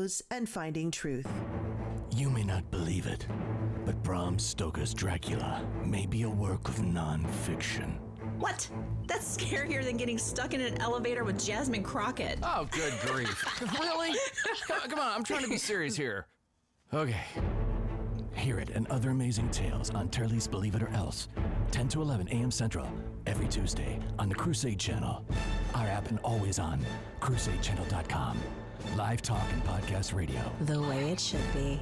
shadows and finding truth. You may not believe it, but Bram Stoker's Dracula may be a work of non-fiction. What? That's scarier than getting stuck in an elevator with Jasmine Crockett. Oh, good grief. Really? Come on, I'm trying to be serious here. Okay. Hear it and other amazing tales on Turley's Believe It or Else, 10 to 11 a.m. Central, every Tuesday on the Crusade Channel. Our app and always on crusadechannel.com. Live talk and podcast radio. The way it should be.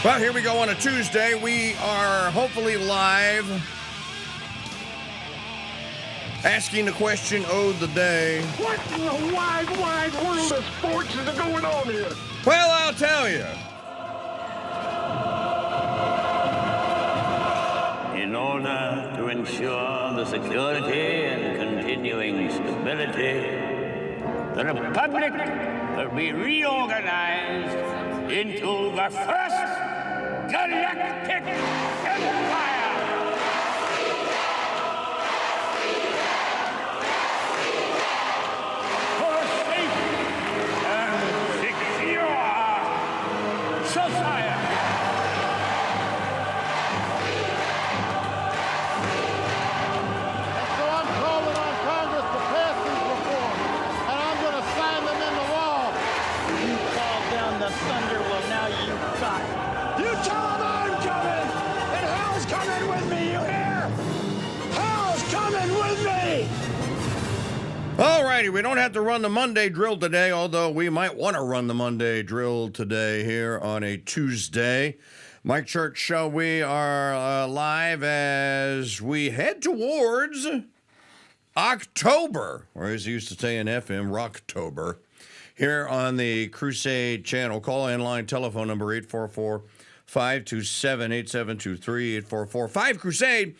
Well, here we go on a Tuesday. We are hopefully live asking the question of the day. What in the wide, wide world of sports is going on here? Well, I'll tell you. In order to ensure the security and continuing stability, the Republic will be reorganized into the first galactic empire. For safe and secure society. So I'm calling on Congress to pass these reforms, and I'm going to sign them into law. You call down the thunder, well, now you got it. You tell them I'm coming, and hell's coming with me, you hear? Hell's coming with me! All righty, we don't have to run the Monday drill today, although we might want to run the Monday drill today here on a Tuesday. Mike Church Show, we are live as we head towards October, or as he used to say in FM, Rocktober, here on the Crusade channel. Call-in line telephone number 844-527-8723, 844-5-CRUSADE.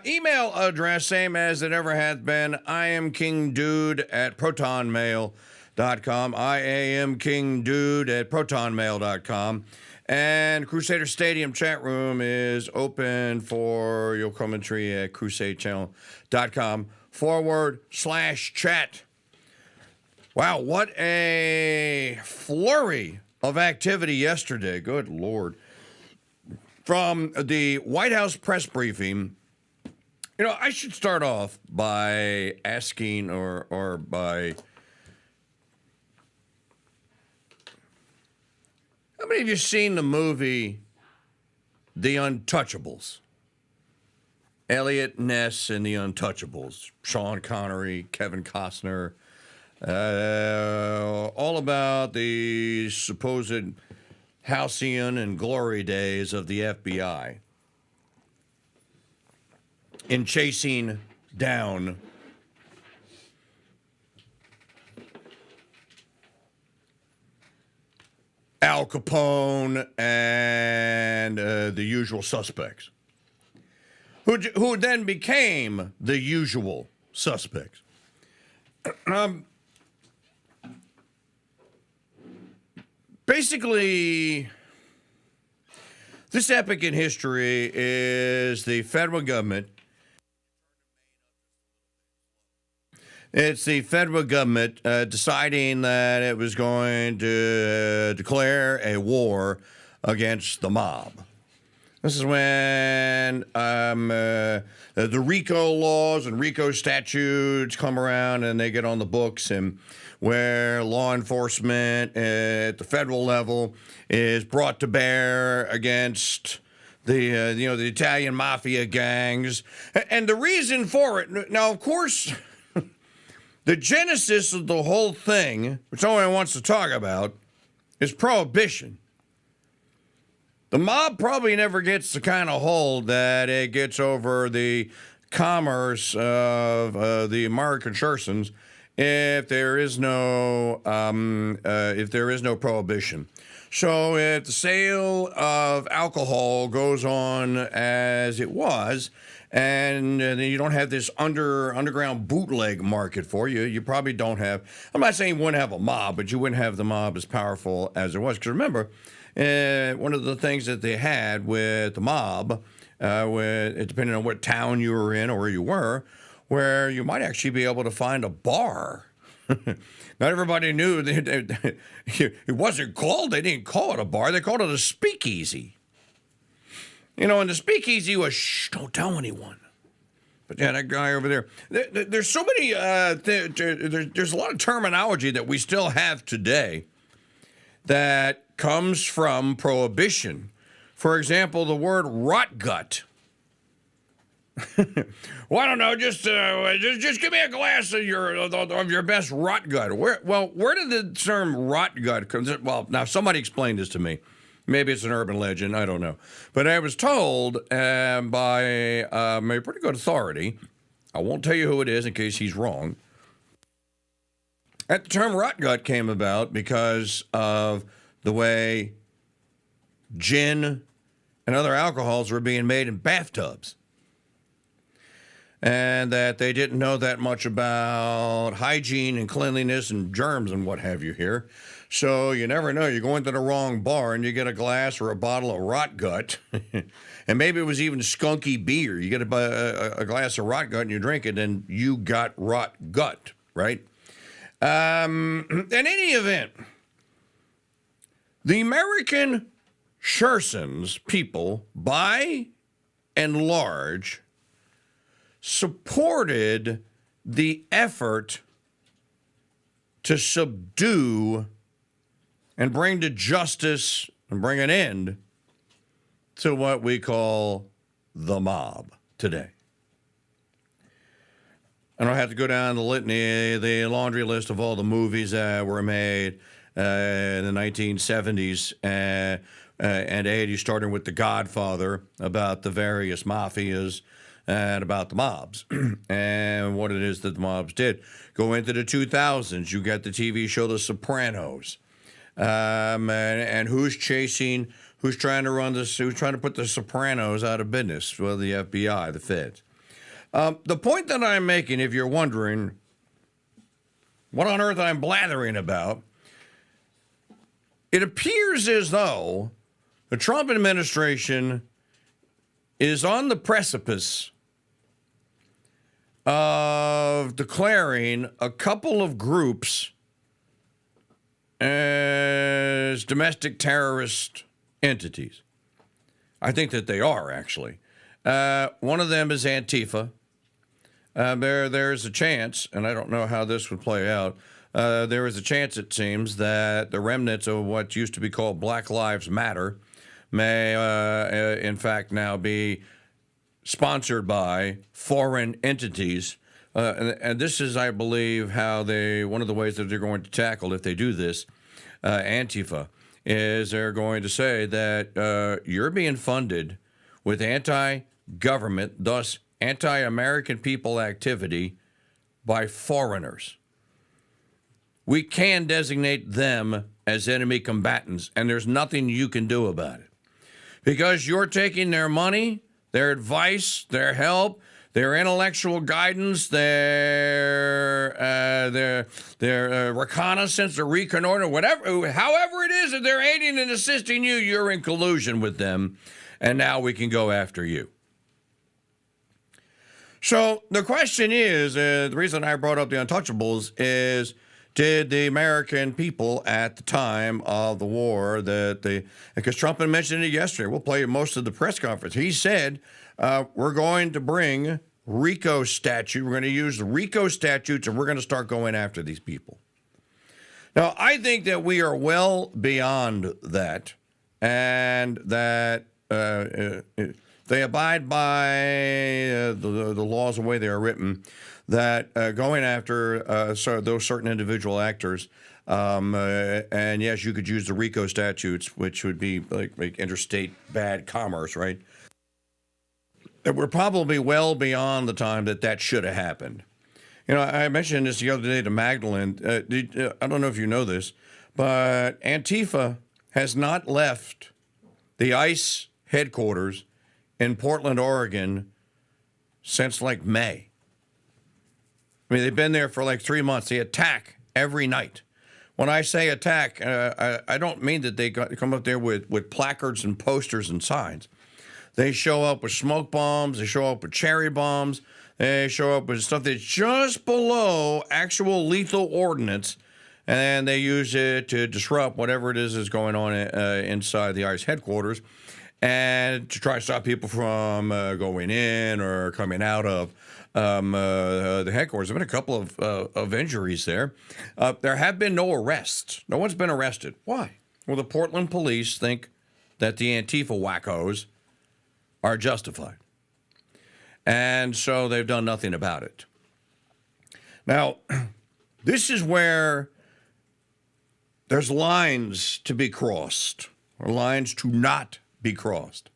Email address, same as it ever has been. I am KingDude at protonmail.com. I am KingDude at protonmail.com. And Crusader Stadium chat room is open for your commentary at crusadechannel.com/chat. Wow, what a flurry of activity yesterday. Good Lord. From the White House press briefing, you know, I should start off by asking or by... How many of you seen the movie The Untouchables? Elliot Ness and The Untouchables. Sean Connery, Kevin Costner. All about the supposed halcyon and glory days of the FBI in chasing down Al Capone and the usual suspects, who then became the usual suspects. Basically, this epic in history is the federal government. It's the federal government deciding that it was going to declare a war against the mob. This is when the RICO laws and RICO statutes come around and they get on the books, and where law enforcement at the federal level is brought to bear against the the Italian mafia gangs, and the reason for it. Now, of course, the genesis of the whole thing, which no one wants to talk about, is prohibition. The mob probably never gets the kind of hold that it gets over the commerce of the American citizens if there is no prohibition. So if the sale of alcohol goes on as it was, and you don't have this underground bootleg market for you, you probably don't have. I'm not saying you wouldn't have a mob, but you wouldn't have the mob as powerful as it was. Because remember, one of the things that they had with the mob, depending on what town you were in or where you were, where you might actually be able to find a bar. Not everybody knew that it wasn't called. They didn't call it a bar. They called it a speakeasy. You know, and the speakeasy was, shh, don't tell anyone. But yeah, that guy over there. There's so many, there's a lot of terminology that we still have today that comes from prohibition. For example, the word rot gut. Well, I don't know. Just give me a glass of your best rot gut. Where did the term rot gut come? Well, now somebody explained this to me. Maybe it's an urban legend. I don't know. But I was told by a pretty good authority I won't tell you who it is in case he's wrong. The term rot gut came about because of the way gin and other alcohols were being made in bathtubs. And that they didn't know that much about hygiene and cleanliness and germs and what have you here. So you never know. You go into the wrong bar and you get a glass or a bottle of rot gut. And maybe it was even skunky beer. You get a glass of rot gut and you drink it and you got rot gut, right? In any event, the American Shersons people, by and large, supported the effort to subdue and bring to justice and bring an end to what we call the mob today. I don't have to go down the litany, the laundry list of all the movies that were made in the 1970s and 80s, starting with The Godfather, about the various mafias and about the mobs and what it is that the mobs did. Go into the 2000s, you got the TV show The Sopranos, and who's trying to put the Sopranos out of business? Well, the FBI, the feds. The point that I'm making, if you're wondering what on earth I'm blathering about, it appears as though the Trump administration is on the precipice of declaring a couple of groups as domestic terrorist entities. I think that they are, actually. One of them is Antifa. There's a chance, and I don't know how this would play out, there is a chance, it seems, that the remnants of what used to be called Black Lives Matter may, in fact, now be sponsored by foreign entities. And this is, I believe, how one of the ways that they're going to tackle, if they do this, Antifa, is they're going to say that you're being funded with anti-government, thus anti-American people activity by foreigners. We can designate them as enemy combatants, and there's nothing you can do about it. Because you're taking their money, their advice, their help, their intellectual guidance, their reconnaissance, their reconnoiter, however it is that they're aiding and assisting you, you're in collusion with them, and now we can go after you. So the question is, the reason I brought up the Untouchables is, did the American people at the time of the war, because Trump had mentioned it yesterday, we'll play most of the press conference. He said, we're going to bring RICO statute. We're going to use the RICO statutes, and we're going to start going after these people. Now, I think that we are well beyond that, and that they abide by the laws the way they are written, that going after those certain individual actors, and yes, you could use the RICO statutes, which would be like interstate bad commerce, right? That we're probably well beyond the time that should have happened. You know, I mentioned this the other day to Magdalene. I don't know if you know this, but Antifa has not left the ICE headquarters in Portland, Oregon since like May. I mean, they've been there for like 3 months. They attack every night. When I say attack, I don't mean that they come up there with placards and posters and signs. They show up with smoke bombs. They show up with cherry bombs. They show up with stuff that's just below actual lethal ordnance, and they use it to disrupt whatever it is that's going on inside the ICE headquarters, and to try to stop people from going in or coming out of the headquarters. There have been a couple of injuries there. There have been no arrests. No one's been arrested. Why? Well, the Portland police think that the Antifa wackos are justified. And so they've done nothing about it. Now, this is where there's lines to be crossed, or lines to not be crossed.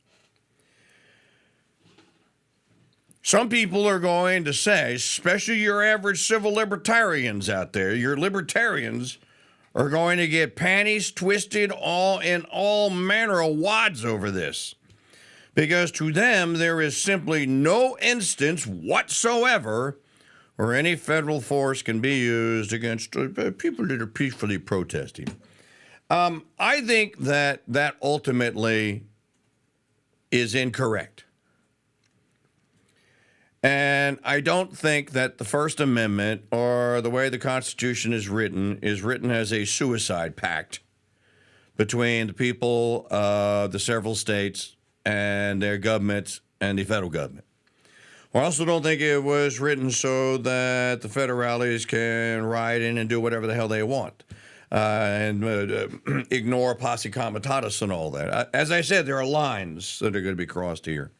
Some people are going to say, especially your average civil libertarians out there, your libertarians are going to get panties twisted in all manner of wads over this. Because to them, there is simply no instance whatsoever where any federal force can be used against people that are peacefully protesting. I think that ultimately is incorrect. And I don't think that the First Amendment or the way the Constitution is written as a suicide pact between the people of the several states and their governments and the federal government. I also don't think it was written so that the federales can ride in and do whatever the hell they want and ignore posse comitatus and all that. As I said, there are lines that are going to be crossed here.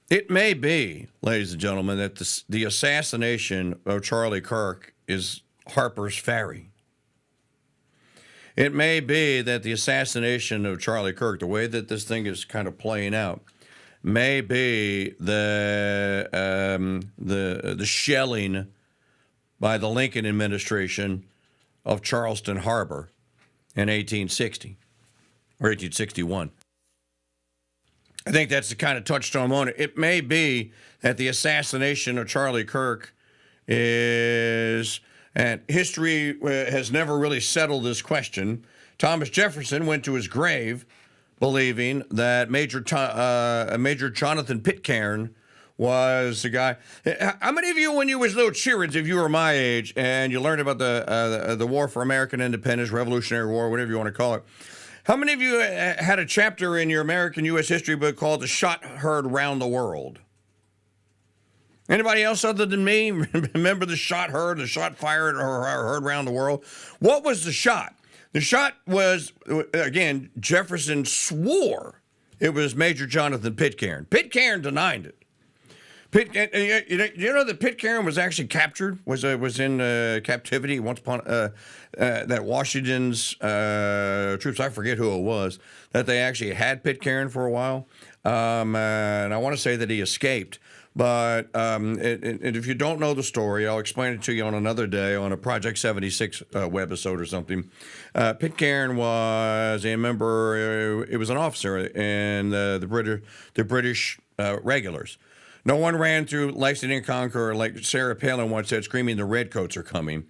It may be, ladies and gentlemen, that the assassination of Charlie Kirk is Harper's Ferry. It may be that the assassination of Charlie Kirk, the way that this thing is kind of playing out, may be the shelling by the Lincoln administration of Charleston Harbor in 1860 or 1861. I think that's the kind of touchstone moment. It may be that the assassination of Charlie Kirk is, and history has never really settled this question. Thomas Jefferson went to his grave believing that Major Jonathan Pitcairn was the guy. How many of you, when you was little cheerings, if you were my age, and you learned about the War for American Independence, Revolutionary War, whatever you want to call it, how many of you had a chapter in your American U.S. history book called "The Shot Heard Round the World"? Anybody else other than me remember the shot heard, the shot fired, or heard round the world? What was the shot? The shot was, again, Jefferson swore it was Major Jonathan Pitcairn. Pitcairn denied it. You know that Pitcairn was actually captured, was in captivity once upon that Washington's troops, I forget who it was, that they actually had Pitcairn for a while. And I want to say that he escaped. But and if you don't know the story, I'll explain it to you on another day on a Project 76 webisode or something. Pitcairn was a member, it was an officer in the British regulars. No one ran through Lexington and Concord like Sarah Palin once said, screaming, "The redcoats are coming."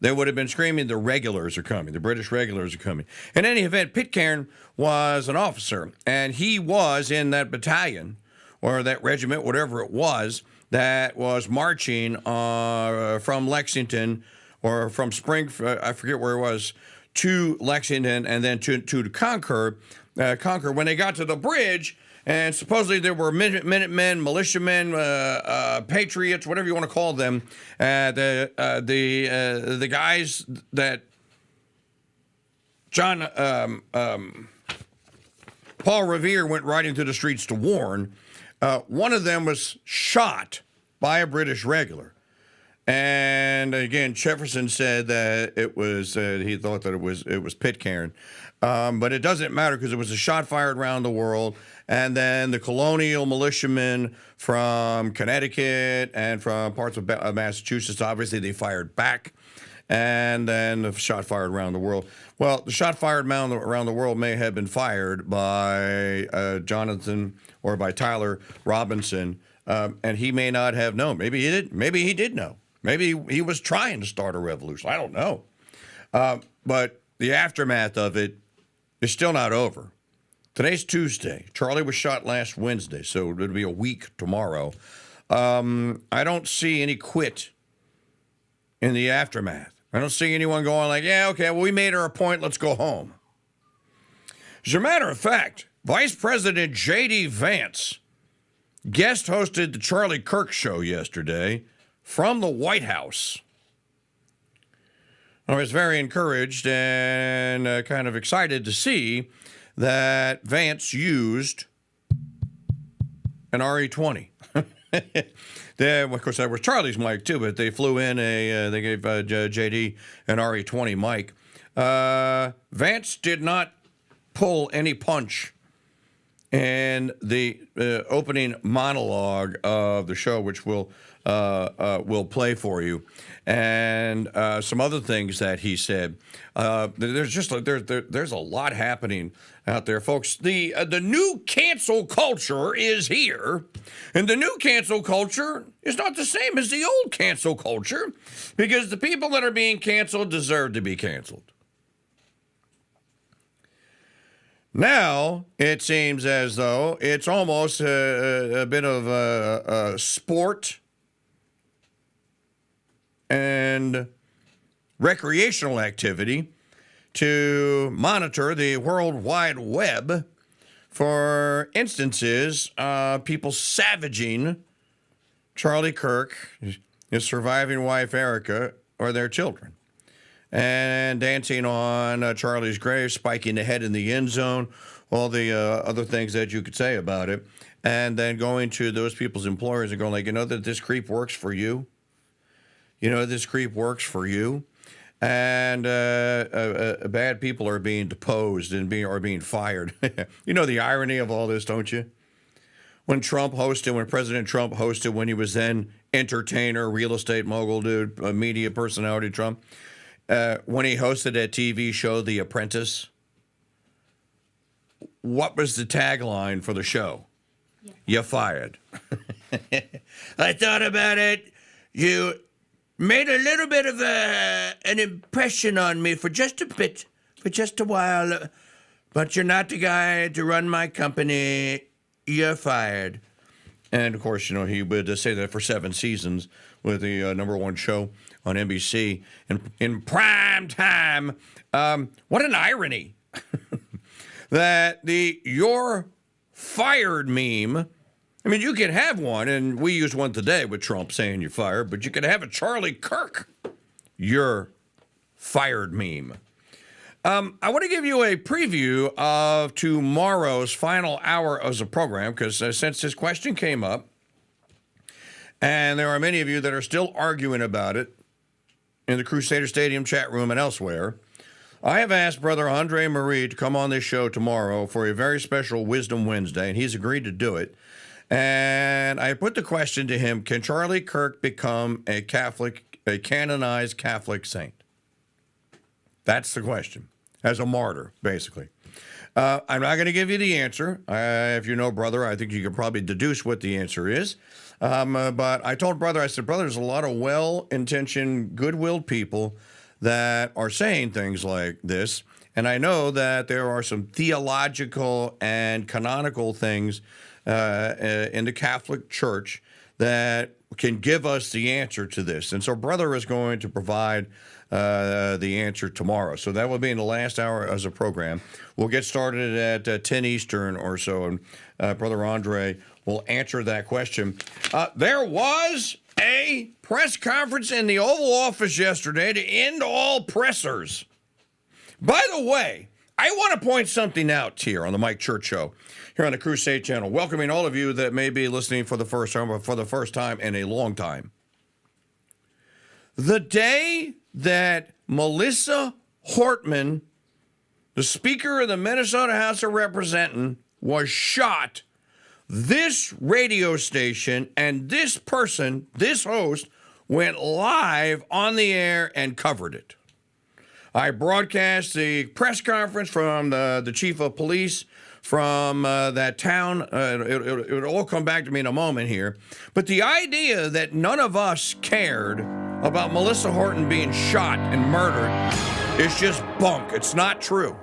They would have been screaming, "The regulars are coming. The British regulars are coming." In any event, Pitcairn was an officer, and he was in that battalion or that regiment, whatever it was, that was marching from Lexington or from Springfield, I forget where it was, to Lexington and then to Concord. When they got to the bridge, and supposedly there were Minutemen, militiamen, patriots, whatever you want to call them, the guys that Paul Revere went riding through the streets to warn. One of them was shot by a British regular. And again, Jefferson said that it was, he thought that it was Pitcairn. But it doesn't matter because it was a shot fired around the world. And then the colonial militiamen from Connecticut and from parts of Massachusetts, obviously they fired back. And then the shot fired around the world. Well, the shot fired around the world may have been fired by Jonathan or by Tyler Robinson, and he may not have known. Maybe he did. Maybe he did know. Maybe he was trying to start a revolution. I don't know. But the aftermath of it is still not over. Today's Tuesday. Charlie was shot last Wednesday, so it'll be a week tomorrow. I don't see any quit in the aftermath. I don't see anyone going like, yeah, okay, well, we made our point, let's go home. As a matter of fact, Vice President J.D. Vance guest hosted the Charlie Kirk show yesterday from the White House. I was very encouraged and kind of excited to see that Vance used an RE-20. Of course, that was Charlie's mic, too, but they flew in they gave JD an RE-20 mic. Vance did not pull any punch in the opening monologue of the show, which we'll play for you, and some other things that he said. There's a lot happening out there, folks. The new cancel culture is here, and the new cancel culture is not the same as the old cancel culture, because the people that are being canceled deserve to be canceled. Now, it seems as though it's almost a bit of a sport and recreational activity to monitor the World Wide Web for instances of people savaging Charlie Kirk, his surviving wife Erica, or their children, and dancing on Charlie's grave, spiking the head in the end zone, all the other things that you could say about it, and then going to those people's employers and going like, you know that this creep works for you? You know this creep works for you? And bad people are being deposed and being fired. You know the irony of all this, don't you? When President Trump hosted, when he was then entertainer, real estate mogul dude, media personality Trump, when he hosted that TV show, The Apprentice, what was the tagline for the show? Yeah. You're fired. I thought about it. You made a little bit of an impression on me for just a while, but you're not the guy to run my company. You're fired. And, of course, you know, he would say that for 7 seasons with the #1 show on NBC in prime time. What an irony that the "you're fired" meme. I mean, you can have one, and we used one today with Trump saying you're fired, but you could have a Charlie Kirk "you're fired" meme. I want to give you a preview of tomorrow's final hour as a program, because since this question came up, and there are many of you that are still arguing about it in the Crusader Stadium chat room and elsewhere, I have asked Brother Andre Marie to come on this show tomorrow for a very special Wisdom Wednesday, and he's agreed to do it. And I put the question to him, can Charlie Kirk become a canonized Catholic saint? That's the question. As a martyr, basically. I'm not going to give you the answer. If you know Brother, I think you can probably deduce what the answer is. But I told Brother, I said, Brother, there's a lot of well-intentioned, good-willed people that are saying things like this. And I know that there are some theological and canonical things in the Catholic Church that can give us the answer to this. And so Brother is going to provide the answer tomorrow. So that will be in the last hour as a program. We'll get started at 10 Eastern or so, and Brother Andre will answer that question. There was a press conference in the Oval Office yesterday to end all pressers. By the way, I want to point something out here on the Mike Church Show, here on the Crusade Channel, welcoming all of you that may be listening for the first time or for the first time in a long time. The day that Melissa Hortman, the Speaker of the Minnesota House of Representatives, was shot, this radio station and this person, this host, went live on the air and covered it. I broadcast the press conference from the chief of police from that town. It'll all come back to me in a moment here. But the idea that none of us cared about Melissa Horton being shot and murdered is just bunk. It's not true.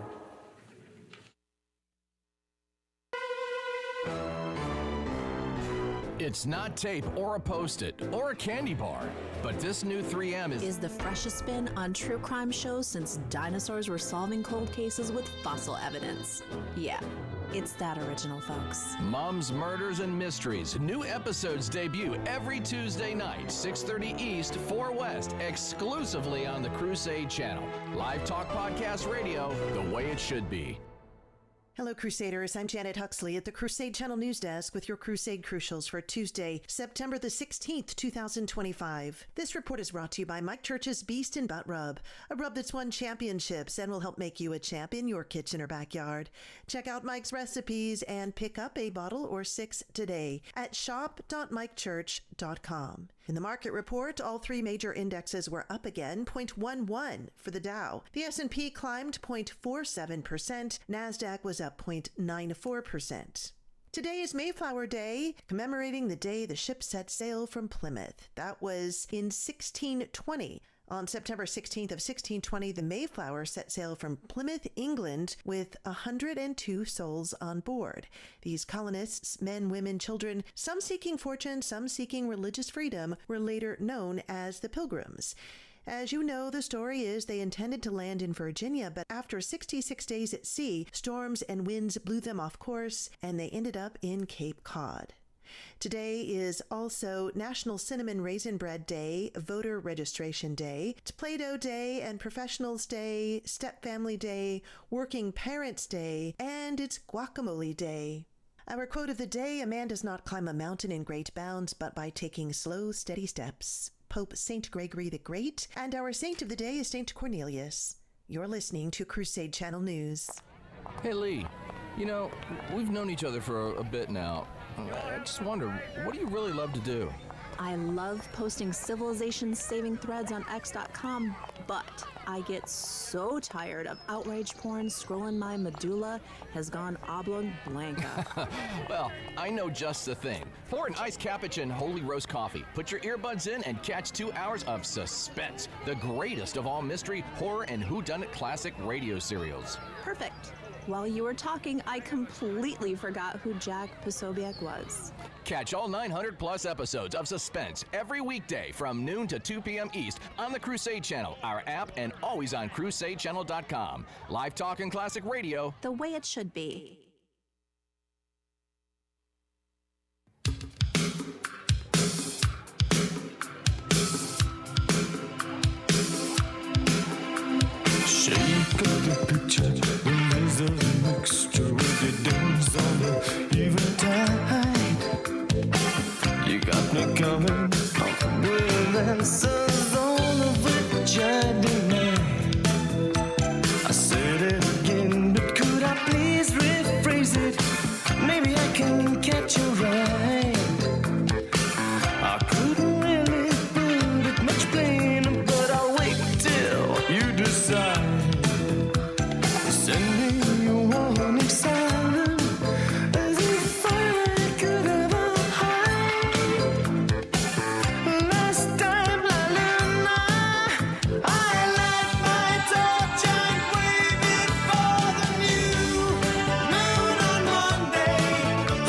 It's not tape or a Post-it or a candy bar, but this new 3M Is the freshest spin on true crime shows since dinosaurs were solving cold cases with fossil evidence. Yeah, it's that original, folks. Mom's Murders and Mysteries. New episodes debut every Tuesday night, 6:30 East, 4 West, exclusively on the Crusade Channel. Live talk podcast radio, the way it should be. Hello, Crusaders. I'm Janet Huxley at the Crusade Channel News Desk with your Crusade Crucials for Tuesday, September the 16th, 2025. This report is brought to you by Mike Church's Beast and Butt Rub, a rub that's won championships and will help make you a champ in your kitchen or backyard. Check out Mike's recipes and pick up a bottle or 6 today at shop.mikechurch.com. In the market report, all 3 major indexes were up again, 0.11 for the Dow. The S&P climbed 0.47%. NASDAQ was up 0.94%. Today is Mayflower Day, commemorating the day the ship set sail from Plymouth. That was in 1620. On September 16th of 1620, the Mayflower set sail from Plymouth, England, with 102 souls on board. These colonists, men, women, children, some seeking fortune, some seeking religious freedom, were later known as the Pilgrims. As you know, the story is they intended to land in Virginia, but after 66 days at sea, storms and winds blew them off course, and they ended up in Cape Cod. Today is also National Cinnamon Raisin Bread Day, Voter Registration Day, it's Play-Doh Day and Professionals Day, Step Family Day, Working Parents Day, and it's Guacamole Day. Our quote of the day, a man does not climb a mountain in great bounds, but by taking slow, steady steps. Pope St. Gregory the Great, and our saint of the day is St. Cornelius. You're listening to Crusade Channel News. Hey, Lee. You know, we've known each other for a bit now. I just wonder, what do you really love to do? I love posting civilization-saving threads on X.com, but I get so tired of outrage porn scrolling my medulla has gone oblong blanca. Well, I know just the thing. Pour an iced cappuccino holy roast coffee. Put your earbuds in and catch 2 hours of suspense. The greatest of all mystery, horror, and whodunit classic radio serials. Perfect. While you were talking, I completely forgot who Jack Posobiec was. Catch all 900-plus episodes of Suspense every weekday from noon to 2 p.m. East on the Crusade Channel, our app, and always on CrusadeChannel.com. Live talk and classic radio. The way it should be. Shake up the picture, the lasers mixture with the dance on the eventide. You got me coming with answers on of which I deny. I said it again, but could I please rephrase it? Maybe I can catch you right. I couldn't really put it much plainer, but I'll wait till you decide. Sending you warning silent as if I could ever hide. Last time, la la la, I light my torch and wave it for the new moon on Monday.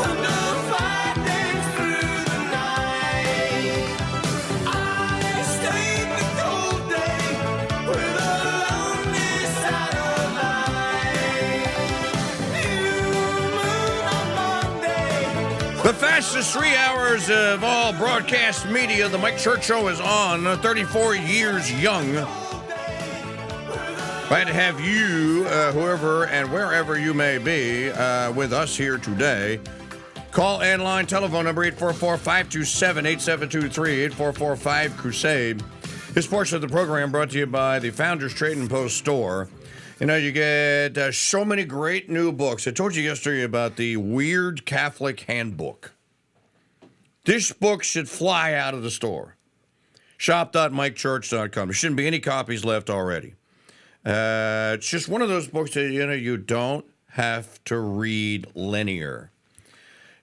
Under 5 days through the night, I stayed the cold day with a lonely satellite. New moon on Monday. The fastest 3 hours of all broadcast media, the Mike Church Show is on, 34 years young. Glad to have you, whoever and wherever you may be, with us here today. Call and line telephone number 844-527-8723, 844-5-CRUSADE. This portion of the program brought to you by the Founders Trading Post store. You know, you get so many great new books. I told you yesterday about the Weird Catholic Handbook. This book should fly out of the store. Shop.mikechurch.com. There shouldn't be any copies left already. It's just one of those books that, you know, you don't have to read linear.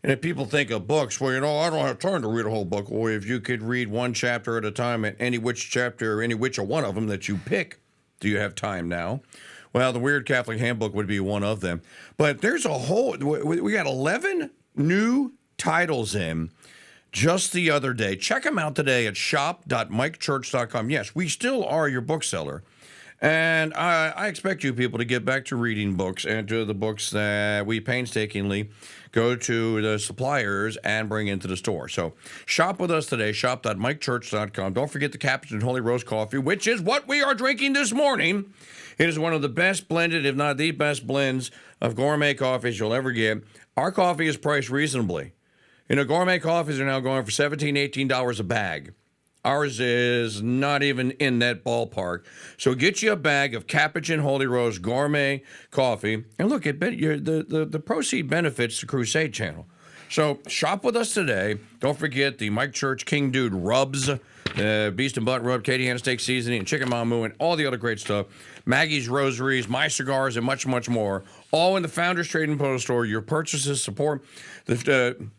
And if people think of books, well, you know, I don't have time to read a whole book. Or if you could read one chapter at a time, at any which chapter, any which one of them that you pick, do you have time now? Well, the Weird Catholic Handbook would be one of them. But there's a whole, we got 11 new titles in just the other day. Check them out today at shop.mikechurch.com. Yes, we still are your bookseller. And I expect you people to get back to reading books and to the books that we painstakingly go to the suppliers and bring into the store. So shop with us today, shop.mikechurch.com. Don't forget the Captain Holy Roast Coffee, which is what we are drinking this morning. It is one of the best blended, if not the best blends of gourmet coffees you'll ever get. Our coffee is priced reasonably. Gourmet coffees are now going for $17, $18 a bag. Ours is not even in that ballpark. So get you a bag of Capuchin Holy Roast Gourmet Coffee. And look, the proceed benefits the Crusade Channel. So shop with us today. Don't forget the Mike Church KingDude rubs, Beast and Butt Rub, Katie Hanna Steak Seasoning, and Chicken Mamu, and all the other great stuff. Maggie's Rosaries, My Cigars, and much, much more. All in the Founders Trading Post Store. Your purchases support the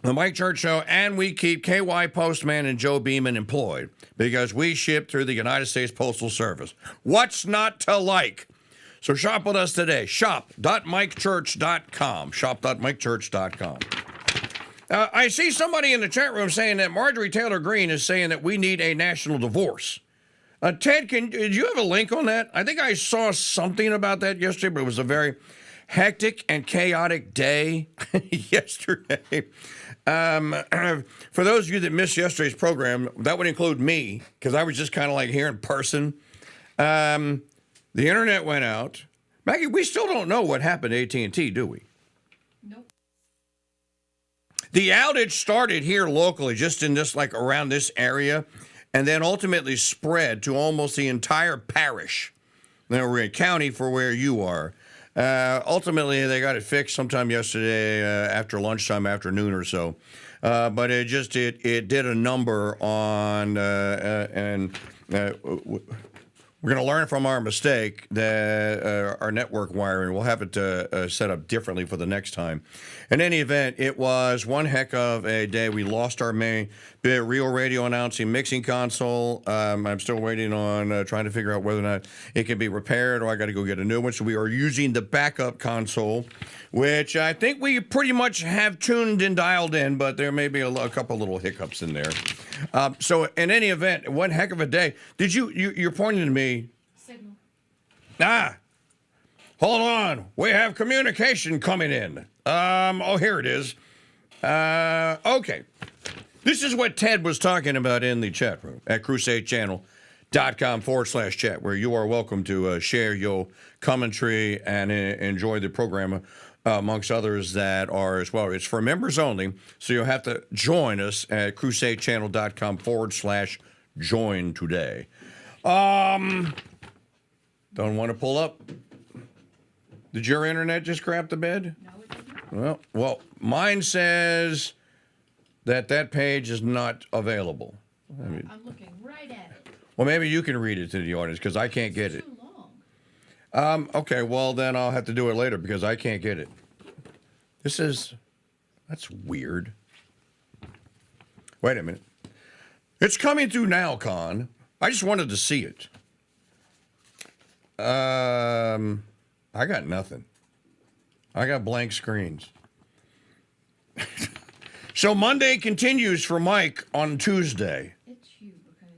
Mike Church Show, and we keep KY Postman and Joe Beeman employed because we ship through the United States Postal Service. What's not to like? So shop with us today. Shop.mikechurch.com. Shop.mikechurch.com. I see somebody in the chat room saying that Marjorie Taylor Greene is saying that we need a national divorce. Ted, did you have a link on that? I think I saw something about that yesterday, but it was a very hectic and chaotic day yesterday. For those of you that missed yesterday's program, that would include me, because I was just kind of like here in person. The internet went out. Maggie, we still don't know what happened to AT&T, do we? Nope. The outage started here locally, just in this, like around this area, and then ultimately spread to almost the entire parish. Now we're in county for where you are. Ultimately, they got it fixed sometime yesterday after lunchtime, afternoon or so. But it did a number on, and we're going to learn from our mistake that our network wiring. We'll have it set up differently for the next time. In any event, it was one heck of a day. We lost our main Real Radio announcing mixing console. I'm still waiting on trying to figure out whether or not it can be repaired or I got to go get a new one. So we are using the backup console, which I think we pretty much have tuned and dialed in, but there may be a couple little hiccups in there. So in any event, one heck of a day. Did you're pointing to me? Signal. Hold on. We have communication coming in. Here it is. Okay. This is what Ted was talking about in the chat room at crusadechannel.com/chat, where you are welcome to share your commentary and enjoy the program amongst others that are as well. It's for members only, so you'll have to join us at crusadechannel.com/join today. Don't want to pull up. Did your internet just crap the bed? No, it didn't. Well, mine says that page is not available. I'm looking right at it. Well, maybe you can read it to the audience because I can't get it. Too long. Okay, well, then I'll have to do it later because I can't get it. That's weird. Wait a minute. It's coming through now, Con. I just wanted to see it. I got nothing. I got blank screens. So Monday continues for Mike on Tuesday. It's you because.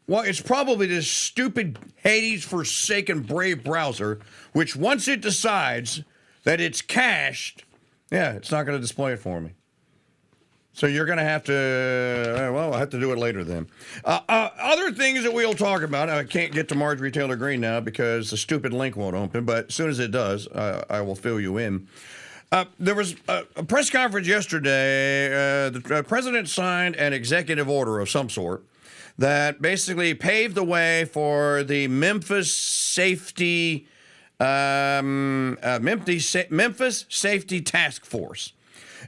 Well, it's probably this stupid Hades-forsaken Brave browser, which once it decides that it's cached, it's not going to display it for me. So you're going to have to, I'll have to do it later then. Other things that we'll talk about, I can't get to Marjorie Taylor Greene now because the stupid link won't open, but as soon as it does, I will fill you in. There was a press conference yesterday. The president signed an executive order of some sort that basically paved the way for the Memphis Safety Task Force.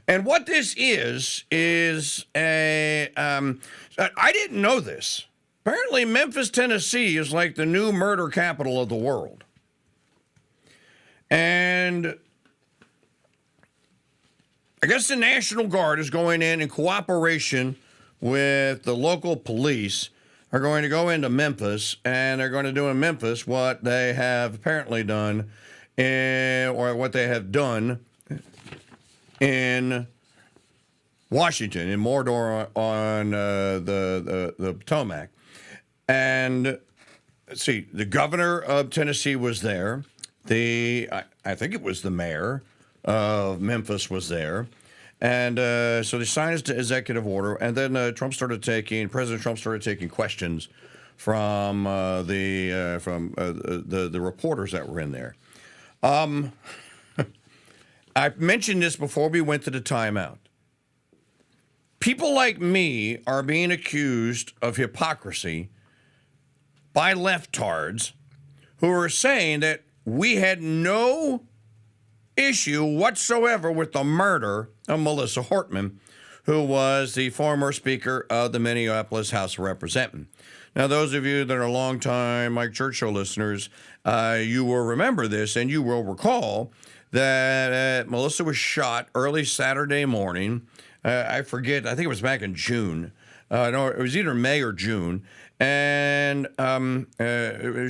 And what this is a, I didn't know this. Apparently Memphis, Tennessee is like the new murder capital of the world. And I guess the National Guard is going in cooperation with the local police, are going to go into Memphis, and they're going to do in Memphis what they have apparently done, or what they have done in Washington, in Mordor on the Potomac. And let's see, the governor of Tennessee was there. I think it was the mayor of Memphis was there. And so they signed his executive order, and then President Trump started taking questions from the reporters that were in there. I mentioned this before we went to the timeout. People like me are being accused of hypocrisy by leftards who are saying that we had no issue whatsoever with the murder of Melissa Hortman, who was the former Speaker of the Minneapolis House of Representatives. Now, those of you that are longtime Mike Churchill listeners, you will remember this, and you will recall that Melissa was shot early Saturday morning. I forget, I think it was back in June. No, it was either May or June. And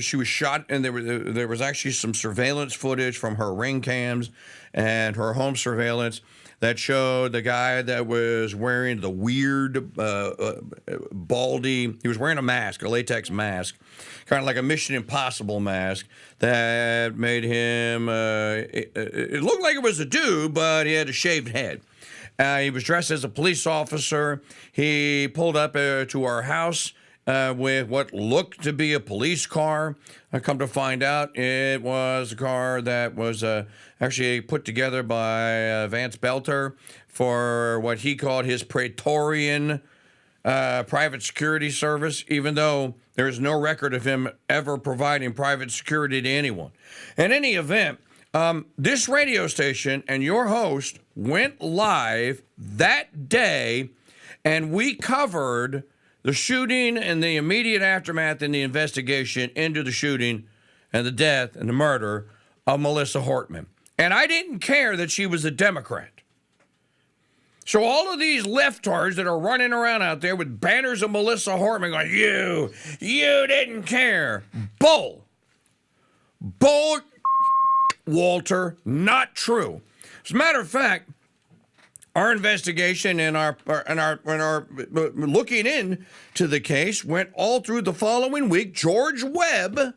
she was shot, and there was actually some surveillance footage from her ring cams and her home surveillance that showed the guy that was wearing the weird baldy. He was wearing a mask, a latex mask, kind of like a Mission Impossible mask that made him. It looked like it was a dude, but he had a shaved head. He was dressed as a police officer. He pulled up to our house with what looked to be a police car. I come to find out it was a car that was actually put together by Vance Belter for what he called his Praetorian private security service, even though there's no record of him ever providing private security to anyone. In any event, this radio station and your host went live that day, and we covered the shooting and the immediate aftermath and the investigation into the shooting and the death and the murder of Melissa Hortman. And I didn't care that she was a Democrat. So all of these leftards that are running around out there with banners of Melissa Hortman going, you didn't care. Bull, Walter, not true. As a matter of fact, our investigation and our looking into the case went all through the following week. George Webb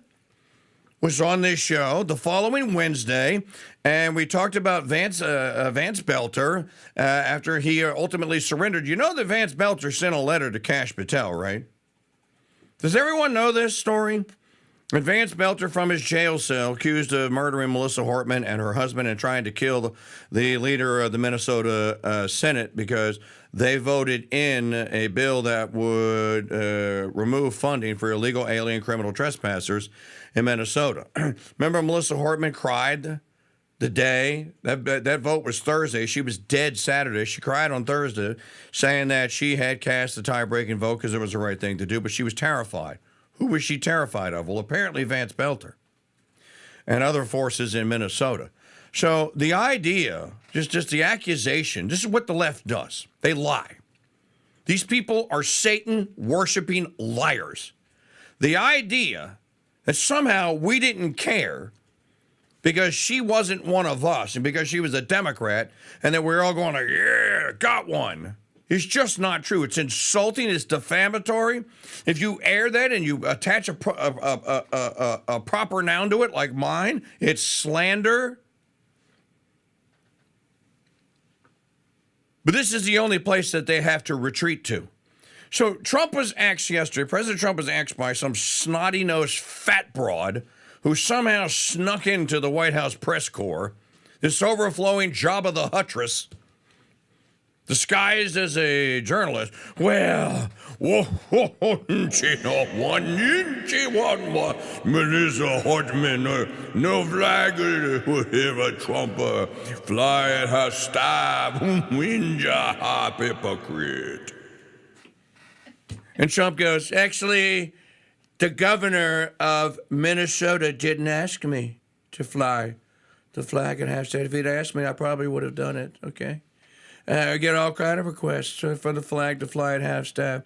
was on this show the following Wednesday, and we talked about Vance Belter after he ultimately surrendered. You know that Vance Belter sent a letter to Kash Patel, right? Does everyone know this story? And Vance Belter from his jail cell accused of murdering Melissa Hortman and her husband and trying to kill the leader of the Minnesota Senate because they voted in a bill that would remove funding for illegal alien criminal trespassers in Minnesota. Remember Melissa Hortman cried the day? That vote was Thursday. She was dead Saturday. She cried on Thursday saying that she had cast the tie-breaking vote because it was the right thing to do, but she was terrified. Who was she terrified of? Well, apparently Vance Belter and other forces in Minnesota. So the idea, just the accusation, this is what the left does. They lie. These people are Satan-worshiping liars. The idea that somehow we didn't care because she wasn't one of us and because she was a Democrat and that we're all going, yeah, got one. It's just not true. It's insulting. It's defamatory. If you air that and you attach a proper noun to it, like mine, it's slander. But this is the only place that they have to retreat to. So Trump was asked yesterday, President Trump was asked by some snotty-nosed fat broad who somehow snuck into the White House press corps, this overflowing Jabba the Huttress, disguised as a journalist. Well, Melissa Hortman, no flag will Trump fly at her stab, winja hypocrite. And Trump goes, actually, the governor of Minnesota didn't ask me to fly the flag at half staff. If he'd asked me, I probably would have done it, okay? I get all kind of requests for the flag to fly at half staff.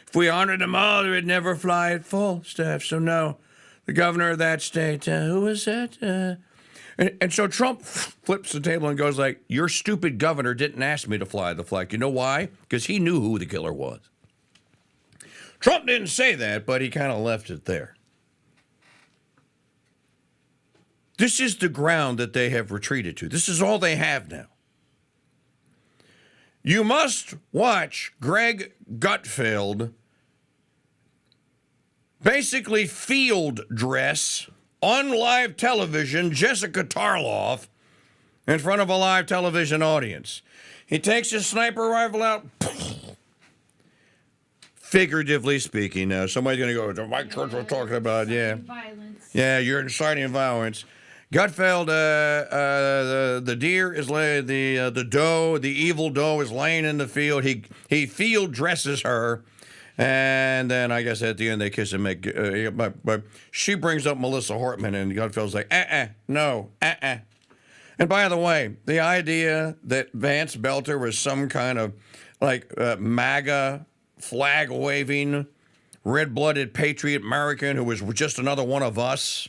If we honored them all, it would never fly at full staff. So no, the governor of that state, who was that? And so Trump flips the table and goes like, your stupid governor didn't ask me to fly the flag. You know why? Because he knew who the killer was. Trump didn't say that, but he kind of left it there. This is the ground that they have retreated to. This is all they have now. You must watch Greg Gutfeld basically field dress on live television Jessica Tarloff in front of a live television audience. He takes his sniper rifle out, figuratively speaking. Now, somebody's going to go, Mike Church was talking about, yeah. Violence. Yeah, you're inciting violence. Gutfeld, the deer is laid, the doe, the evil doe is laying in the field. He field dresses her, and then I guess at the end they kiss and make. But she brings up Melissa Hortman, and Gutfeld's like, no. And by the way, the idea that Vance Belter was some kind of like MAGA flag waving, red blooded patriot American who was just another one of us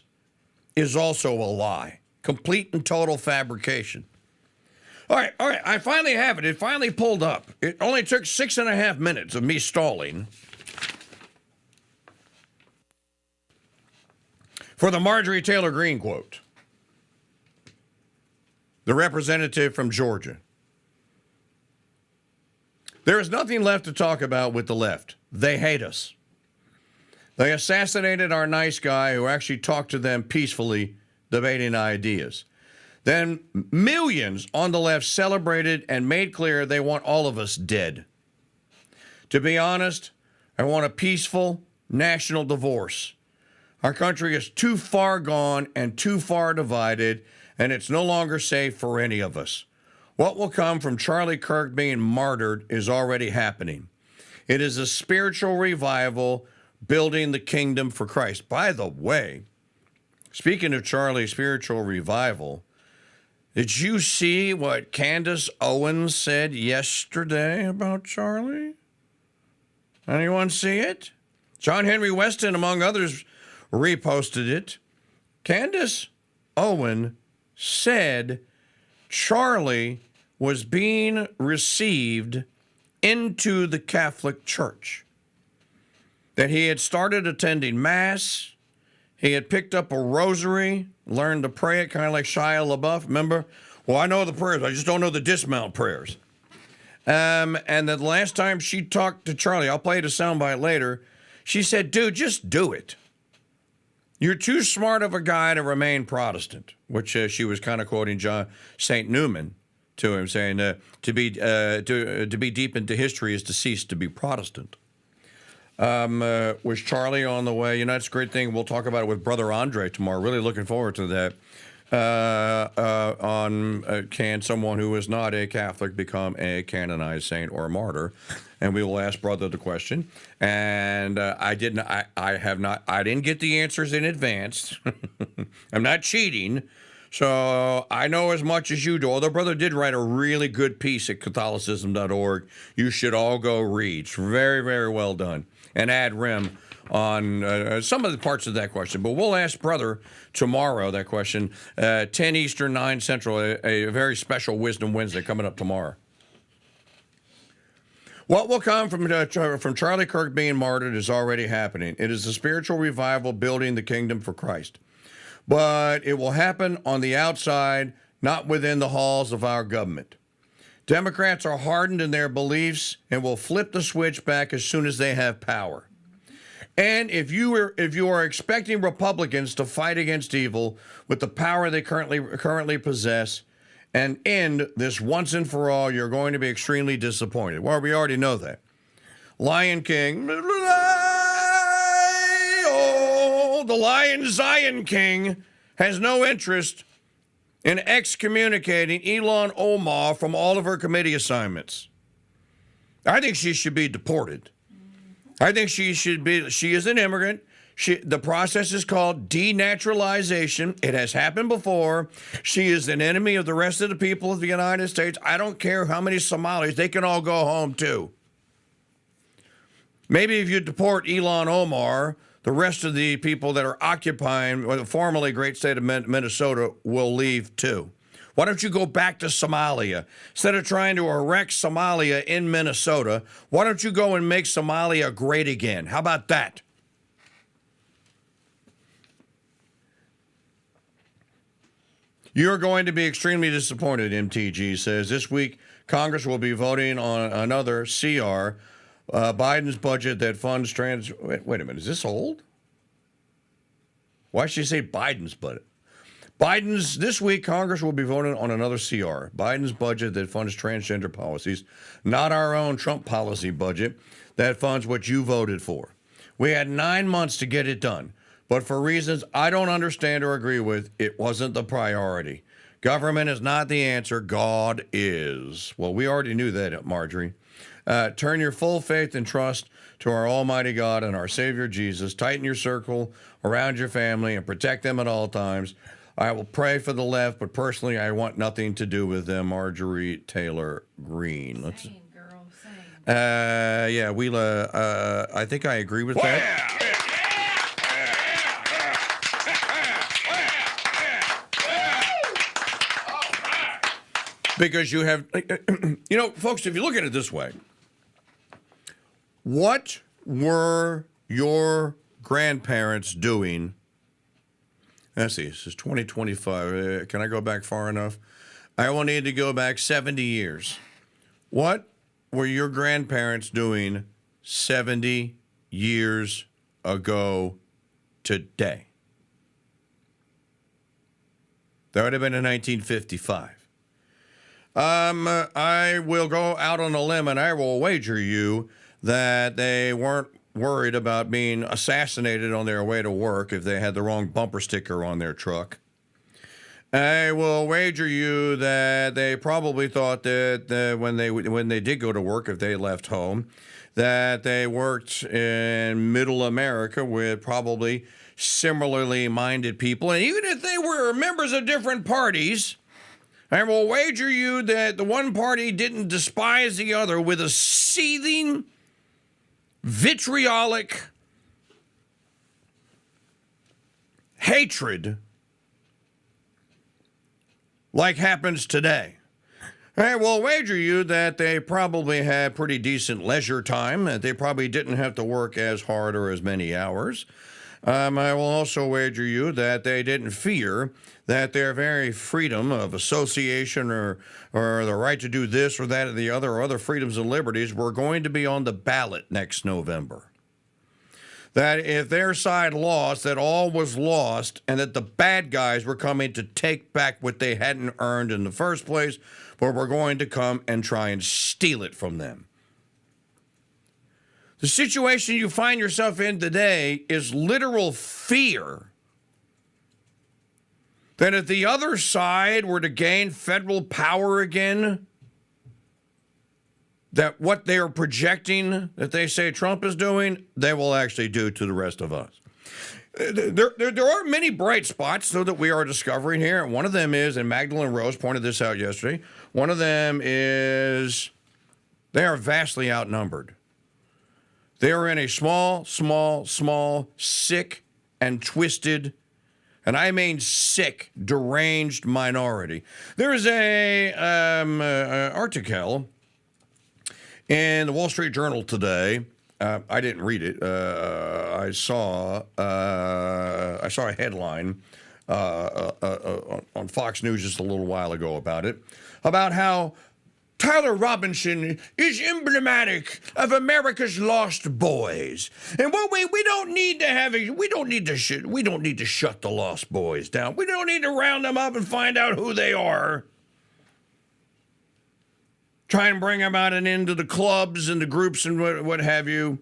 is also a lie. Complete and total fabrication. All right. I finally have it. It finally pulled up. It only took 6.5 minutes of me stalling for the Marjorie Taylor Greene quote. The representative from Georgia. There is nothing left to talk about with the left. They hate us. They assassinated our nice guy who actually talked to them peacefully, debating ideas. Then millions on the left celebrated and made clear they want all of us dead. To be honest, I want a peaceful national divorce. Our country is too far gone and too far divided, and it's no longer safe for any of us. What will come from Charlie Kirk being martyred is already happening. It is a spiritual revival building the kingdom for Christ. By the way, speaking of Charlie's spiritual revival, did you see what Candace Owens said yesterday about Charlie? Anyone see it? John Henry Weston, among others, reposted it. Candace Owen said Charlie was being received into the Catholic Church, that he had started attending Mass, he had picked up a rosary, learned to pray it, kind of like Shia LaBeouf, remember? Well, I know the prayers, I just don't know the dismount prayers. And the last time she talked to Charlie, I'll play the soundbite later, she said, dude, just do it. You're too smart of a guy to remain Protestant, which she was kind of quoting John St. Newman to him, saying to be deep into history is to cease to be Protestant. Was Charlie on the way? You know, that's a great thing. We'll talk about it with Brother Andre tomorrow. Really looking forward to that. Can someone who is not a Catholic become a canonized saint or martyr? And we will ask Brother the question. And I didn't get the answers in advance. I'm not cheating. So I know as much as you do. Although Brother did write a really good piece at Catholicism.org. You should all go read. It's very, very well done. And ad rem on some of the parts of that question. But we'll ask Brother tomorrow that question. 10 Eastern, 9 Central, a very special Wisdom Wednesday coming up tomorrow. What will come from Charlie Kirk being martyred is already happening. It is a spiritual revival building the kingdom for Christ. But it will happen on the outside, not within the halls of our government. Democrats are hardened in their beliefs and will flip the switch back as soon as they have power. And if you are expecting Republicans to fight against evil with the power they currently possess and end this once and for all, you're going to be extremely disappointed. Well, we already know that. Lion King, the Lion Zion King has no interest in excommunicating Ilhan Omar from all of her committee assignments. I think she should be deported. I think she is an immigrant. The process is called denaturalization. It has happened before. She is an enemy of the rest of the people of the United States. I don't care how many Somalis, they can all go home too. Maybe if you deport Ilhan Omar, the rest of the people that are occupying the formerly great state of Minnesota will leave too. Why don't you go back to Somalia? Instead of trying to erect Somalia in Minnesota, why don't you go and make Somalia great again? How about that? You're going to be extremely disappointed, MTG says. This week, Congress will be voting on another CR, Biden's budget that funds trans... Wait a minute, is this old? Why should she say Biden's budget? This week, Congress will be voting on another CR, Biden's budget that funds transgender policies, not our own Trump policy budget that funds what you voted for. We had 9 months to get it done, but for reasons I don't understand or agree with, it wasn't the priority. Government is not the answer, God is. Well, we already knew that, Marjorie. Turn your full faith and trust to our Almighty God and our Savior Jesus. Tighten your circle around your family and protect them at all times. I will pray for the left, but personally, I want nothing to do with them. Marjorie Taylor Greene. Same, girl, same. Yeah, I think I agree with that. Because you have, folks, if you look at it this way, what were your grandparents doing? Let's see, this is 2025. Can I go back far enough? I will need to go back 70 years. What were your grandparents doing 70 years ago today? That would have been in 1955. I will go out on a limb and I will wager you that they weren't worried about being assassinated on their way to work if they had the wrong bumper sticker on their truck. I will wager you that they probably thought that when they did go to work, if they left home, that they worked in middle America with probably similarly minded people. And even if they were members of different parties, I will wager you that the one party didn't despise the other with a seething, vitriolic hatred like happens today. I will wager you that they probably had pretty decent leisure time, that they probably didn't have to work as hard or as many hours. I will also wager you that they didn't fear that their very freedom of association or the right to do this or that or the other or other freedoms and liberties were going to be on the ballot next November. That if their side lost, that all was lost, and that the bad guys were coming to take back what they hadn't earned in the first place, but were going to come and try and steal it from them. The situation you find yourself in today is literal fear that if the other side were to gain federal power again, that what they are projecting that they say Trump is doing, they will actually do to the rest of us. There are many bright spots, though, that we are discovering here. And one of them is, and Magdalene Rose pointed this out yesterday, one of them is they are vastly outnumbered. They are in a small, sick and twisted, and I mean sick, deranged minority. There is a article in the Wall Street Journal today. I didn't read it. I saw a headline on Fox News just a little while ago about how Tyler Robinson is emblematic of America's lost boys, and what we don't need to shut the lost boys down. We don't need to round them up and find out who they are. Try and bring them out and into the clubs and the groups and what have you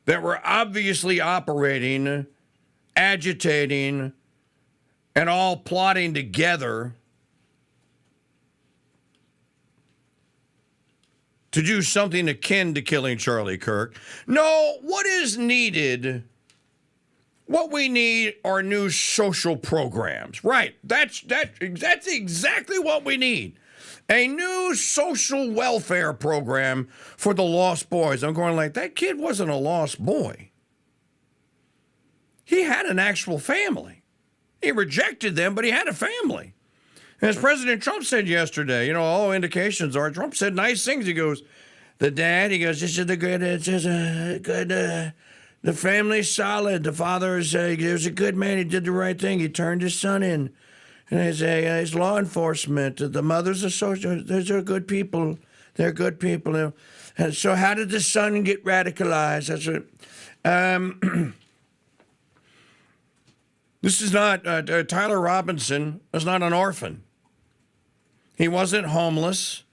that were obviously operating, agitating, and all plotting together to do something akin to killing Charlie Kirk. No, what is needed, what we need are new social programs. Right, that's exactly what we need. A new social welfare program for the lost boys. I'm going like, that kid wasn't a lost boy. He had an actual family. He rejected them, but he had a family. As President Trump said yesterday, all indications are Trump said nice things. He goes, the family's solid. The father is he was a good man. He did the right thing. He turned his son in. And his law enforcement, the mothers are they're good people. They're good people. And so how did the son get radicalized? That's what. This is not Tyler Robinson was not an orphan. He wasn't homeless.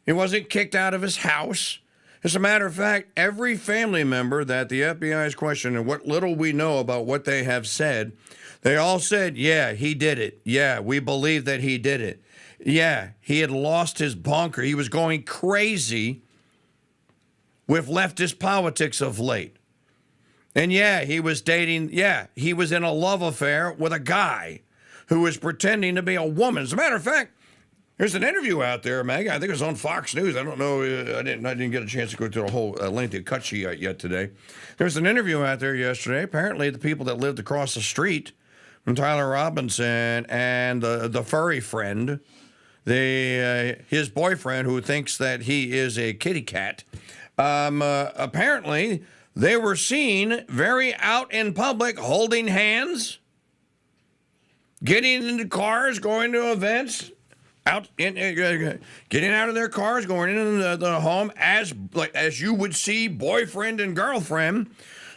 He wasn't kicked out of his house. As a matter of fact, every family member that the FBI has questioned and what little we know about what they have said, they all said, yeah, he did it. Yeah, we believe that he did it. Yeah, he had lost his bunker. He was going crazy with leftist politics of late. And yeah, he was dating, he was in a love affair with a guy who was pretending to be a woman. As a matter of fact, there's an interview out there, Meg. I think it was on Fox News. I don't know. I didn't get a chance to go through the whole lengthy cut sheet yet today. There was an interview out there yesterday. Apparently, the people that lived across the street from Tyler Robinson and the furry friend, his boyfriend who thinks that he is a kitty cat, apparently they were seen very out in public holding hands, getting into cars, going to events. Getting out of their cars, going into the home as you would see boyfriend and girlfriend.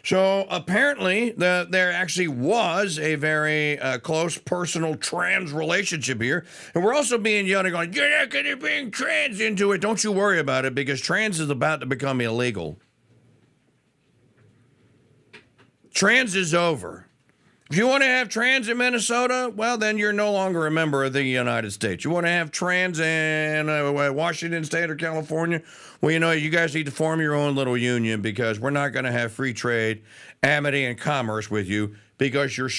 So apparently there actually was a very close personal trans relationship here. And we're also being yelled at going, you're not going to bring trans into it. Don't you worry about it because trans is about to become illegal. Trans is over. If you want to have trans in Minnesota, well, then you're no longer a member of the United States. You want to have trans in Washington State or California, well, you guys need to form your own little union because we're not going to have free trade, amity, and commerce with you because you're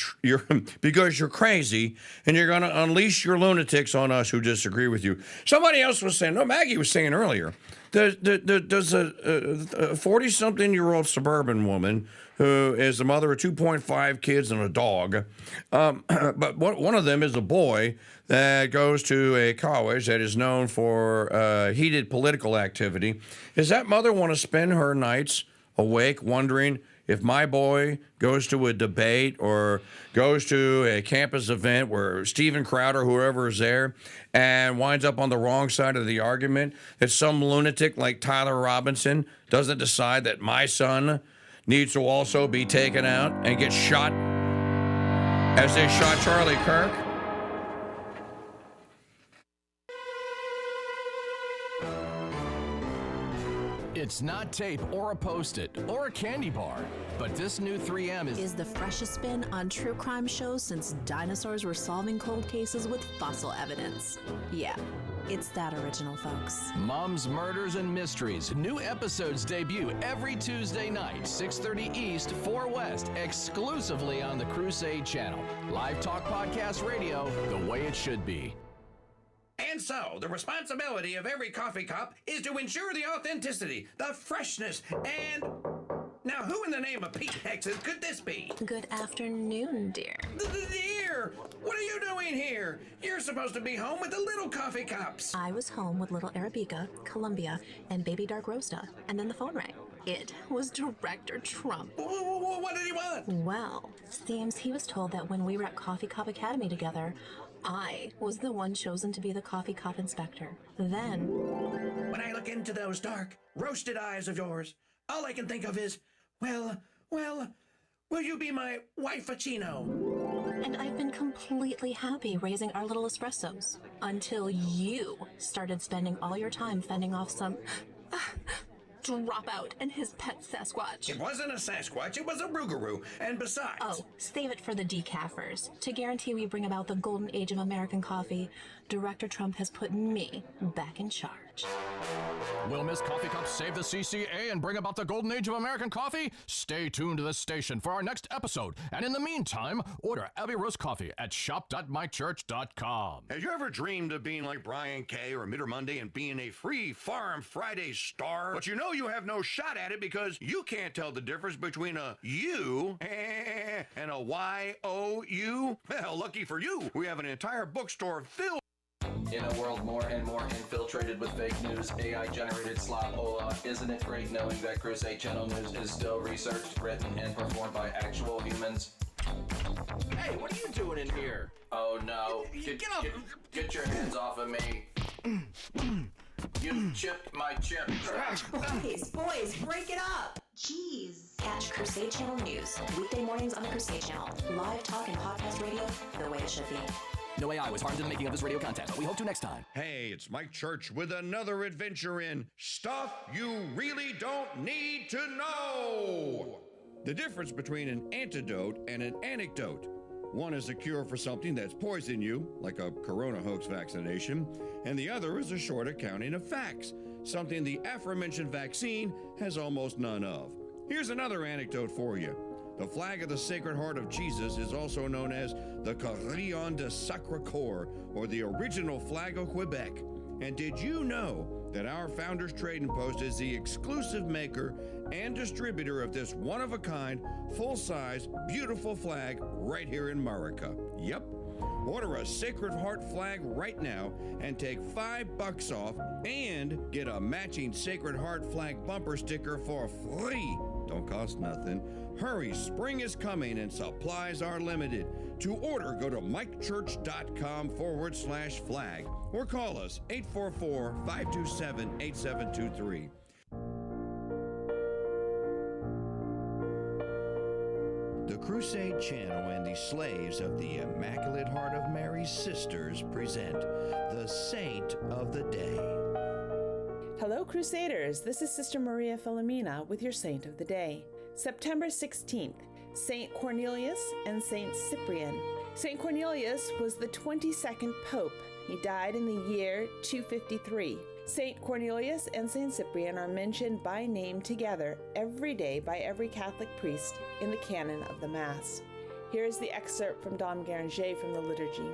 crazy and you're going to unleash your lunatics on us who disagree with you. Somebody else was saying, Maggie was saying earlier, does a 40-something-year-old suburban woman who is the mother of 2.5 kids and a dog, but one of them is a boy that goes to a college that is known for heated political activity. Does that mother want to spend her nights awake wondering if my boy goes to a debate or goes to a campus event where Steven Crowder, whoever is there, and winds up on the wrong side of the argument, that some lunatic like Tyler Robinson doesn't decide that my son needs to also be taken out and get shot as they shot Charlie Kirk? It's not tape or a Post-it or a candy bar, but this new 3M is the freshest spin on true crime shows since dinosaurs were solving cold cases with fossil evidence. Yeah, it's that original, folks. Mom's Murders and Mysteries. New episodes debut every Tuesday night, 6:30 East, 4 West, exclusively on the Crusade Channel. Live talk podcast radio, the way it should be. And so, the responsibility of every coffee cup is to ensure the authenticity, the freshness, and... Now, who in the name of Pete Texas could this be? Good afternoon, dear. Dear, what are you doing here? You're supposed to be home with the little coffee cups. I was home with little Arabica, Columbia, and baby Dark Roasta, and then the phone rang. It was Director Trump. What did he want? Well, seems he was told that when we were at Coffee Cup Academy together, I was the one chosen to be the coffee cup inspector. Then... When I look into those dark, roasted eyes of yours, all I can think of is, well, will you be my wifeachino? And I've been completely happy raising our little espressos until you started spending all your time fending off some... Dropout and his pet Sasquatch. It wasn't a Sasquatch, it was a Rougarou. And besides... Oh, save it for the decaffers. To guarantee we bring about the golden age of American coffee, Director Trump has put me back in charge. Will Miss Coffee Cup save the CCA and bring about the golden age of American coffee? Stay tuned to this station for our next episode. And in the meantime, order Abbey Roast Coffee at shop.mychurch.com. Have you ever dreamed of being like Brian Kay or Mitter Monday and being a free Farm Friday star? But you know you have no shot at it because you can't tell the difference between a U and a Y-O-U. Well, lucky for you, we have an entire bookstore filled. In a world more and more infiltrated with fake news, AI-generated slop, hola, isn't it great knowing that Crusade Channel News is still researched, written, and performed by actual humans? Hey, what are you doing in here? Oh no. Get your hands off of me. You chipped my chip. Boys, break it up! Jeez. Catch Crusade Channel News, weekday mornings on the Crusade Channel. Live talk and podcast radio, the way it should be. No AI was harmed in the making of this radio content. We hope to next time. Hey, it's Mike Church with another adventure in Stuff You Really Don't Need to Know. The difference between an antidote and an anecdote. One is a cure for something that's poisoned you, like a corona hoax vaccination, and the other is a short accounting of facts, something the aforementioned vaccine has almost none of. Here's another anecdote for you. The flag of the Sacred Heart of Jesus is also known as the Carillon de Sacré-Cœur, or the original flag of Quebec. And did you know that our Founders Trading Post is the exclusive maker and distributor of this one-of-a-kind, full-size, beautiful flag right here in America? Yep. Order a Sacred Heart flag right now and take $5 off and get a matching Sacred Heart flag bumper sticker for free. Don't cost nothing. Hurry, spring is coming and supplies are limited. To order, go to mikechurch.com/flag or call us 844-527-8723. The Crusade Channel and the slaves of the Immaculate Heart of Mary's Sisters present the Saint of the Day. Hello, Crusaders. This is Sister Maria Filomena with your Saint of the Day. September 16th, Saint Cornelius and Saint Cyprian. Saint Cornelius was the 22nd Pope. He died in the year 253. Saint Cornelius and Saint Cyprian are mentioned by name together every day by every Catholic priest in the canon of the Mass. Here is the excerpt from Dom Guéranger from the liturgy.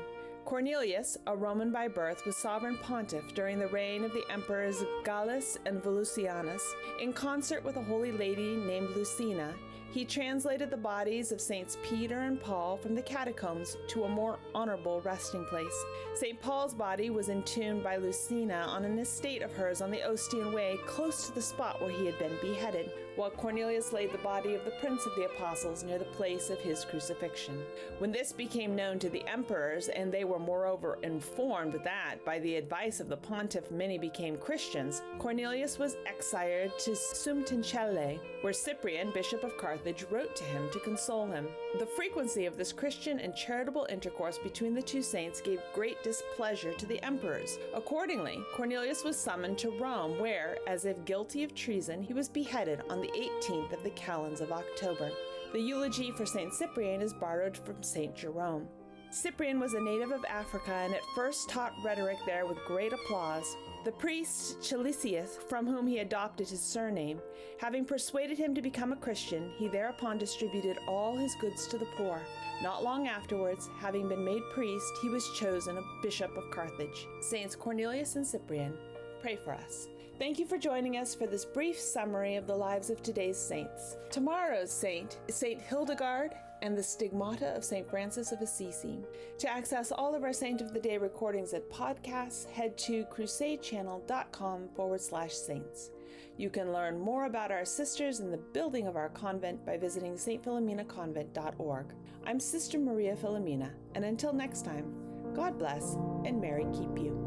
Cornelius, a Roman by birth, was sovereign pontiff during the reign of the emperors Gallus and Volusianus. In concert with a holy lady named Lucina, he translated the bodies of Saints Peter and Paul from the catacombs to a more honorable resting place. St. Paul's body was entombed by Lucina on an estate of hers on the Ostian Way, close to the spot where he had been beheaded, while Cornelius laid the body of the Prince of the Apostles near the place of his crucifixion. When this became known to the emperors, and they were moreover informed that, by the advice of the pontiff, many became Christians, Cornelius was exiled to Sumtincelle, where Cyprian, Bishop of Carthage, wrote to him to console him. The frequency of this Christian and charitable intercourse between the two saints gave great displeasure to the emperors. Accordingly, Cornelius was summoned to Rome, where, as if guilty of treason, he was beheaded on the 18th of the calends of October. The eulogy for Saint Cyprian is borrowed from Saint Jerome. Cyprian was a native of Africa and at first taught rhetoric there with great applause. The priest Cilicius, from whom he adopted his surname, having persuaded him to become a Christian, he thereupon distributed all his goods to the poor. Not long afterwards, having been made priest, he was chosen a bishop of Carthage. Saints Cornelius and Cyprian, pray for us. Thank you for joining us for this brief summary of the lives of today's saints. Tomorrow's saint is Saint Hildegard and the Stigmata of Saint Francis of Assisi. To access all of our Saint of the Day recordings and podcasts, head to crusadechannel.com/saints. You can learn more about our sisters and the building of our convent by visiting stphilomenaconvent.org. I'm Sister Maria Filomena, and until next time, God bless and Mary keep you.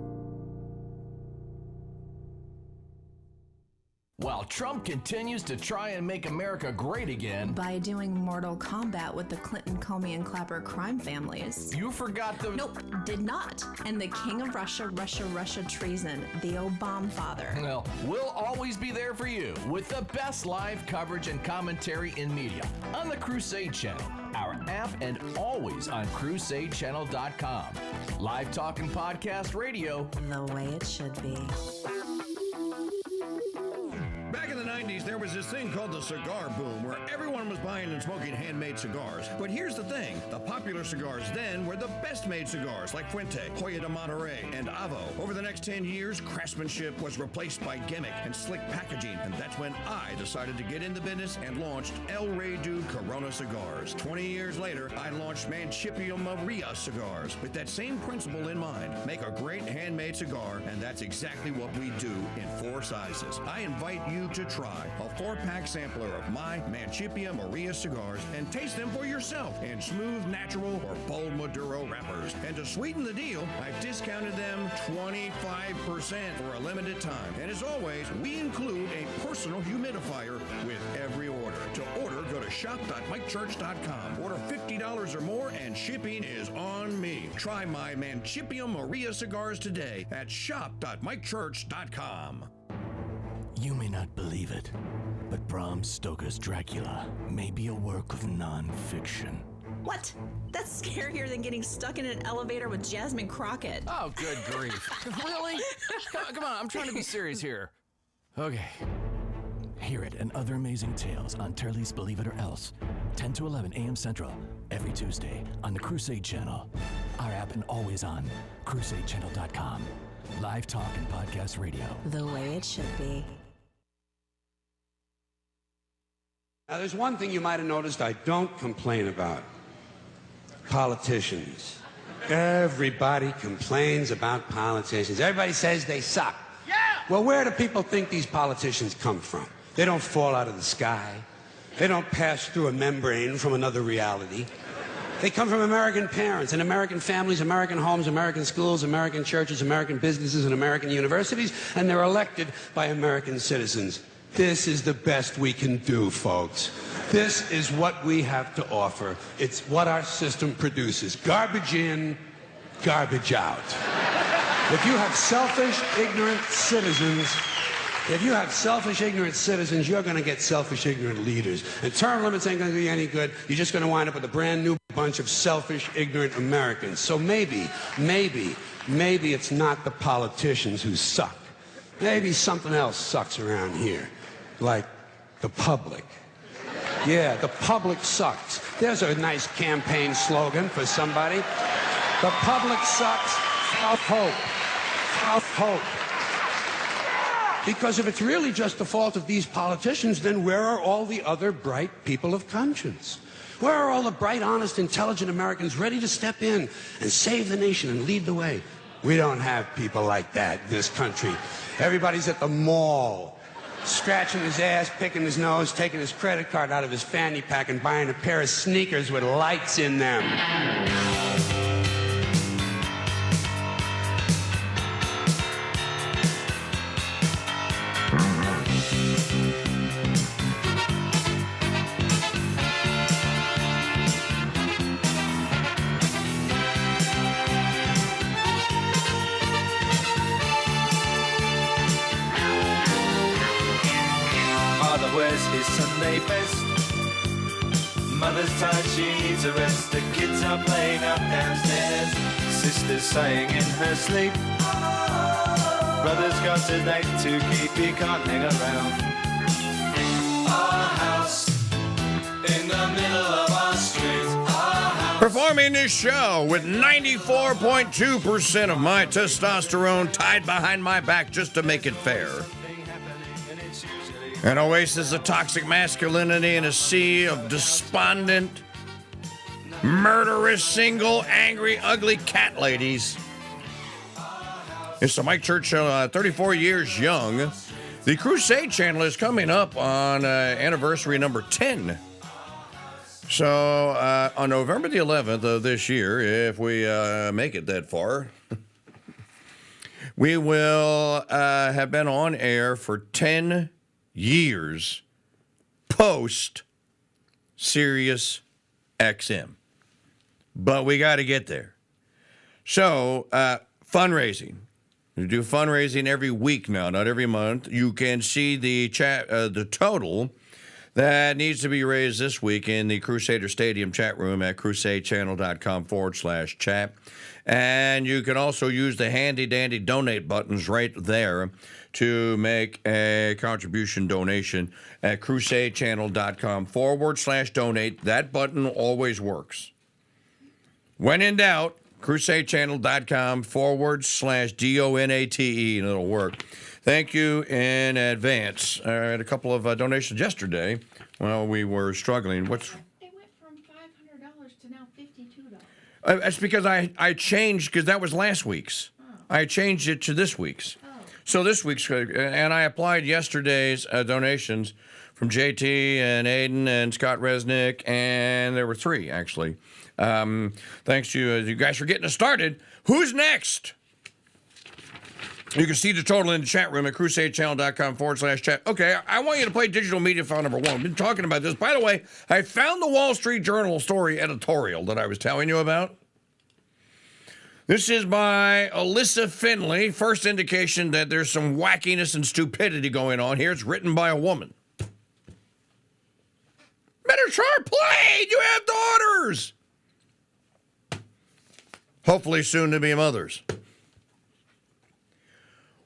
While Trump continues to try and make America great again, By doing Mortal Kombat with the Clinton, Comey, and Clapper crime families. you forgot the... Nope, did not. And the King of Russia treason, the Obama father. Well, we'll always be there for you with the best live coverage and commentary in media on the Crusade Channel, our app, and always on crusadechannel.com. Live talk and podcast radio. The way it should be. Back in the 90s, there was this thing called the cigar boom, where everyone was buying and smoking handmade cigars. But here's the thing. The popular cigars then were the best-made cigars, like Fuente, Joya de Monterrey, and Avo. Over the next 10 years, craftsmanship was replaced by gimmick and slick packaging, and that's when I decided to get in the business and launched El Rey Dude Corona cigars. 20 years later, I launched Mancipio Maria cigars, with that same principle in mind. Make a great handmade cigar, and that's exactly what we do in 4 sizes. I invite you to try a 4-pack sampler of my Manchipia Maria cigars and taste them for yourself in smooth, natural, or bold Maduro wrappers. And to sweeten the deal, I've discounted them 25% for a limited time. And as always, we include a personal humidifier with every order. To order, go to shop.mikechurch.com. Order $50 or more, and shipping is on me. Try my Manchipia Maria cigars today at shop.mikechurch.com. You may not believe it, but Bram Stoker's Dracula may be a work of non-fiction. What? That's scarier than getting stuck in an elevator with Jasmine Crockett. Oh, good grief. Really? Come on, I'm trying to be serious here. Okay. Hear it and other amazing tales on Turley's Believe It or Else, 10 to 11 a.m. Central, every Tuesday on the Crusade Channel. Our app and always on crusadechannel.com. Live talk and podcast radio. The way it should be. Now, there's one thing you might have noticed I don't complain about. Politicians. Everybody complains about politicians. Everybody says they suck. Yeah! Well, where do people think these politicians come from? They don't fall out of the sky. They don't pass through a membrane from another reality. They come from American parents and American families, American homes, American schools, American churches, American businesses, and American universities, and they're elected by American citizens. This is the best we can do, folks. This is what we have to offer. It's what our system produces. Garbage in, garbage out. If you have selfish, ignorant citizens, you're going to get selfish, ignorant leaders. And term limits ain't going to do you any good. You're just going to wind up with a brand new bunch of selfish, ignorant Americans. So maybe it's not the politicians who suck. Maybe something else sucks around here. Like the public. Yeah, the public sucks. There's a nice campaign slogan for somebody. The public sucks. Have hope. Have hope. Because if it's really just the fault of these politicians, then where are all the other bright people of conscience? Where are all the bright, honest, intelligent Americans ready to step in and save the nation and lead the way? We don't have people like that in this country. Everybody's at the mall, scratching his ass, picking his nose, taking his credit card out of his fanny pack and buying a pair of sneakers with lights in them. Wears his Sunday best. Mother's tired, she needs a rest. The kids are playing up downstairs. Sister's sighing in her sleep. Brother's got a date to keep, he can't hang around. Our house in the middle of our street. Performing this show with 94.2% of my testosterone tied behind my back just to make it fair. An oasis of toxic masculinity in a sea of despondent, murderous, single, angry, ugly cat ladies. It's the Mike Church Show, 34 years young. The Crusade Channel is coming up on anniversary number 10. So on November the 11th of this year, if we make it that far, we will have been on air for 10 years post Sirius XM. But we got to get there. So, fundraising. We do fundraising every week now, not every month. You can see the the total that needs to be raised this week in the Crusader Stadium chat room at crusadechannel.com/chat. And you can also use the handy-dandy donate buttons right there to make a contribution donation at crusadechannel.com/donate. That button always works. When in doubt, crusadechannel.com/donate, and it'll work. Thank you in advance. I had a couple of donations yesterday while we were struggling. They went from $500 to now $52. That's because I changed, because that was last week's. Oh. I changed it to this week's. Oh. So this week's, and I applied yesterday's donations from JT and Aiden and Scott Resnick, and there were 3, actually. Thanks to you guys for getting us started. Who's next? You can see the total in the chat room at crusadechannel.com/chat. Okay, I want you to play digital media file number 1. We've been talking about this. By the way, I found the Wall Street Journal story editorial that I was telling you about. This is by Alyssa Finley. First indication that there's some wackiness and stupidity going on here. It's written by a woman. Better sharp play! You have daughters! Hopefully soon to be mothers.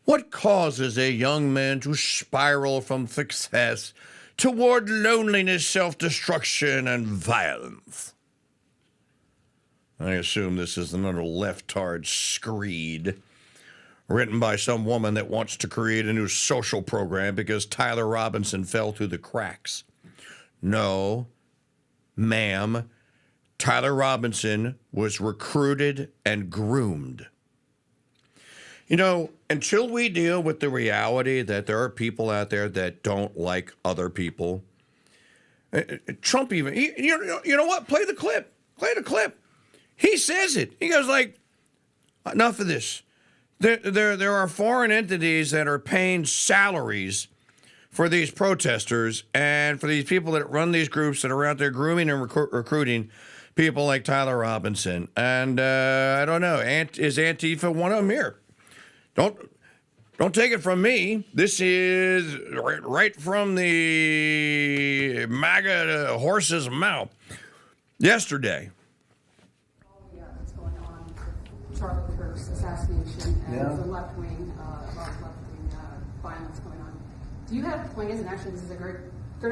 What causes a young man to spiral from success toward loneliness, self-destruction, and violence? I assume this is another leftard screed written by some woman that wants to create a new social program because Tyler Robinson fell through the cracks. No, ma'am. Tyler Robinson was recruited and groomed. You know, until we deal with the reality that there are people out there that don't like other people, Trump even, you know what? Play the clip. Play the clip. He says it. He goes like, enough of this. There are foreign entities that are paying salaries for these protesters and for these people that run these groups that are out there grooming and recruiting people like Tyler Robinson. And I don't know, is Antifa one of them here? Don't take it from me. This is right from the MAGA horse's mouth. Yesterday. Yeah, what's going on with Charlie Kirk's assassination and the left-wing, violence going on. Do you have plans, and actually this is a great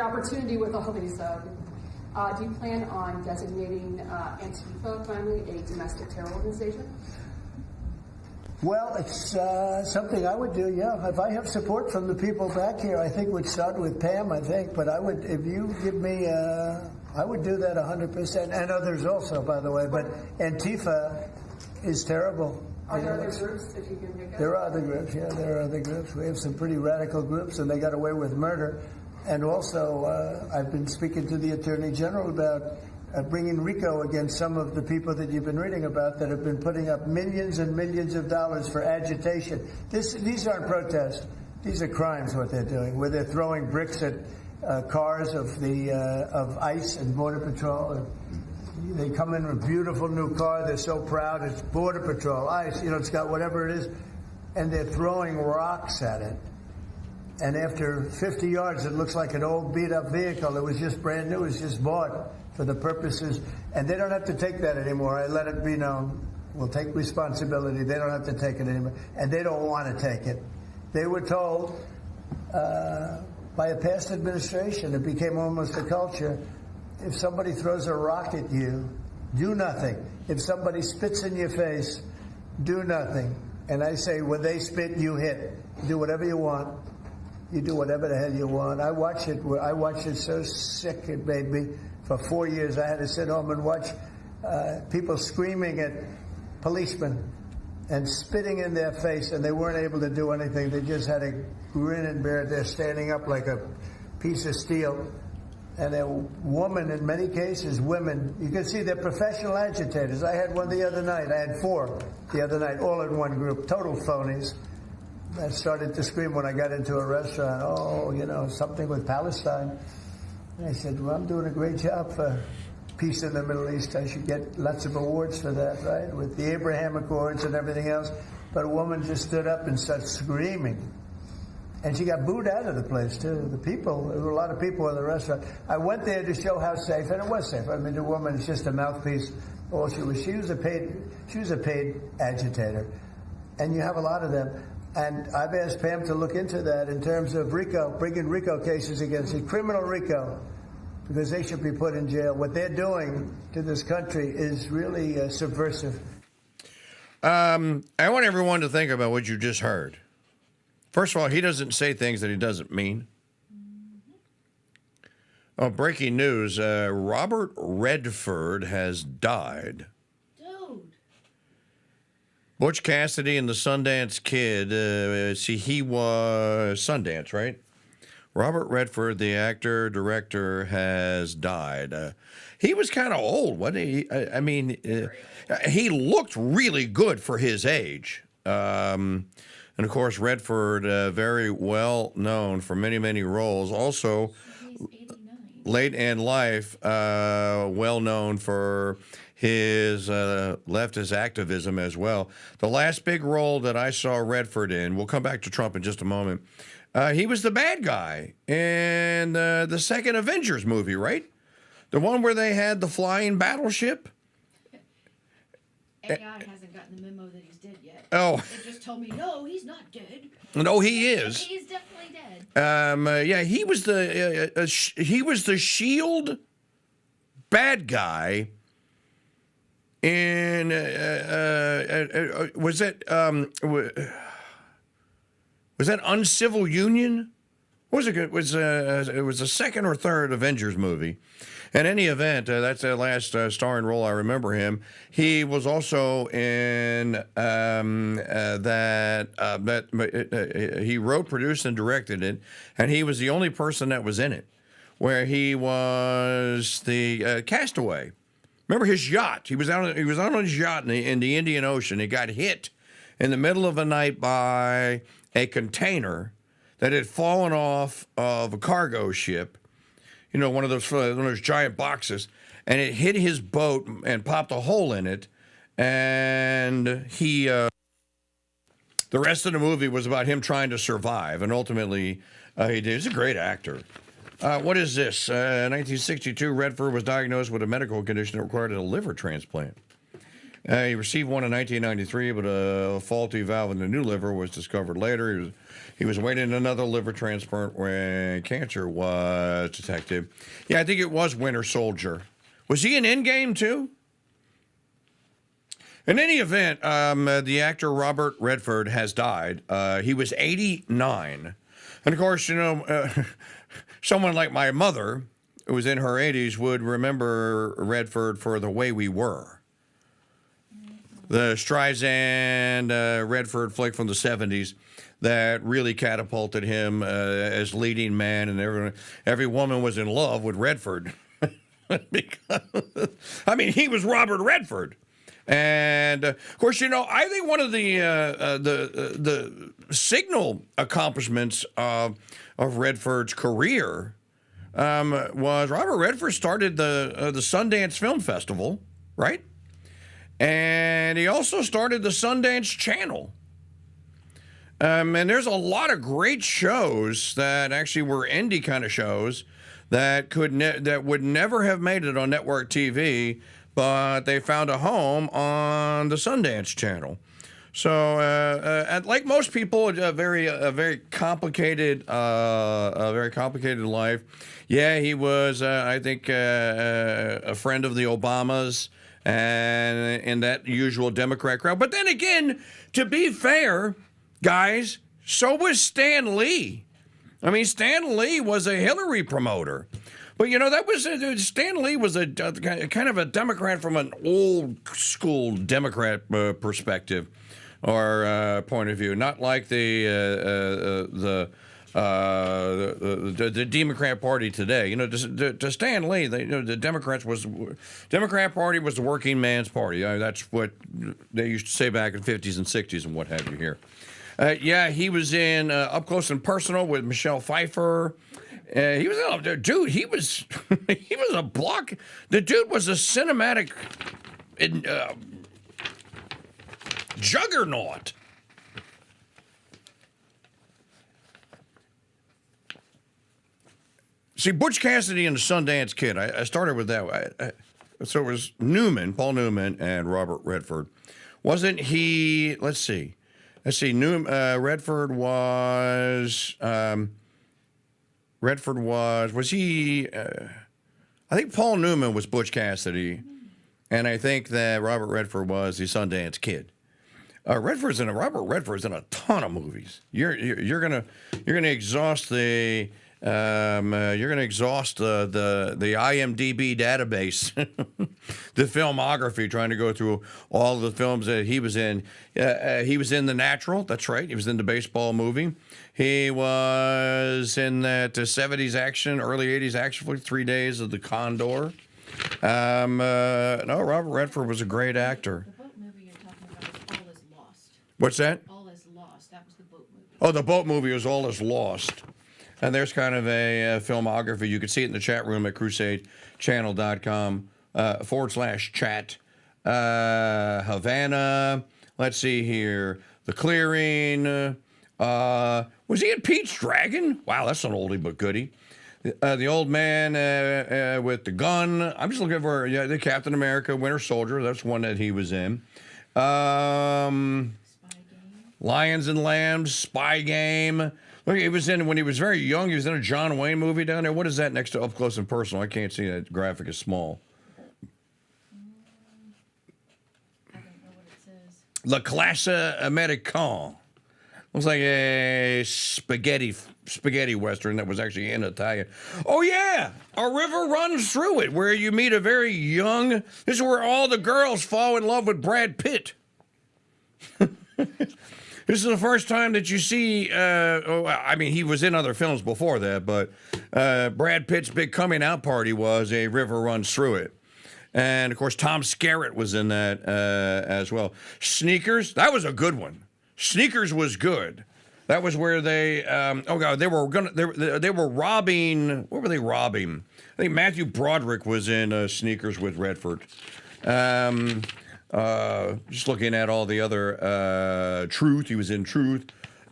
opportunity with all these, do you plan on designating Antifa finally a domestic terror organization? Well, it's something I would do, yeah. If I have support from the people back here, I think we'd start with Pam, I think. But I would, if you give me, I would do that 100%. And others also, by the way. But Antifa is terrible. Are there other groups that you can pick up? There are other groups, yeah. There are other groups. We have some pretty radical groups, and they got away with murder. And also, I've been speaking to the Attorney General about bringing RICO against some of the people that you've been reading about that have been putting up millions and millions of dollars for agitation. These aren't protests. These are crimes, what they're doing, where they're throwing bricks at cars of ICE and Border Patrol. They come in with a beautiful new car. They're so proud. It's Border Patrol, ICE, it's got whatever it is. And they're throwing rocks at it. And after 50 yards, it looks like an old beat-up vehicle. It was just brand new. It was just bought for the purposes. And they don't have to take that anymore. I let it be known. We'll take responsibility. They don't have to take it anymore. And they don't want to take it. They were told by a past administration, it became almost a culture, if somebody throws a rock at you, do nothing. If somebody spits in your face, do nothing. And I say, when they spit, you hit. Do whatever you want. You do whatever the hell you want. I watch it so sick it made me. For 4 years, I had to sit home and watch people screaming at policemen and spitting in their face, and they weren't able to do anything. They just had to grin and bear it. They're standing up like a piece of steel. And a woman, in many cases, women, you can see they're professional agitators. I had one the other night. I had 4 the other night, all in one group, total phonies. I started to scream when I got into a restaurant, something with Palestine. And I said, well, I'm doing a great job for peace in the Middle East. I should get lots of awards for that, right? With the Abraham Accords and everything else. But a woman just stood up and started screaming. And she got booed out of the place, too. There were a lot of people in the restaurant. I went there to show how safe, and it was safe. I mean, the woman is just a mouthpiece. All she was a paid agitator. And you have a lot of them. And I've asked Pam to look into that in terms of RICO, bringing RICO cases against it, criminal RICO, because they should be put in jail. What they're doing to this country is really subversive. I want everyone to think about what you just heard. First of all, he doesn't say things that he doesn't mean. Oh, breaking news, Robert Redford has died. Butch Cassidy and the Sundance Kid, he was Sundance, right? Robert Redford, the actor, director, has died. He was kind of old, wasn't he? I mean, he looked really good for his age. And of course, Redford, very well known for many, many roles. Also, late in life, well known for his leftist activism as well. The last big role that I saw Redford in, we'll come back to Trump in just a moment. He was the bad guy in the second Avengers movie, right? The one where they had the flying battleship. AI hasn't gotten the memo that he's dead yet. Oh. It just told me, no, he's not dead. No, he is. He's definitely dead. Yeah, he was the Shield bad guy in was that Uncivil Union? What was it? It was the second or third Avengers movie. In any event, that's the last starring role I remember him. He was also in he wrote, produced, and directed it, and he was the only person that was in it, where he was the castaway. Remember his yacht? He was out on his yacht in the Indian Ocean. He got hit in the middle of the night by a container that had fallen off of a cargo ship. You know, one of those giant boxes, and it hit his boat and popped a hole in it. And he, the rest of the movie was about him trying to survive, and ultimately he did. He's a great actor. What is this? 1962, Redford was diagnosed with a medical condition that required a liver transplant. He received one in 1993, but a faulty valve in the new liver was discovered later. He was waiting another liver transplant when cancer was detected. Yeah, I think it was Winter Soldier. Was he in Endgame too? In any event, the actor Robert Redford has died. He was 89. And of course, you know, someone like my mother, who was in her 80s, would remember Redford for The Way We Were. The Streisand Redford flick from the 70s that really catapulted him as leading man, and every woman was in love with Redford. Because, I mean, he was Robert Redford. And of course, you know, I think one of the signal accomplishments of Redford's career was Robert Redford started the Sundance Film Festival, right? And he also started the Sundance Channel. And there's a lot of great shows that actually were indie kind of shows that that would never have made it on network TV, but they found a home on the Sundance Channel. So, like most people, a very complicated life. Yeah, he was, I think, a friend of the Obamas and in that usual Democrat crowd. But then again, to be fair, guys, so was Stan Lee. I mean, Stan Lee was a Hillary promoter. But, you know, Stan Lee was a kind of a Democrat from an old school Democrat perspective or point of view, not like the Democrat Party today. You know, to Stan Lee, the Democrat Party was the working man's party. That's what they used to say back in the 50s and 60s and what have you here. Yeah, he was in Up Close and Personal with Michelle Pfeiffer. He was he was a block. The dude was a cinematic juggernaut. See, Butch Cassidy and the Sundance Kid. I started with that. So it was Paul Newman, and Robert Redford. Wasn't he? Let's see. Redford was. Was he? I think Paul Newman was Butch Cassidy, and I think that Robert Redford was the Sundance Kid. Robert Redford's in a ton of movies. You're gonna exhaust the You're going to exhaust the IMDb database, the filmography, trying to go through all the films that he was in. He was in The Natural. That's right. He was in the baseball movie. He was in that 70s action, early 80s action flick, 3 Days of the Condor. No, Robert Redford was a great actor. The boat movie you're talking about is All Is Lost. What's that? All Is Lost. That was the boat movie. Oh, the boat movie was All Is Lost. And there's kind of a filmography. You can see it in the chat room at crusadechannel.com /chat. Havana. Let's see here. The Clearing. Was he in Pete's Dragon? Wow, that's an oldie but goodie. The Old Man with the Gun. I'm just looking for the Captain America Winter Soldier. That's one that he was in. Lions and Lambs, Spy Game. Look, he was in, when he was very young, he was in a John Wayne movie down there. What is that next to Up Close and Personal? I can't see that graphic is small. I don't know what it says. La Classe Americaine. Looks like a spaghetti western that was actually in Italian. Oh, yeah. A river runs through it, where you meet a very young... This is where all the girls fall in love with Brad Pitt. This is the first time that you see... I mean, he was in other films before that, but Brad Pitt's big coming out party was A River Runs Through It. And, of course, Tom Skerritt was in that as well. Sneakers, that was a good one. Sneakers was good. That was where they, they were robbing. What were they robbing? I think Matthew Broderick was in Sneakers with Redford. Just looking at all the other Truth. He was in Truth.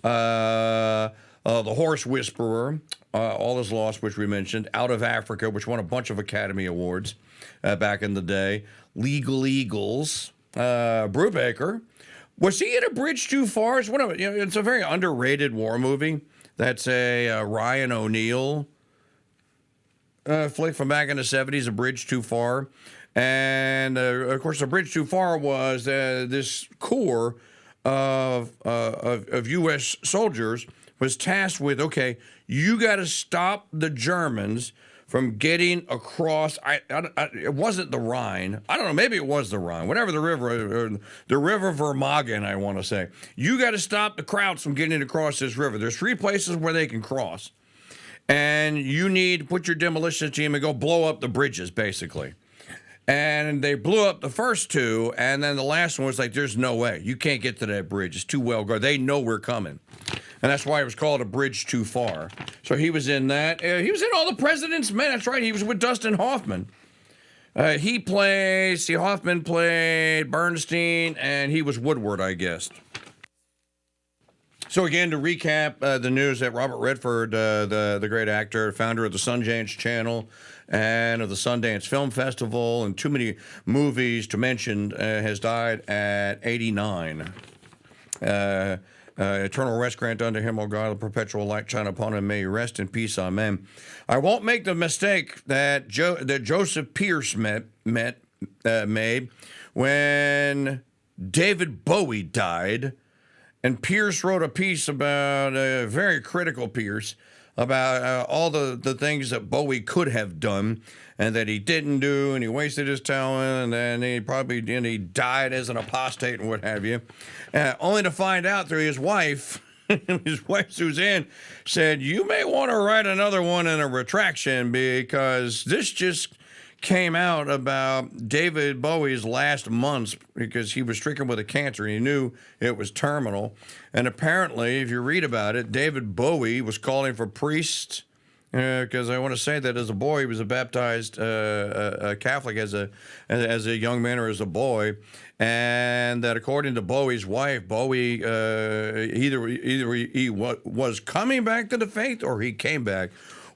The Horse Whisperer. All Is Lost, which we mentioned. Out of Africa, which won a bunch of Academy Awards back in the day. Legal Eagles. Brubaker. Was he in A Bridge Too Far? It's a very underrated war movie. That's a Ryan O'Neal flick from back in the 70s, A Bridge Too Far. And, of course, A Bridge Too Far was this corps of U.S. soldiers was tasked with, okay, you got to stop the Germans from getting across. It wasn't the Rhine. I don't know. Maybe it was the Rhine. Whatever the river Vermagen, I want to say. You got to stop the Krauts from getting across this river. There's 3 places where they can cross. And you need to put your demolition team and go blow up the bridges, basically. And they blew up the first 2, and then the last one was like, there's no way. You can't get to that bridge. It's too well guarded. They know we're coming. And that's why it was called A Bridge Too Far. So he was in that. He was in All the President's Men. That's right. He was with Dustin Hoffman. Hoffman played Bernstein, and he was Woodward, I guess. So again, to recap the news that Robert Redford, the great actor, founder of the Sundance Channel and of the Sundance Film Festival, and too many movies to mention, has died at 89. Eternal rest grant unto him, O God, the perpetual light shine upon him. May he rest in peace. Amen. I won't make the mistake that Joseph Pierce made when David Bowie died. And Pierce wrote a piece about, very critical Pierce, about all the things that Bowie could have done and that he didn't do, and he wasted his talent, and then he died as an apostate and what have you. Only to find out through his wife, Suzanne, said, you may want to write another one in a retraction because this just came out about David Bowie's last months because he was stricken with a cancer. He knew it was terminal. And apparently, if you read about it, David Bowie was calling for priests because I want to say that as a boy, he was a baptized Catholic as a young man or as a boy. And that according to Bowie's wife, Bowie either he was coming back to the faith or he came back.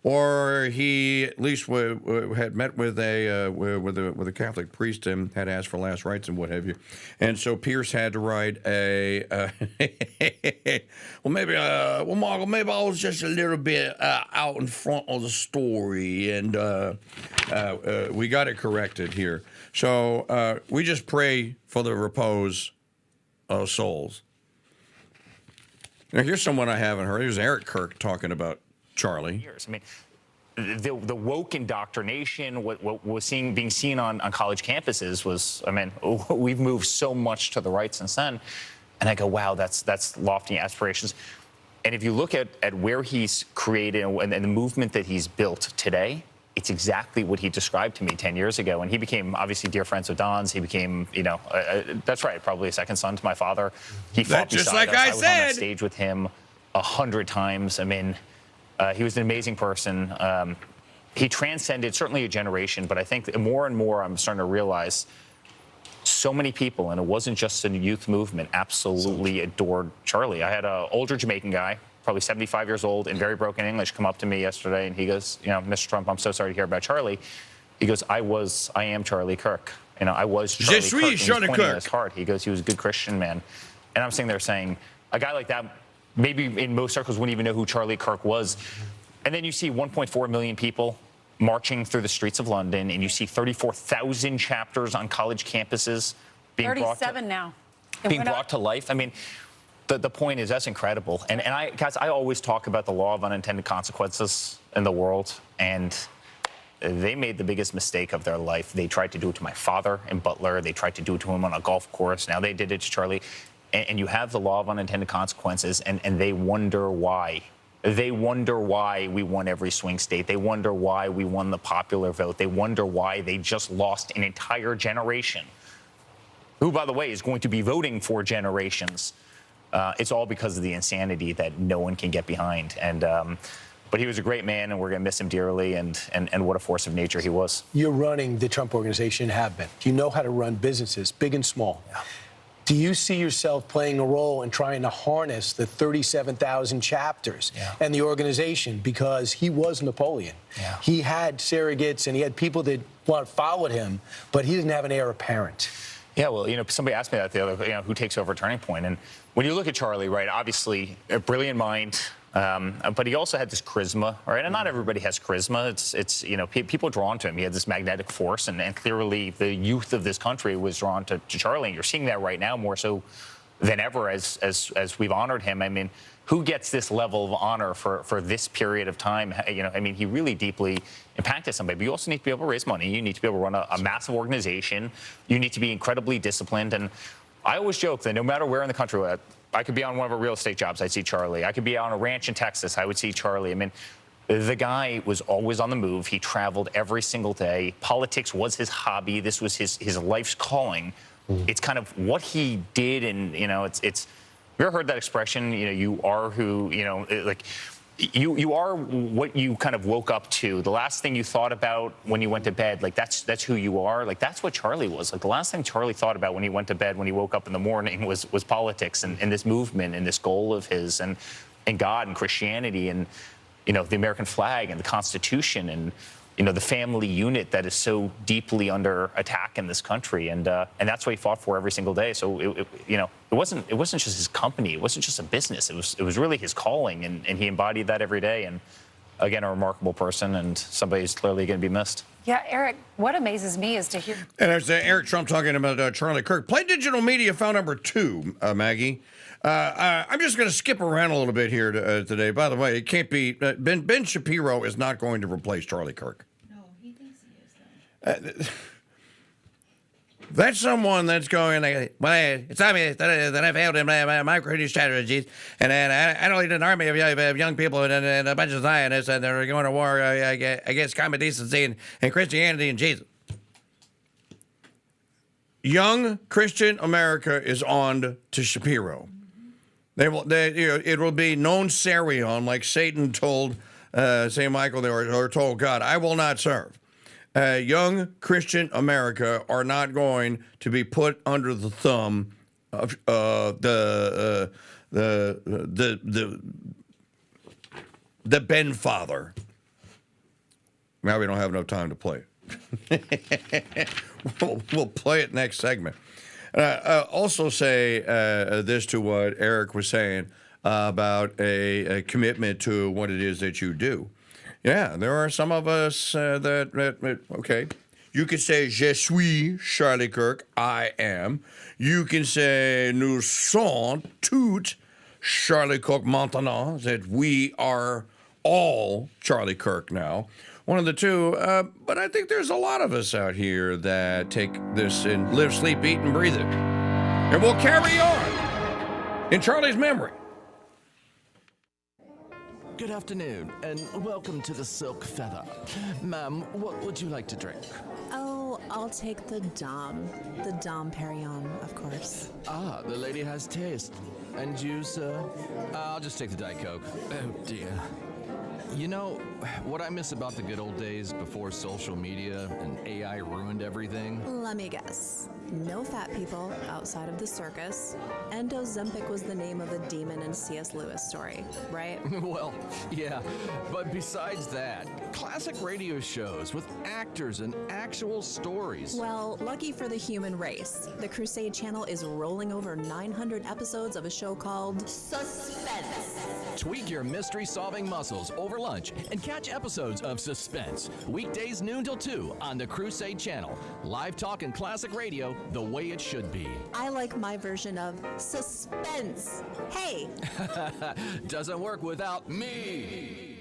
Or he at least had met with a Catholic priest and had asked for last rites and what have you, and so Pierce had to write maybe I was just a little bit out in front of the story, and we got it corrected here. So we just pray for the repose of souls. Now here's someone I haven't heard. Here's Eric Kirk talking about Charlie. Years. I mean, the woke indoctrination, what was being seen on college campuses was, I mean, we've moved so much to the right since then. And I go, wow, that's lofty aspirations. And if you look at where he's created and the movement that he's built today, it's exactly what he described to me 10 years ago. And he became, obviously, dear friends with Don's. He became, that's right, probably a second son to my father. He fought just beside like us. I was on said. that stage with him 100 times. I mean, he was an amazing person. He transcended certainly a generation, but I think that more and more I'm starting to realize so many people, and it wasn't just a youth movement, absolutely adored Charlie. I had an older Jamaican guy, probably 75 years old, in very broken English, come up to me yesterday, and he goes, Mr. Trump, I'm so sorry to hear about Charlie. He goes, I am Charlie Kirk. I was Charlie Kirk. And he's pointing at his heart. He goes, he was a good Christian man. And I'm sitting there saying, a guy like that, maybe in most circles wouldn't even know who Charlie Kirk was. And then you see 1.4 million people marching through the streets of London, and you see 34,000 chapters on college campuses being brought to life. I mean, the point is, that's incredible. And guys, I always talk about the law of unintended consequences in the world, and they made the biggest mistake of their life. They tried to do it to my father in Butler. They tried to do it to him on a golf course. Now they did it to Charlie. And you have the law of unintended consequences, and they wonder why. They wonder why we won every swing state. They wonder why we won the popular vote. They wonder why they just lost an entire generation, who, by the way, is going to be voting for generations. It's all because of the insanity that no one can get behind. But he was a great man, and we're going to miss him dearly, and what a force of nature he was. You're running the Trump Organization, have been. You know how to run businesses, big and small. Yeah. Do you see yourself playing a role in trying to harness the 37,000 chapters and the organization? Because he was Napoleon. Yeah. He had surrogates and he had people that followed him, but he didn't have an heir apparent. Yeah, well, somebody asked me that the other, who takes over Turning Point? And when you look at Charlie, right, obviously a brilliant mind, but he also had this charisma, right? And not everybody has charisma. It's people are drawn to him. He had this magnetic force, and clearly the youth of this country was drawn to Charlie. And you're seeing that right now more so than ever as we've honored him. I mean, who gets this level of honor for this period of time? I mean, he really deeply impacted somebody. But you also need to be able to raise money. You need to be able to run a massive organization. You need to be incredibly disciplined. And I always joke that no matter where in the country, I could be on one of our real estate jobs, I'd see Charlie. I could be on a ranch in Texas, I would see Charlie. I mean, the guy was always on the move. He traveled every single day. Politics was his hobby. This was his life's calling. It's kind of what he did, and it's. You ever heard that expression? You are who you are what you kind of woke up to. The last thing you thought about when you went to bed, that's who you are. That's what Charlie was. The last thing Charlie thought about when he went to bed, when he woke up in the morning, was politics and this movement and this goal of his and God and Christianity and the American flag and the Constitution and the family unit that is so deeply under attack in this country, and that's what he fought for every single day. So it wasn't just his company, it wasn't just a business. It was really his calling, and he embodied that every day. And again, a remarkable person, and somebody who's clearly going to be missed. Yeah, Eric, what amazes me is to hear. And there's Eric Trump talking about Charlie Kirk. Play Digital Media file number 2, Maggie. I'm just going to skip around a little bit here today. By the way, it can't be Ben Shapiro is not going to replace Charlie Kirk. No, he thinks he is, though. That's someone that's going, well, it's obvious that I've failed in my micro strategies, and I don't lead an army of young people and a bunch of Zionists, and they're going to war against common decency and Christianity and Jesus. Young Christian America is on to Shapiro. It will be non serion, like Satan told St. Michael or told God, I will not serve. Young Christian America are not going to be put under the thumb of the Ben father. Now we don't have enough time to play it. We'll play it next segment. Also say this to what Eric was saying about a commitment to what it is that you do. Yeah, there are some of us that okay. You could say, je suis Charlie Kirk, I am. You can say, nous sommes tous Charlie Kirk maintenant, that we are all Charlie Kirk now. One of the two. But I think there's a lot of us out here that take this and live, sleep, eat, and breathe it. And we'll carry on in Charlie's memory. Good afternoon, and welcome to the Silk Feather. Ma'am, what would you like to drink? Oh, I'll take the Dom. The Dom Perignon, of course. Ah, the lady has taste. And you, sir? I'll just take the Diet Coke. Oh, dear. You know, what I miss about the good old days before social media and AI ruined everything? Let me guess. No fat people outside of the circus, and Ozempic was the name of a demon in C.S. Lewis story, right? Well, yeah. But besides that, classic radio shows with actors and actual stories. Well, lucky for the human race, the Crusade Channel is rolling over 900 episodes of a show called Suspense. Tweak your mystery-solving muscles over lunch and catch episodes of Suspense, weekdays noon till 2 on the Crusade Channel. Live talk and classic radio the way it should be. I like my version of suspense. Hey! Doesn't work without me.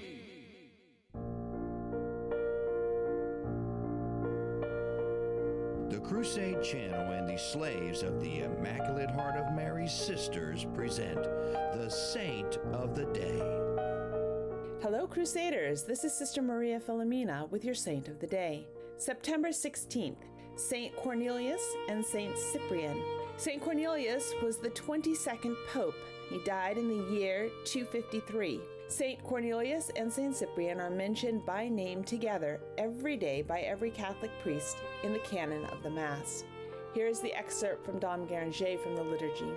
The Crusade Channel and the slaves of the Immaculate Heart of Mary's Sisters present the Saint of the Day. Hello, Crusaders. This is Sister Maria Filomena with your Saint of the Day. September 16th, Saint Cornelius and Saint Cyprian. Saint Cornelius was the 22nd Pope. He died in the year 253. Saint Cornelius and Saint Cyprian are mentioned by name together every day by every Catholic priest in the canon of the Mass. Here is the excerpt from Dom Guéranger from the liturgy.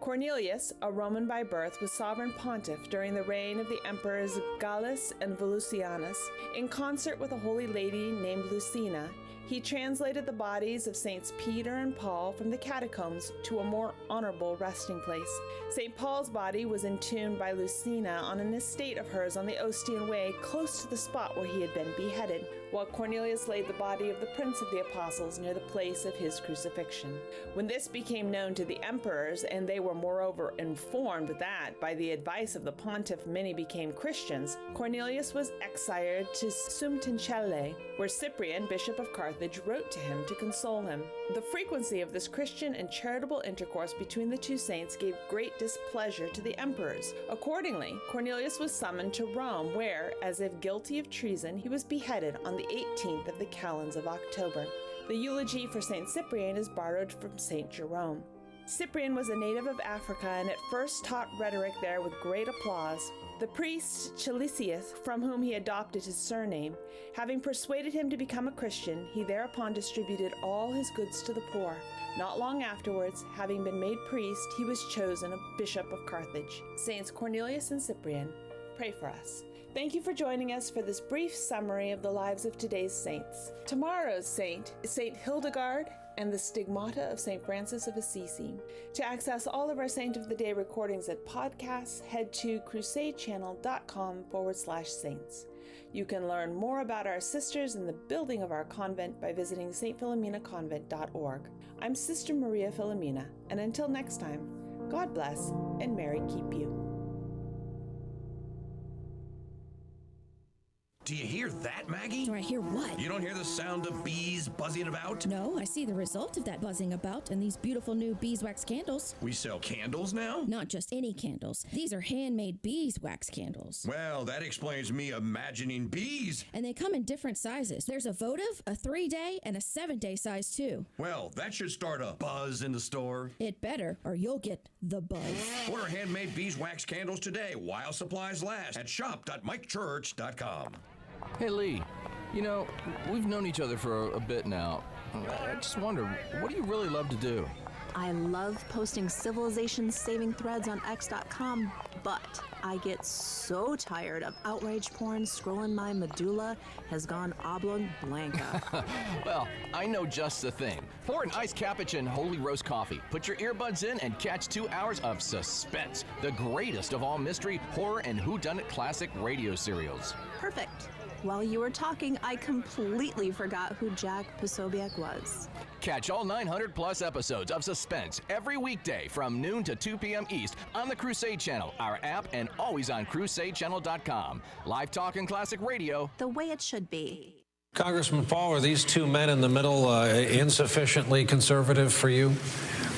Cornelius, a Roman by birth, was sovereign pontiff during the reign of the emperors Gallus and Volusianus. In concert with a holy lady named Lucina, he translated the bodies of Saints Peter and Paul from the catacombs to a more honorable resting place. St. Paul's body was entombed by Lucina on an estate of hers on the Ostian Way, close to the spot where he had been beheaded, while Cornelius laid the body of the Prince of the Apostles near the place of his crucifixion. When this became known to the emperors, and they were moreover informed that, by the advice of the pontiff, many became Christians, Cornelius was exiled to Sumtincelle, where Cyprian, Bishop of Carthage, wrote to him to console him. The frequency of this Christian and charitable intercourse between the two saints gave great displeasure to the emperors. Accordingly, Cornelius was summoned to Rome, where, as if guilty of treason, he was beheaded on the 18th of the calends of October. The eulogy for Saint Cyprian is borrowed from Saint Jerome. Cyprian was a native of Africa and at first taught rhetoric there with great applause. The priest Chilicius, from whom he adopted his surname, having persuaded him to become a Christian, he thereupon distributed all his goods to the poor. Not long afterwards, having been made priest, he was chosen a bishop of Carthage. Saints Cornelius and Cyprian, pray for us. Thank you for joining us for this brief summary of the lives of today's saints. Tomorrow's saint is Saint Hildegard and the Stigmata of St. Francis of Assisi. To access all of our Saint of the Day recordings at podcasts, head to crusadechannel.com/saints. You can learn more about our sisters and the building of our convent by visiting stphilomenaconvent.org. I'm Sister Maria Filomena, and until next time, God bless and Mary keep you. Do you hear that, Maggie? Do I hear what? You don't hear the sound of bees buzzing about? No, I see the result of that buzzing about in these beautiful new beeswax candles. We sell candles now? Not just any candles. These are handmade beeswax candles. Well, that explains me imagining bees. And they come in different sizes. There's a votive, a 3-day, and a 7-day size too. Well, that should start a buzz in the store. It better, or you'll get the buzz. Order handmade beeswax candles today while supplies last at shop.mikechurch.com. Hey, Lee, you know, we've known each other for a bit now. I just wonder, what do you really love to do? I love posting civilization-saving threads on X.com, but I get so tired of outrage porn scrolling my medulla has gone oblong blanca. Well, I know just the thing. Pour an iced cappuccino holy roast coffee. Put your earbuds in and catch 2 hours of Suspense, the greatest of all mystery, horror, and whodunit classic radio serials. Perfect. While you were talking, I completely forgot who Jack Posobiec was. Catch all 900 plus episodes of Suspense every weekday from noon to 2 p.m. East on the Crusade Channel, our app, and always on CrusadeChannel.com. Live talk and classic radio. The way it should be. Congressman Paul, are these two men in the middle insufficiently conservative for you?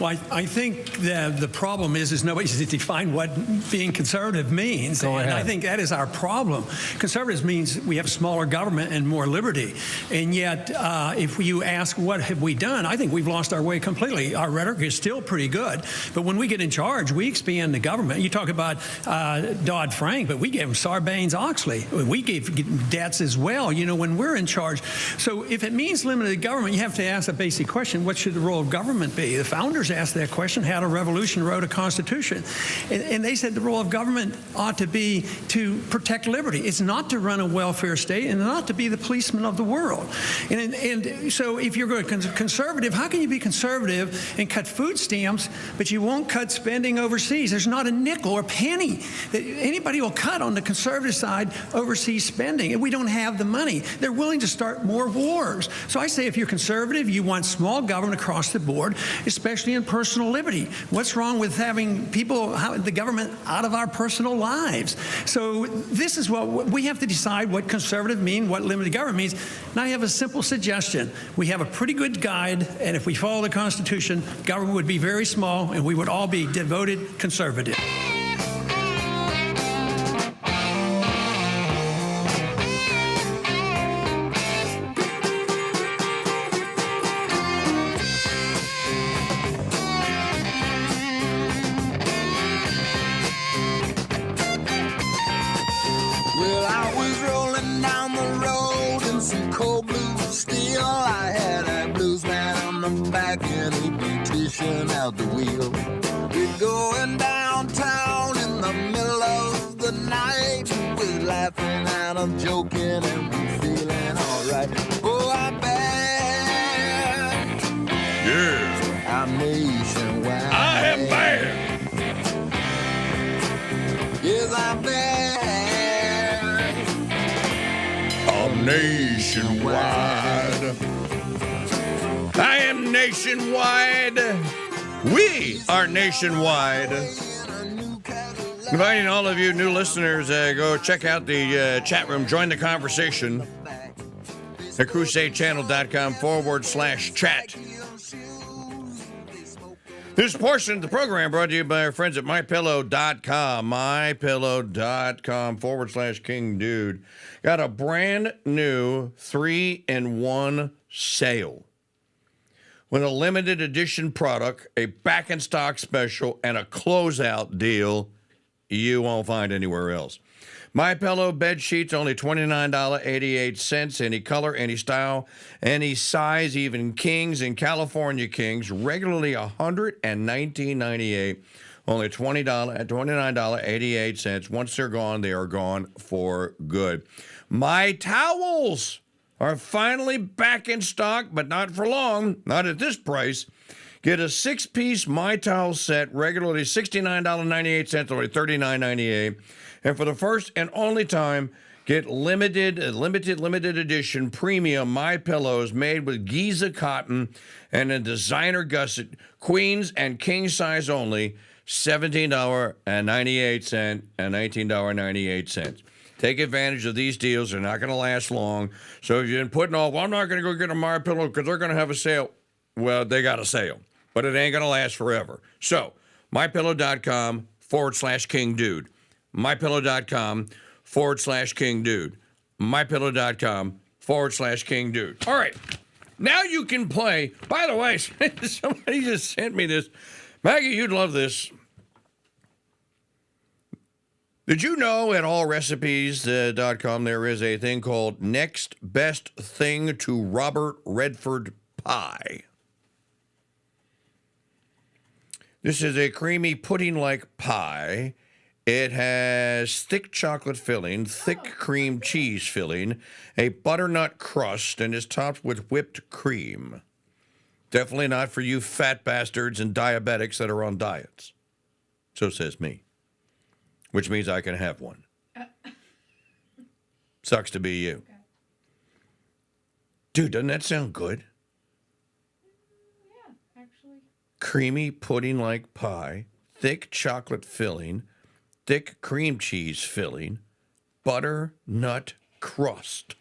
Well, I think the problem is nobody's defined what being conservative means. Go ahead. And I think that is our problem. Conservatives means we have smaller government and more liberty. And yet, if you ask what have we done, I think we've lost our way completely. Our rhetoric is still pretty good. But when we get in charge, we expand the government. You talk about Dodd-Frank, but we gave them Sarbanes-Oxley. We gave debts as well, when we're in charge. So if it means limited government, you have to ask a basic question: what should the role of government be? The founders asked that question, had a revolution, wrote a constitution, and they said the role of government ought to be to protect liberty. It's not to run a welfare state and not to be the policeman of the world. And so if you're going conservative, how can you be conservative and cut food stamps, but you won't cut spending overseas? There's not a nickel or penny that anybody will cut on the conservative side overseas spending, and we don't have the money. They're willing to start more wars. So I say if you're conservative, you want small government across the board, especially in personal liberty. What's wrong with having the government out of our personal lives? So this is what we have to decide: what conservative mean, what limited government means. And I have a simple suggestion. We have a pretty good guide, and if we follow the Constitution, government would be very small, and we would all be devoted conservative. Out the wheel. We're going downtown in the middle of the night. We're laughing and I'm joking and we're feeling alright. Oh, I'm bad. Yeah. I'm nationwide. I am bad. Yes, I'm bad. I'm nationwide. I am nationwide. We are nationwide. Inviting all of you new listeners, go check out the chat room. Join the conversation at CrusadeChannel.com/chat. This portion of the program brought to you by our friends at MyPillow.com. MyPillow.com/KingDude. Got a brand new 3-in-1 sale. With a limited edition product, a back in stock special, and a closeout deal you won't find anywhere else. MyPillow bed sheets only $29.88. Any color, any style, any size, even kings and California kings, regularly $119.98. Only $29.88. Once they're gone, they are gone for good. My towels are finally back in stock, but not for long. Not at this price. Get a 6-piece My Towel set, regularly $69.98, only $39.98. And for the first and only time, get limited edition premium My Pillows made with Giza cotton and a designer gusset, queens and king size only, $17.98 and $19.98. Take advantage of these deals. They're not going to last long. So if you've been putting off, well, I'm not going to go get a My Pillow because they're going to have a sale. Well, they got a sale, but it ain't going to last forever. So MyPillow.com/KingDude. MyPillow.com/KingDude. MyPillow.com/KingDude. All right. Now you can play. By the way, somebody just sent me this. Maggie, you'd love this. Did you know at allrecipes.com there is a thing called Next Best Thing to Robert Redford Pie? This is a creamy pudding-like pie. It has thick chocolate filling, thick cream cheese filling, a butternut crust, and is topped with whipped cream. Definitely not for you fat bastards and diabetics that are on diets. So says me. Which means I can have one. Sucks to be you. Dude, doesn't that sound good? actually? Creamy pudding-like pie, thick chocolate filling, thick cream cheese filling, butternut crust.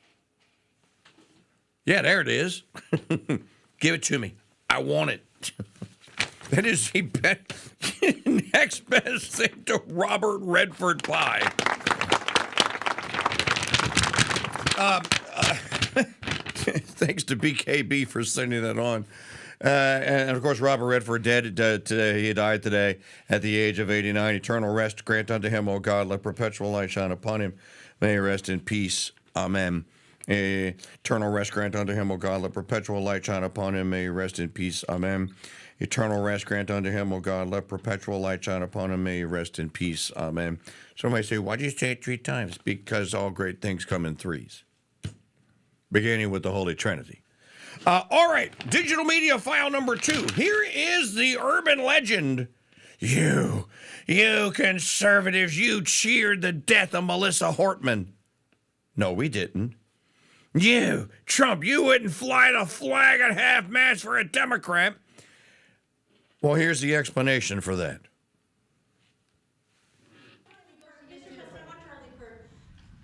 Yeah, there it is. Give it to me. I want it. That is the next best thing to Robert Redford pie. Thanks to BKB for sending that on. And of course, Robert Redford dead today. He died today at the age of 89. Eternal rest grant unto him, O God. Let perpetual light shine upon him. May he rest in peace. Amen. Eternal rest grant unto him, O God. Let perpetual light shine upon him. May he rest in peace. Amen. Eternal rest grant unto him, O God. Let perpetual light shine upon him. May he rest in peace. Amen. Somebody say, why do you say it 3 times? Because all great things come in threes, beginning with the Holy Trinity. All right, digital media file number 2. Here is the urban legend. You conservatives, you cheered the death of Melissa Hortman. No, we didn't. You, Trump, you wouldn't fly the flag at half-mast for a Democrat. Well, here's the explanation for that.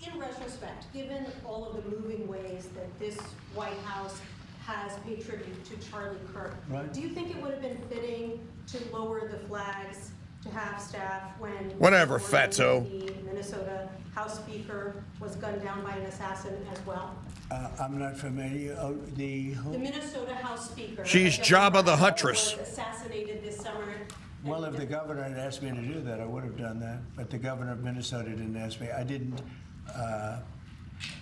In retrospect, given all of the moving ways that this White House has paid tribute to Charlie Kirk, Right. do you think it would have been fitting to lower the flags to have staff when Whatever, this morning fatso. the Minnesota House Speaker was gunned down by an assassin as well? I'm not familiar. Oh, The Minnesota House Speaker. She's Jabba the Huttress. Was assassinated this summer. Well, if the governor had asked me to do that, I would have done that. But the governor of Minnesota didn't ask me. I didn't.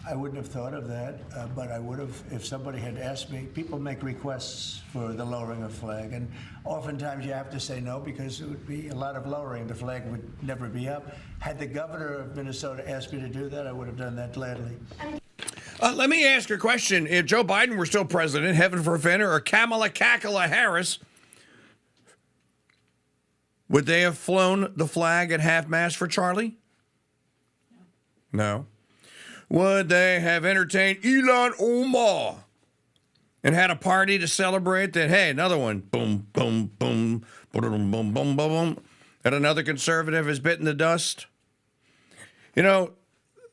I wouldn't have thought of that, but I would have if somebody had asked me. People make requests for the lowering of flag, and oftentimes you have to say no because it would be a lot of lowering. The flag would never be up. Had the governor of Minnesota asked me to do that, I would have done that gladly. Let me ask you a question. If Joe Biden were still president, heaven forfend, or Kamala Cackala Harris, would they have flown the flag at half-mast for Charlie? No. Would they have entertained Ilhan Omar and had a party to celebrate that, hey, another one, boom, boom, boom, boom, boom, boom, boom, that another conservative is bitten the dust? You know,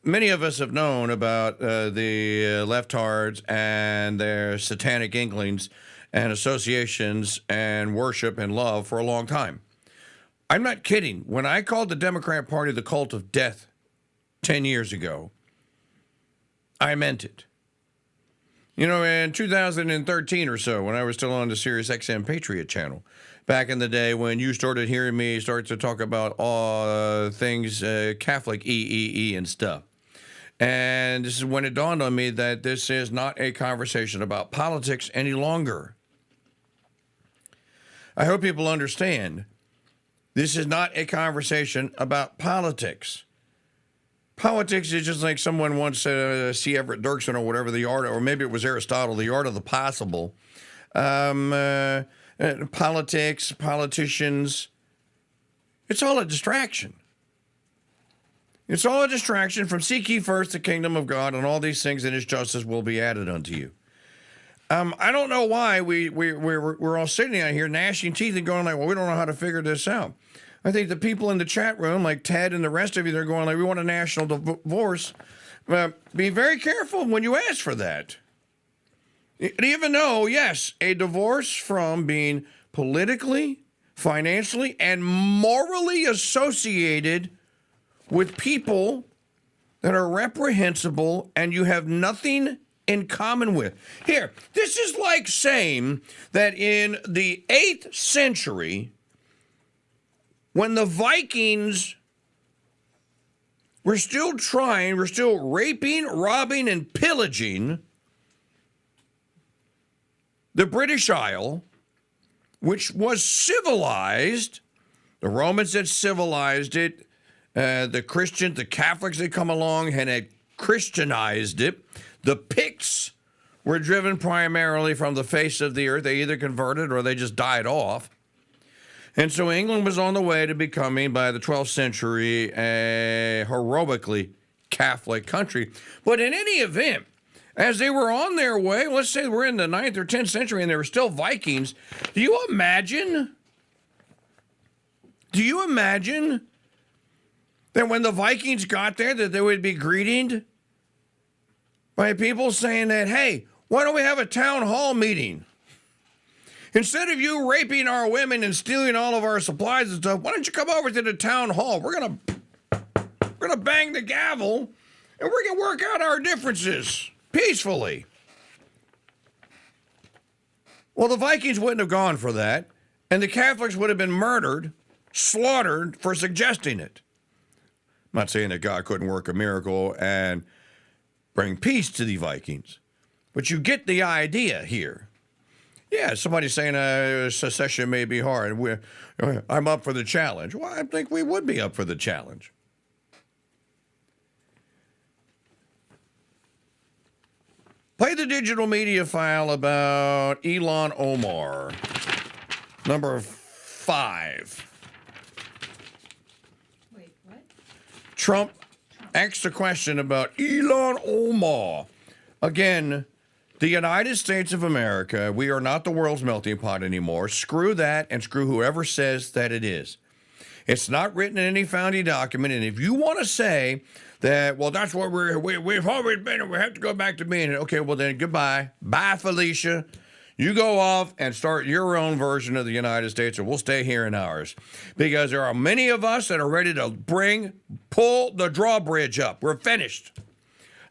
many of us have known about the leftards and their satanic inklings and associations and worship and love for a long time. I'm not kidding. When I called the Democrat Party the cult of death 10 years ago, I meant it. You know, in 2013 or so, when I was still on the Sirius XM Patriot channel, back in the day when you started hearing me start to talk about all things Catholic and stuff. And this is when it dawned on me that this is not a conversation about politics any longer. I hope people understand this is not a conversation about politics. Politics is just like someone once said, C. Everett Dirksen or whatever, the art, or maybe it was Aristotle, the art of the possible. Politics, politicians, it's all a distraction. It's all a distraction from seek ye first the kingdom of God and all these things and his justice will be added unto you. I don't know why we're all sitting out here gnashing teeth and going like, well, we don't know how to figure this out. I think the people in the chat room, like Ted and the rest of you, they're going like, we want a national divorce. Be very careful when you ask for that. Even though, yes, a divorce from being politically, financially, and morally associated with people that are reprehensible and you have nothing in common with. Here, this is like saying that in the 8th century, when the Vikings were still raping, robbing, and pillaging the British Isle, which was civilized. The Romans had civilized it. The Christians, the Catholics had come along and had Christianized it. The Picts were driven primarily from the face of the earth. They either converted or they just died off. And so England was on the way to becoming, by the 12th century, a heroically Catholic country. But in any event, as they were on their way, let's say we're in the 9th or 10th century and there were still Vikings, do you imagine that when the Vikings got there that they would be greeted by people saying that, hey, why don't we have a town hall meeting? Instead of you raping our women and stealing all of our supplies and stuff, why don't you come over to the town hall? We're gonna bang the gavel and we're gonna work out our differences peacefully. Well, the Vikings wouldn't have gone for that, and the Catholics would have been murdered, slaughtered for suggesting it. I'm not saying that God couldn't work a miracle and bring peace to the Vikings, but you get the idea here. Yeah, somebody's saying secession may be hard. I'm up for the challenge. Well, I think we would be up for the challenge. Play the digital media file about Ilhan Omar. Number 5. Wait, what? Trump asked a question about Ilhan Omar. Again, the United States of America, we are not the world's melting pot anymore. Screw that and screw whoever says that it is. It's not written in any founding document. And if you want to say that, well, that's what we've always been and we have to go back to being it. Okay, well then goodbye. Bye, Felicia. You go off and start your own version of the United States, and we'll stay here in ours. Because there are many of us that are ready to pull the drawbridge up. We're finished.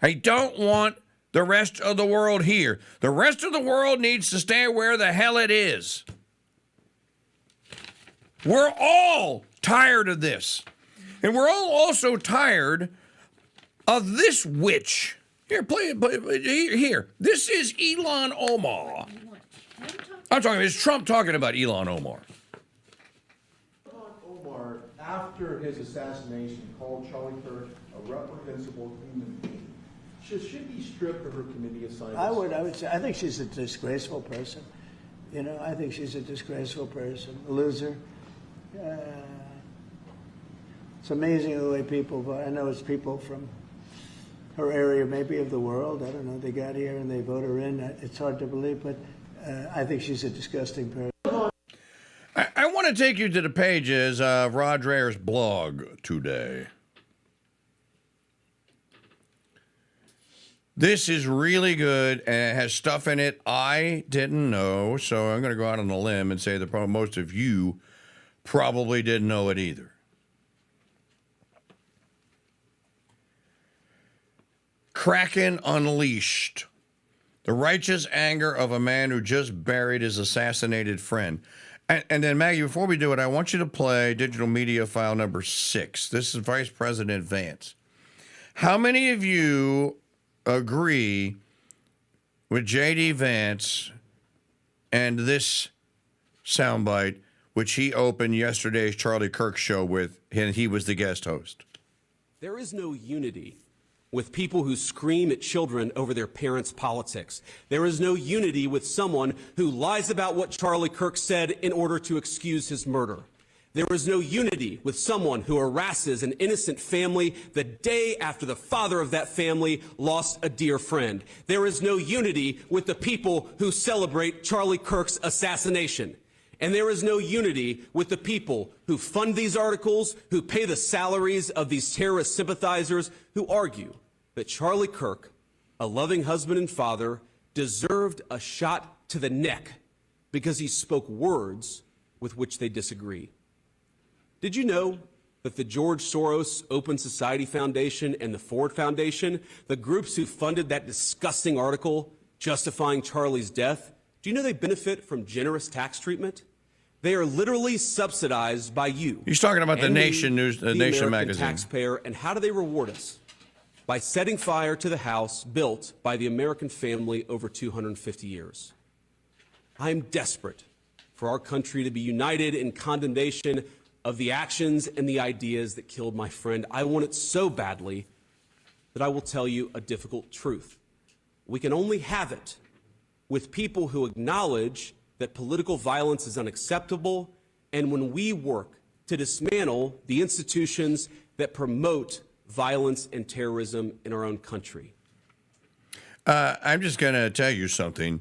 I don't want the rest of the world here. The rest of the world needs to stay where the hell it is. We're all tired of this. And we're all also tired of this witch. Here, play it. Here. This is Ilhan Omar. I'm talking, it's Trump talking about Ilhan Omar. Ilhan Omar, after his assassination, called Charlie Kirk a reprehensible human being. Should be stripped of her committee assignments? I would say, I think she's a disgraceful person. You know, I think she's a disgraceful person, a loser. It's amazing the way people vote. I know it's people from her area, maybe of the world. I don't know. They got here and they vote her in. It's hard to believe, but I think she's a disgusting person. I want to take you to the pages of Rod Dreher's blog today. This is really good, and it has stuff in it I didn't know, so I'm going to go out on a limb and say that most of you probably didn't know it either. Kraken Unleashed. The righteous anger of a man who just buried his assassinated friend. And then, Maggie, before we do it, I want you to play digital media file number 6. This is Vice President Vance. How many of you agree with J.D. Vance and this soundbite, which he opened yesterday's Charlie Kirk show with, and he was the guest host? There is no unity with people who scream at children over their parents' politics. There is no unity with someone who lies about what Charlie Kirk said in order to excuse his murder. There is no unity with someone who harasses an innocent family the day after the father of that family lost a dear friend. There is no unity with the people who celebrate Charlie Kirk's assassination. And there is no unity with the people who fund these articles, who pay the salaries of these terrorist sympathizers, who argue that Charlie Kirk, a loving husband and father, deserved a shot to the neck because he spoke words with which they disagree. Did you know that the George Soros Open Society Foundation and the Ford Foundation, the groups who funded that disgusting article justifying Charlie's death, do you know they benefit from generous tax treatment? They are literally subsidized by you. He's talking about the Nation News, the Nation American magazine. Taxpayer, and how do they reward us? By setting fire to the house built by the American family over 250 years. I am desperate for our country to be united in condemnation of the actions and the ideas that killed my friend. I want it so badly that I will tell you a difficult truth. We can only have it with people who acknowledge that political violence is unacceptable, and when we work to dismantle the institutions that promote violence and terrorism in our own country. I'm just going to tell you something.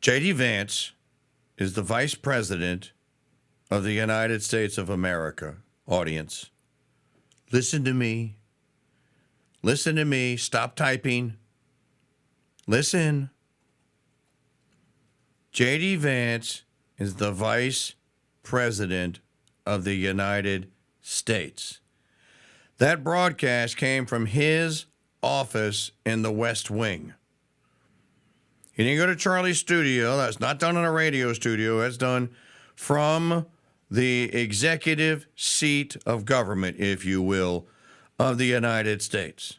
J.D. Vance is the Vice President of the United States of America. Audience, listen to me. Listen to me. Stop typing. Listen. J.D. Vance is the Vice President of the United States. That broadcast came from his office in the West Wing. He didn't go to Charlie's studio. That's not done in a radio studio. That's done from the executive seat of government, if you will, of the United States.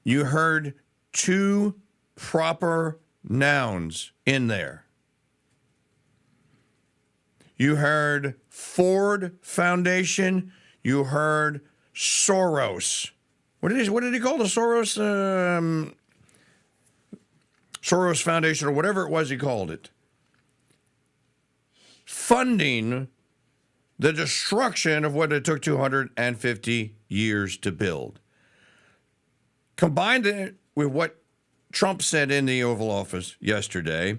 You heard two proper nouns in there. You heard Ford Foundation. You heard Soros. What did he call the Soros? Soros Foundation, or whatever it was he called it. Funding the destruction of what it took 250 years to build. Combined it with what Trump said in the Oval Office yesterday,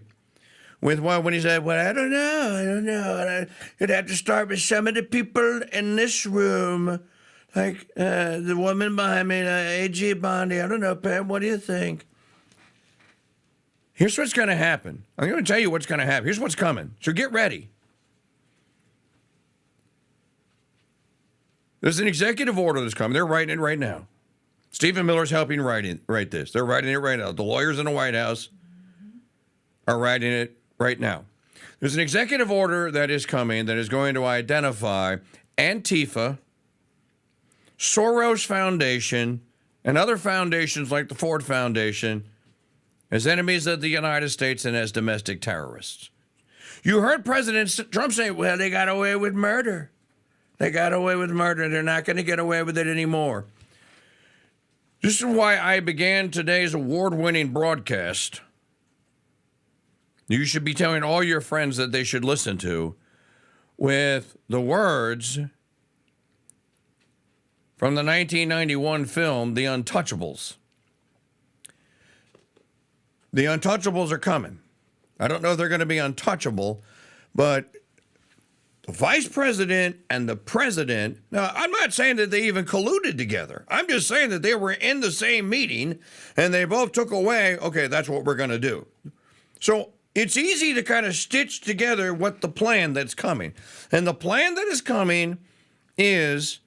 with when he said, well, I don't know. You'd have to start with some of the people in this room, like the woman behind me, A.G. Bondi. I don't know, Pam, what do you think? Here's what's going to happen. I'm going to tell you what's going to happen. Here's what's coming. So get ready. There's an executive order that's coming. They're writing it right now. Stephen Miller's helping write this. They're writing it right now. The lawyers in the White House are writing it right now. There's an executive order that is coming that is going to identify Antifa, Soros Foundation, and other foundations like the Ford Foundation as enemies of the United States and as domestic terrorists. You heard President Trump say, well, they got away with murder. They got away with murder. They're not going to get away with it anymore. This is why I began today's award-winning broadcast. You should be telling all your friends that they should listen to with the words from the 1991 film, The Untouchables. The Untouchables are coming. I don't know if they're going to be untouchable, but the vice president and the president, now, I'm not saying that they even colluded together. I'm just saying that they were in the same meeting and they both took away, okay, that's what we're going to do. So it's easy to kind of stitch together what the plan that's coming. And the plan that is coming is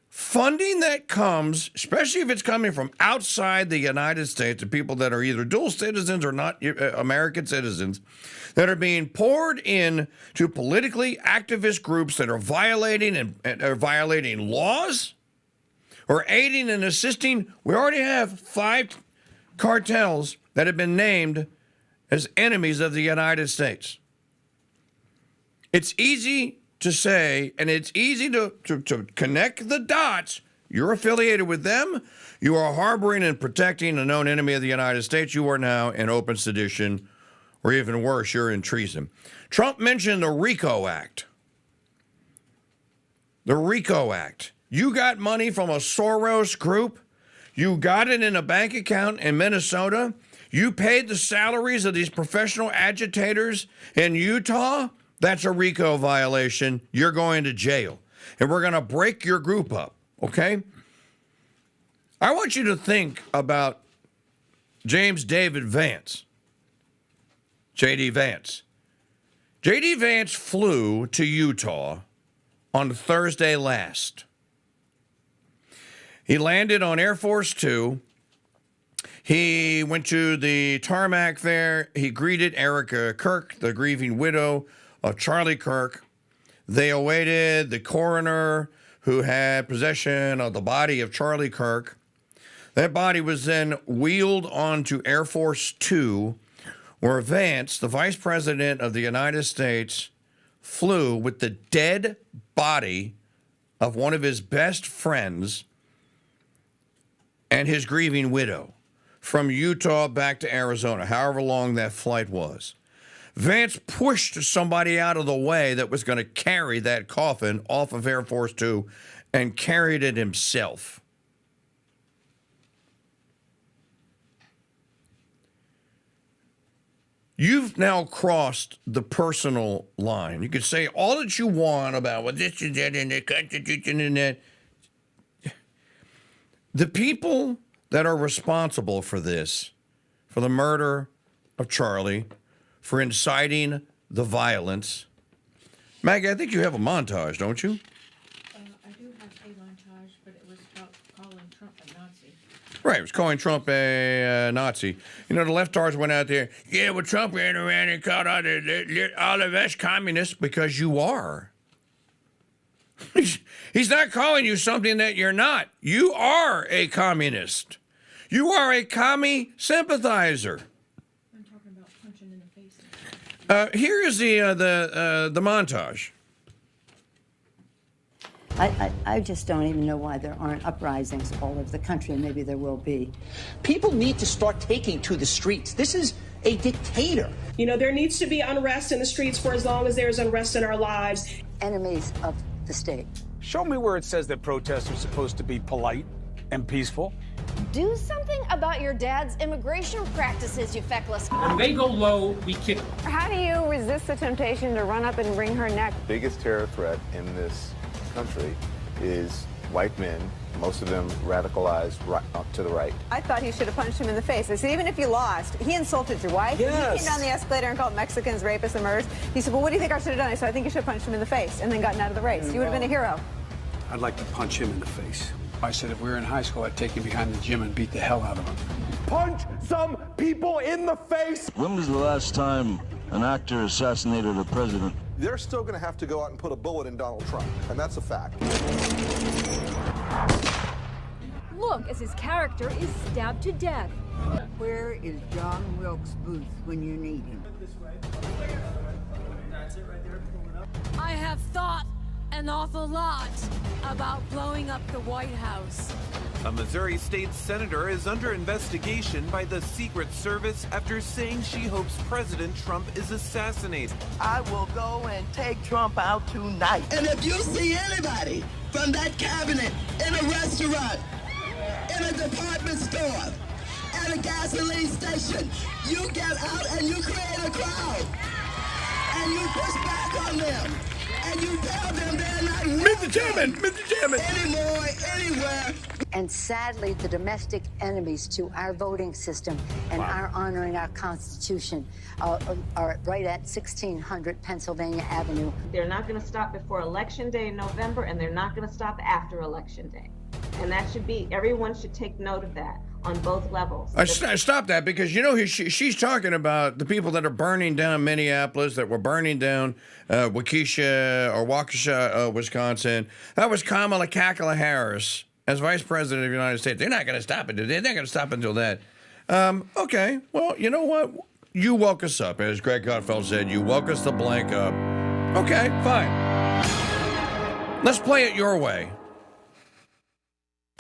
funding that comes, especially if it's coming from outside the United States, the people that are either dual citizens or not American citizens, that are being poured in to politically activist groups that are violating violating laws or aiding and assisting. We already have 5 cartels that have been named as enemies of the United States. It's easy to say, and it's easy to connect the dots. You're affiliated with them. You are harboring and protecting a known enemy of the United States. You are now in open sedition, or even worse, you're in treason. Trump mentioned the RICO Act. The RICO Act. You got money from a Soros group. You got it in a bank account in Minnesota. You paid the salaries of these professional agitators in Utah. That's a RICO violation. You're going to jail. And we're going to break your group up, okay? I want you to think about James David Vance, J.D. Vance. J.D. Vance flew to Utah on Thursday last. He landed on Air Force 2. He went to the tarmac there. He greeted Erica Kirk, the grieving widow of Charlie Kirk. They awaited the coroner who had possession of the body of Charlie Kirk. That body was then wheeled onto Air Force 2, where Vance, the Vice President of the United States, flew with the dead body of one of his best friends and his grieving widow from Utah back to Arizona, however long that flight was. Vance pushed somebody out of the way that was going to carry that coffin off of Air Force 2 and carried it himself. You've now crossed the personal line. You can say all that you want about what this and that and the Constitution and that. The people that are responsible for this, for the murder of Charlie, for inciting the violence. Maggie, I think you have a montage, don't you? I do have a montage, but it was about calling Trump a Nazi. Right, it was calling Trump a Nazi. You know, the leftards went out there, yeah, well, Trump ran around and called all of us communists because you are. He's not calling you something that you're not. You are a communist. You are a commie sympathizer. I'm talking about punching in the face. Here is the montage. I just don't even know why there aren't uprisings all over the country, and maybe there will be. People need to start taking to the streets. This is a dictator. You know, there needs to be unrest in the streets for as long as there's unrest in our lives. Enemies of the state. Show me where it says that protests are supposed to be polite and peaceful. Do something about your dad's immigration practices, you feckless. When they go low, we kick them. How do you resist the temptation to run up and wring her neck? The biggest terror threat in this country is white men, most of them radicalized right up to the right. I thought he should have punched him in the face. I said, even if you lost, he insulted your wife. Yes. He came down the escalator and called Mexicans rapists and murderers. He said, well, what do you think I should have done? I said, I think you should have punched him in the face and then gotten out of the race. You would have been a hero. I'd like to punch him in the face. I said if we were in high school, I'd take him behind the gym and beat the hell out of him. Punch some people in the face! When was the last time an actor assassinated a president? They're still going to have to go out and put a bullet in Donald Trump, and that's a fact. Look, as his character is stabbed to death. Where is John Wilkes Booth when you need him? I have thought an awful lot about blowing up the White House. A Missouri state senator is under investigation by the Secret Service after saying she hopes President Trump is assassinated. I will go and take Trump out tonight. And if you see anybody from that cabinet in a restaurant, in a department store, at a gasoline station, you get out and you create a crowd. And you push back on them. And you tell them they're not Mr. Chairman anymore, anywhere. And sadly, the domestic enemies to our voting system and our honoring our Constitution are right at 1600 Pennsylvania Avenue. They're not going to stop before Election Day in November, and they're not going to stop after Election Day. And that should be, everyone should take note of that on both levels. Stop that, because you know she's talking about the people that are burning down Minneapolis, that were burning down Waukesha, Wisconsin. That was Kamala Harris as Vice President of the United States. They're not going to stop it. They're not going to stop until that. Okay, well, you know what? You woke us up, as Greg Gutfeld said. You woke us the blank up. Okay, fine. Let's play it your way.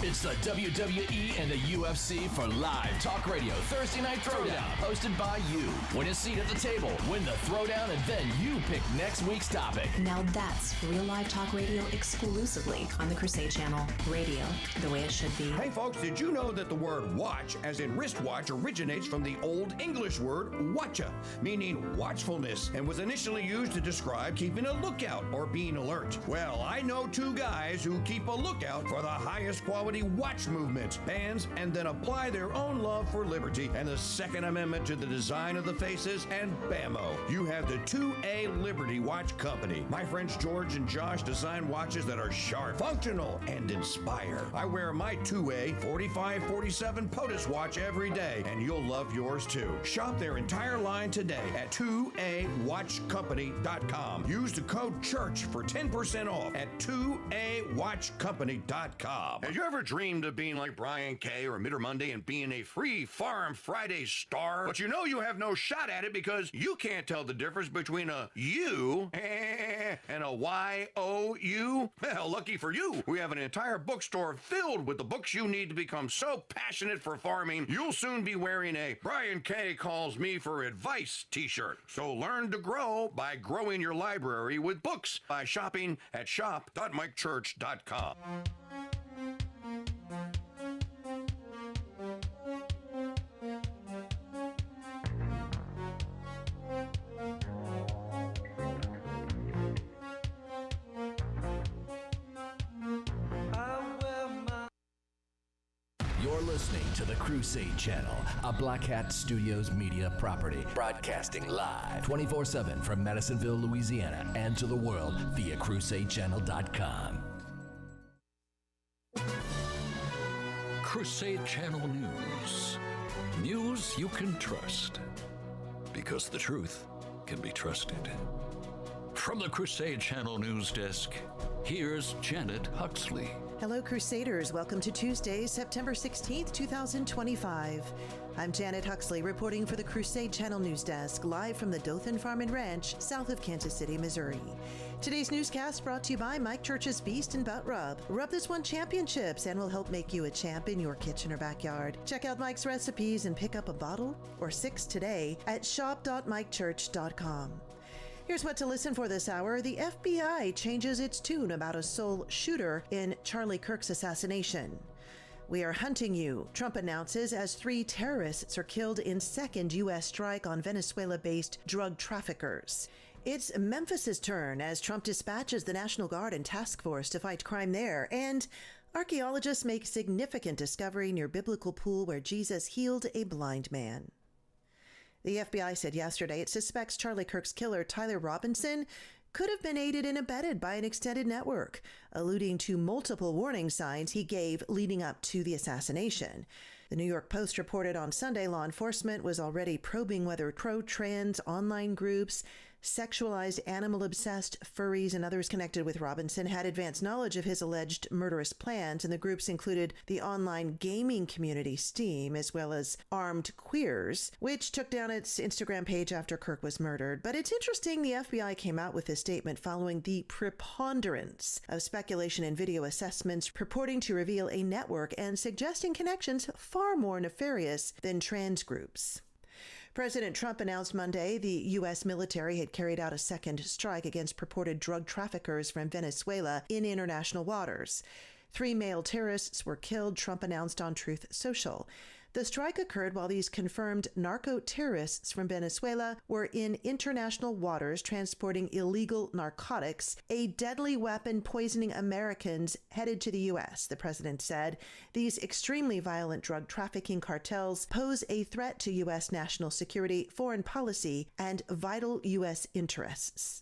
It's the WWE and the UFC for live talk radio Thursday Night Throwdown, hosted by you. Win a seat at the table, win the throwdown, and then you pick next week's topic. Now that's real live talk radio exclusively on the Crusade Channel. Radio, the way it should be. Hey folks, did you know that the word watch, as in wristwatch, originates from the Old English word watcha, meaning watchfulness, and was initially used to describe keeping a lookout or being alert? Well, I know two guys who keep a lookout for the highest quality watch movements, bands, and then apply their own love for liberty and the Second Amendment to the design of the faces, and bammo, you have the 2A Liberty Watch Company. My friends George and Josh design watches that are sharp, functional, and inspire. I wear my 2A 4547 POTUS watch every day, and you'll love yours too. Shop their entire line today at 2awatchcompany.com. Use the code CHURCH for 10% off at 2awatchcompany.com. Have you ever dreamed of being like Brian Kay or Mitter Monday and being a free Farm Friday star? But you know you have no shot at it because you can't tell the difference between a U and a Y-O-U. Well, lucky for you, we have an entire bookstore filled with the books you need to become so passionate for farming, you'll soon be wearing a Brian Kay Calls Me for Advice t-shirt. So learn to grow by growing your library with books by shopping at shop.mikechurch.com. listening to the Crusade Channel, a Black Hat Studios media property, broadcasting live 24/7 from Madisonville, Louisiana, and to the world via crusadechannel.com. Crusade Channel News. News you can trust. Because the truth can be trusted. From the Crusade Channel News Desk, here's Janet Huxley. Hello, Crusaders. Welcome to Tuesday, September 16th, 2025. I'm Janet Huxley, reporting for the Crusade Channel News Desk, live from the Dothan Farm and Ranch, south of Kansas City, Missouri. Today's newscast brought to you by Mike Church's Beast and Butt Rub. Rub this one championships and will help make you a champ in your kitchen or backyard. Check out Mike's recipes and pick up a bottle or 6 today at shop.mikechurch.com. Here's what to listen for this hour. The FBI changes its tune about a sole shooter in Charlie Kirk's assassination. We are hunting you, Trump announces as 3 terrorists are killed in second U.S. strike on Venezuela-based drug traffickers. It's Memphis's turn as Trump dispatches the National Guard and task force to fight crime there. And archaeologists make significant discovery near biblical pool where Jesus healed a blind man. The FBI said yesterday it suspects Charlie Kirk's killer, Tyler Robinson, could have been aided and abetted by an extended network, alluding to multiple warning signs he gave leading up to the assassination. The New York Post reported on Sunday law enforcement was already probing whether pro-trans online groups, sexualized animal-obsessed furries, and others connected with Robinson had advanced knowledge of his alleged murderous plans, and the groups included the online gaming community Steam, as well as Armed Queers, which took down its Instagram page after Kirk was murdered. But it's interesting the FBI came out with this statement following the preponderance of speculation and video assessments purporting to reveal a network and suggesting connections far more nefarious than trans groups. President Trump announced Monday the U.S. military had carried out a second strike against purported drug traffickers from Venezuela in international waters. 3 male terrorists were killed, Trump announced on Truth Social. The strike occurred while these confirmed narco-terrorists from Venezuela were in international waters transporting illegal narcotics, a deadly weapon poisoning Americans headed to the U.S., the president said. These extremely violent drug trafficking cartels pose a threat to U.S. national security, foreign policy, and vital U.S. interests.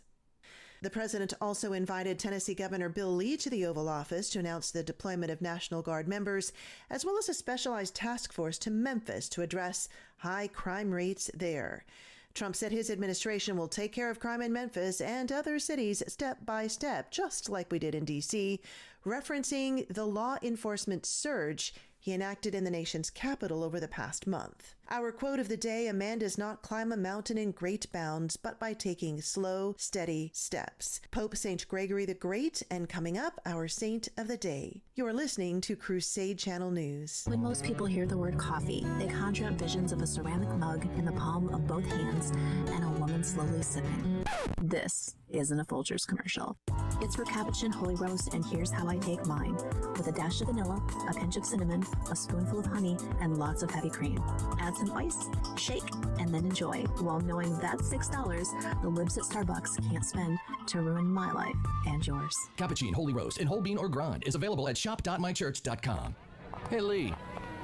The president also invited Tennessee Governor Bill Lee to the Oval Office to announce the deployment of National Guard members, as well as a specialized task force to Memphis to address high crime rates there. Trump said his administration will take care of crime in Memphis and other cities step by step, just like we did in D.C., referencing the law enforcement surge he enacted in the nation's capital over the past month. Our quote of the day, a man does not climb a mountain in great bounds, but by taking slow, steady steps. Pope St. Gregory the Great, and coming up, our saint of the day. You're listening to Crusade Channel News. When most people hear the word coffee, they conjure up visions of a ceramic mug in the palm of both hands and a woman slowly sipping. This isn't a Folgers commercial. It's for Capuchin Holy Roast, and here's how I take mine. With a dash of vanilla, a pinch of cinnamon, a spoonful of honey, and lots of heavy cream. Add some ice, shake, and then enjoy, while knowing that's $6 the libs at Starbucks can't spend to ruin my life and yours. Cappuccino Holy Roast in whole bean or grind is available at shop.mychurch.com. Hey, Lee,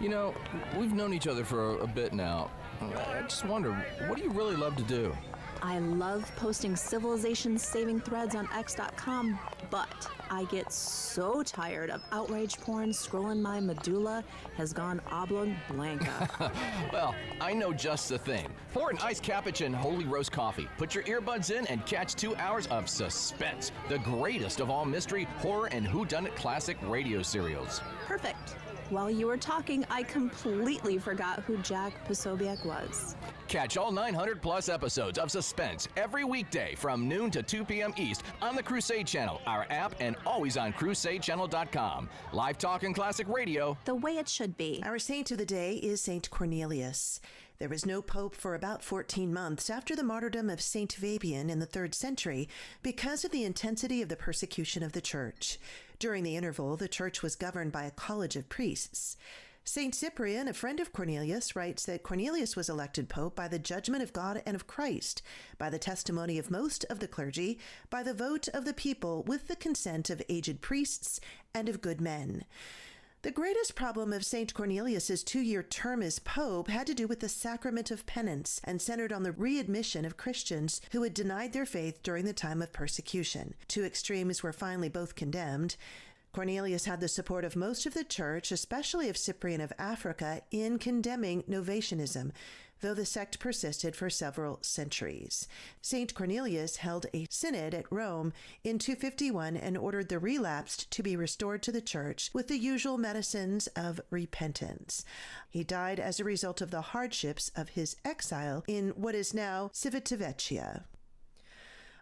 you know, we've known each other for a bit now. I just wonder, what do you really love to do? I love posting civilization-saving threads on X.com, but I get so tired of outrage porn scrolling my medulla has gone oblong blanca. Well, I know just the thing. Pour an iced Capuchin Holy Roast coffee. Put your earbuds in and catch 2 hours of suspense. The greatest of all mystery, horror, and whodunit classic radio serials. Perfect. While you were talking, I completely forgot who Jack Posobiec was. Catch all 900-plus episodes of Suspense every weekday from noon to 2 p.m. East on the Crusade Channel, our app, and always on crusadechannel.com. Live talk and classic radio. The way it should be. Our saint of the day is Saint Cornelius. There was no pope for about 14 months after the martyrdom of Saint Fabian in the 3rd century because of the intensity of the persecution of the church. During the interval, the church was governed by a college of priests. Saint Cyprian, a friend of Cornelius, writes that Cornelius was elected pope by the judgment of God and of Christ, by the testimony of most of the clergy, by the vote of the people, with the consent of aged priests and of good men. The greatest problem of St. Cornelius's 2-year term as Pope had to do with the sacrament of penance and centered on the readmission of Christians who had denied their faith during the time of persecution. Two extremes were finally both condemned. Cornelius had the support of most of the church, especially of Cyprian of Africa, in condemning Novatianism, though the sect persisted for several centuries. St. Cornelius held a synod at Rome in 251 and ordered the relapsed to be restored to the church with the usual medicines of repentance. He died as a result of the hardships of his exile in what is now Civitavecchia.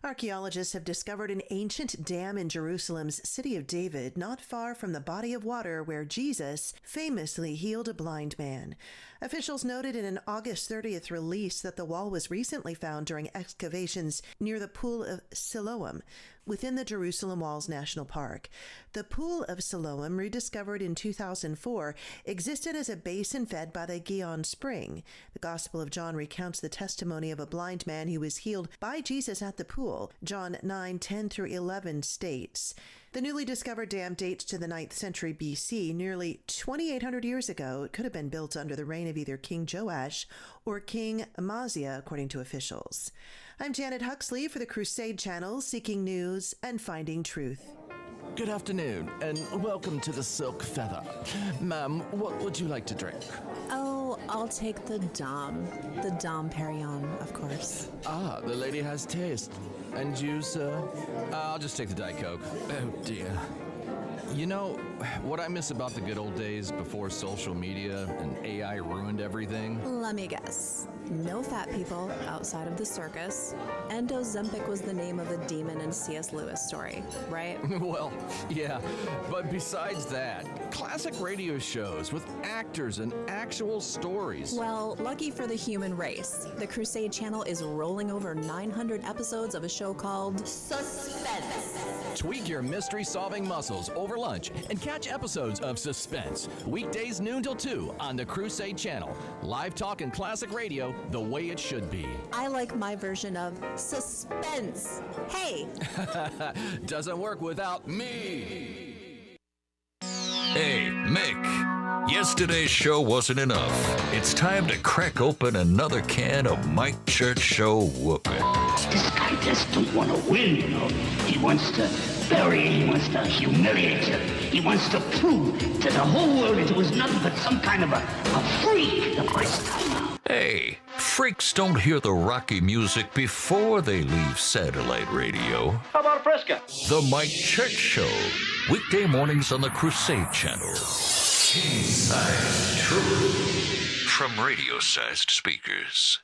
Archaeologists have discovered an ancient dam in Jerusalem's City of David, not far from the body of water where Jesus famously healed a blind man. Officials noted in an August 30th release that the wall was recently found during excavations near the Pool of Siloam, within the Jerusalem Walls National Park. The Pool of Siloam, rediscovered in 2004, existed as a basin fed by the Gihon Spring. The Gospel of John recounts the testimony of a blind man who was healed by Jesus at the pool. John 9:10-11 states, "The newly discovered dam dates to the 9th century BC, nearly 2,800 years ago. It could have been built under the reign of either King Joash or King Amaziah, according to officials." I'm Janet Huxley for the Crusade Channel, seeking news and finding truth. Good afternoon, and welcome to the Silk Feather. Ma'am, what would you like to drink? Oh, I'll take the Dom. The Dom Perignon, of course. Ah, the lady has taste. And you, sir? I'll just take the Diet Coke. Oh, dear. You know, what I miss about the good old days before social media and AI ruined everything? Let me guess. No fat people outside of the circus. And Ozempic was the name of the demon in C.S. Lewis story, right? Well, yeah. But besides that, classic radio shows with actors and actual stories. Well, lucky for the human race, the Crusade Channel is rolling over 900 episodes of a show called Suspense. Tweak your mystery-solving muscles over lunch and catch episodes of Suspense, weekdays noon till 2 on the Crusade Channel. Live talk and classic radio the way it should be. I like my version of suspense. Hey! Doesn't work without me. Hey, Mick. Yesterday's show wasn't enough. It's time to crack open another can of Mike Church Show whooping. This guy just don't want to win, you know. He wants to bury you. He wants to humiliate you. He wants to prove to the whole world that it was nothing but some kind of a freak the first time out. Hey, freaks don't hear the rocky music before they leave satellite radio. How about Fresca? The Mike Church Show. Weekday mornings on the Crusade Channel. King-sized truth. From radio-sized speakers.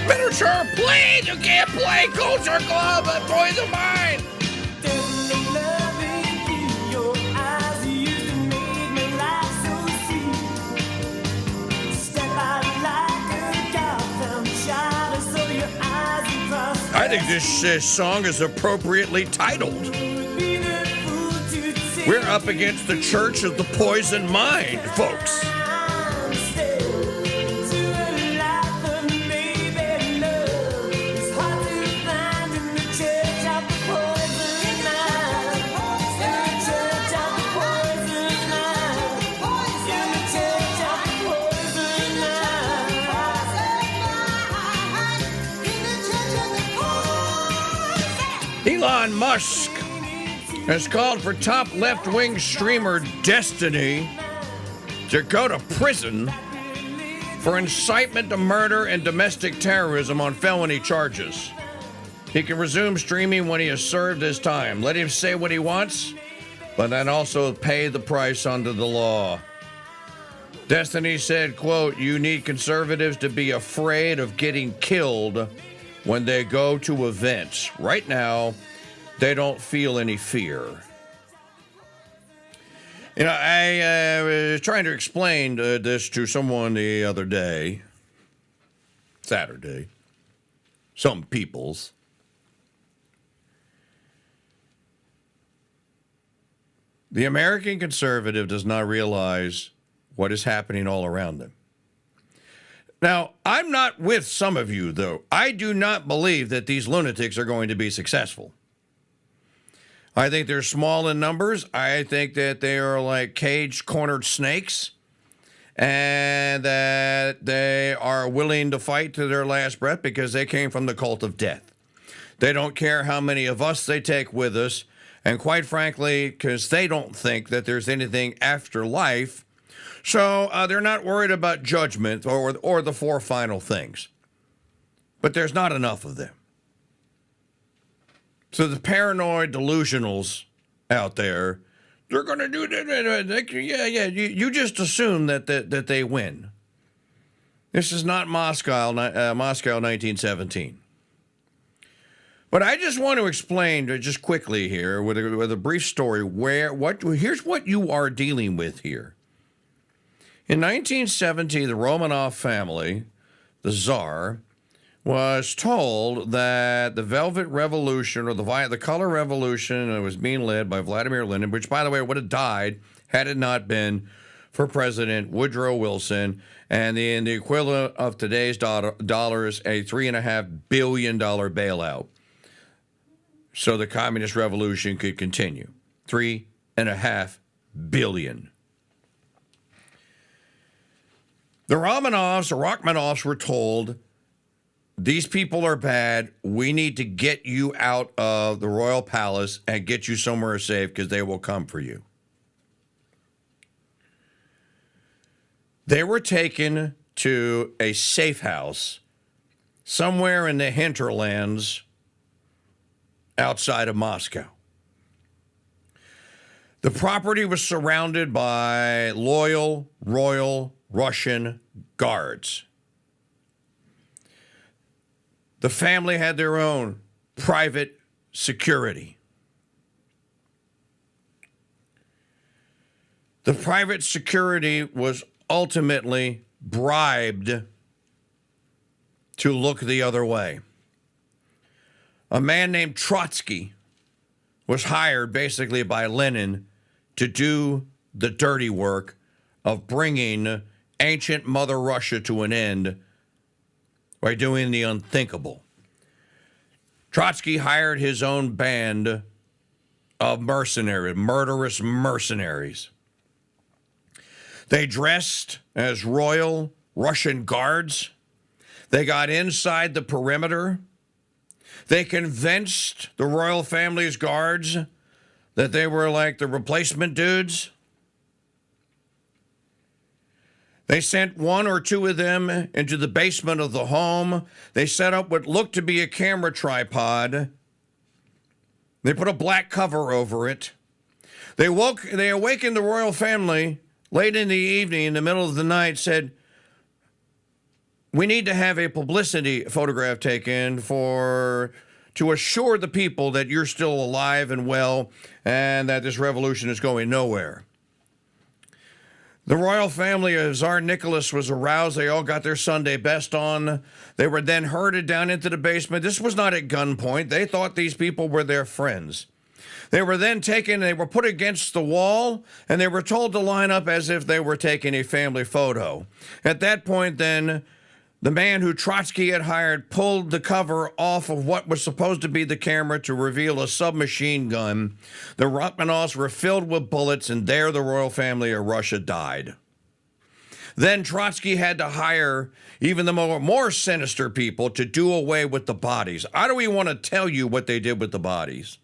Miniature, please! You can't play Culture Club at Boys of Mine! I think this song is appropriately titled. We're up against the Church of the Poison Mind, folks. Elon Musk has called for top left-wing streamer Destiny to go to prison for incitement to murder and domestic terrorism on felony charges. He can resume streaming when he has served his time. Let him say what he wants, but then also pay the price under the law. Destiny said, quote, "You need conservatives to be afraid of getting killed when they go to events. Right now, they don't feel any fear." You know, I was trying to explain this to someone the other day. Saturday. Some people's. The American conservative does not realize what is happening all around them. Now, I'm not with some of you, though. I do not believe that these lunatics are going to be successful. I think they're small in numbers. I think that they are like cage-cornered snakes, and that they are willing to fight to their last breath because they came from the cult of death. They don't care how many of us they take with us, and quite frankly, because they don't think that there's anything after life, so they're not worried about judgment or the four final things. But there's not enough of them. So the paranoid delusionals out there, they're going to do that. You just assume that they win. This is not Moscow 1917. But I just want to explain just quickly here with a brief story here's what you are dealing with here. In 1970, the Romanov family, the Tsar, was told that the Velvet Revolution, or the Color Revolution, was being led by Vladimir Lenin, which, by the way, would have died had it not been for President Woodrow Wilson, and in the equivalent of today's dollars, a $3.5 billion bailout, so the communist revolution could continue. $3.5 billion. The Rachmanovs were told, these people are bad. We need to get you out of the royal palace and get you somewhere safe because they will come for you. They were taken to a safe house somewhere in the hinterlands outside of Moscow. The property was surrounded by loyal royal Russian guards. The family had their own private security. The private security was ultimately bribed to look the other way. A man named Trotsky was hired basically by Lenin to do the dirty work of bringing ancient Mother Russia to an end by doing the unthinkable. Trotsky hired his own band of mercenaries, murderous mercenaries. They dressed as royal Russian guards. They got inside the perimeter. They convinced the royal family's guards that they were like the replacement dudes. They sent one or two of them into the basement of the home. They set up what looked to be a camera tripod. They put a black cover over it. They awakened the royal family late in the evening, in the middle of the night, said, we need to have a publicity photograph taken to assure the people that you're still alive and well and that this revolution is going nowhere. The royal family of Tsar Nicholas was aroused. They all got their Sunday best on. They were then herded down into the basement. This was not at gunpoint. They thought these people were their friends. They were then taken, they were put against the wall, and they were told to line up as if they were taking a family photo. At that point, then, the man who Trotsky had hired pulled the cover off of what was supposed to be the camera to reveal a submachine gun. The Rachmanovs were filled with bullets, and there the royal family of Russia died. Then Trotsky had to hire even the more sinister people to do away with the bodies. I don't even want to tell you what they did with the bodies.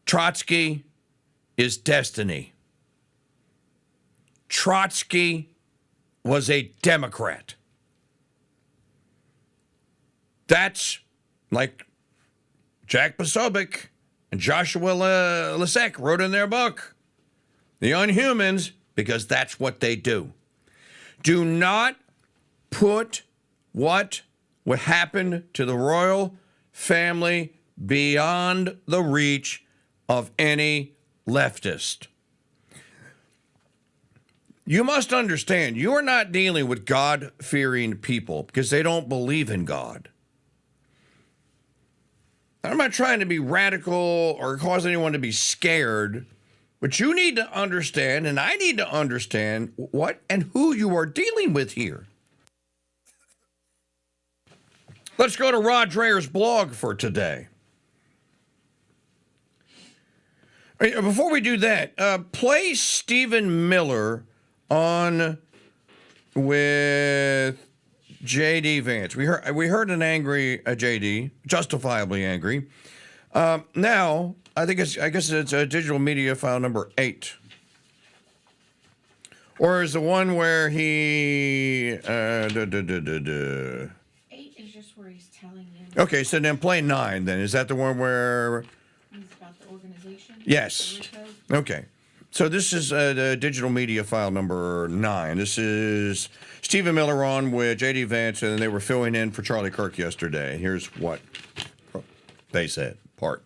Trotsky is destiny. Trotsky was a Democrat. That's like Jack Posobiec and Joshua Lisek wrote in their book, The Unhumans, because that's what they do. Do not put what would happen to the royal family beyond the reach of any leftist. You must understand, you are not dealing with God-fearing people because they don't believe in God. I'm not trying to be radical or cause anyone to be scared, but you need to understand, and I need to understand what and who you are dealing with here. Let's go to Rod Dreher's blog for today. Before we do that, play Stephen Miller on with J.D. Vance. We heard an angry J.D., justifiably angry. Now, I guess it's digital media file number 8. Or is the one where he... 8 is just where he's telling you. Okay, so then play 9 then. Is that the one where... He's about the organization? Yes. Okay. So this is the digital media file number 9. This is Stephen Miller on with J.D. Vance, and they were filling in for Charlie Kirk yesterday. Here's what they said. Part.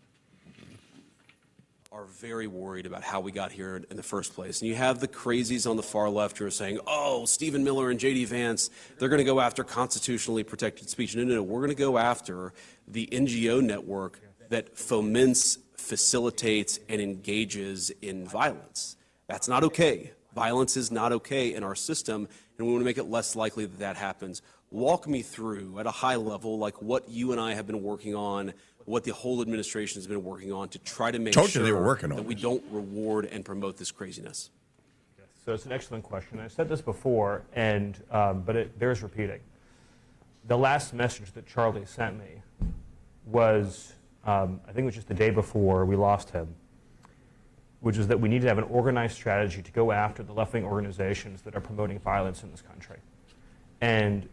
Are very worried about how we got here in the first place. And you have the crazies on the far left who are saying, oh, Stephen Miller and J.D. Vance, they're going to go after constitutionally protected speech. No, we're going to go after the NGO network that foments, facilitates, and engages in violence. That's not okay. Violence is not okay in our system, and we want to make it less likely that that happens. Walk me through, at a high level, like what you and I have been working on, what the whole administration has been working on to try to make sure that we don't reward and promote this craziness. So it's an excellent question. I said this before, and but it bears repeating. The last message that Charlie sent me was, I think it was just the day before we lost him, which is that we need to have an organized strategy to go after the left-wing organizations that are promoting violence in this country. And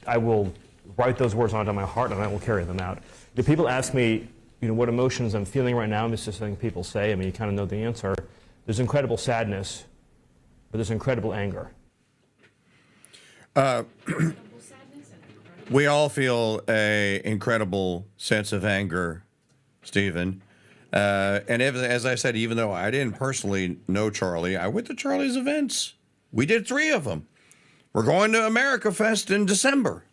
I will write those words onto my heart, and I will carry them out. If people ask me, what emotions I'm feeling right now, this is something people say. I mean, you kind of know the answer. There's incredible sadness, but there's incredible anger. We all feel an incredible sense of anger, Stephen. And as I said, even though I didn't personally know Charlie, I went to Charlie's events. We did 3 of them. We're going to America Fest in December.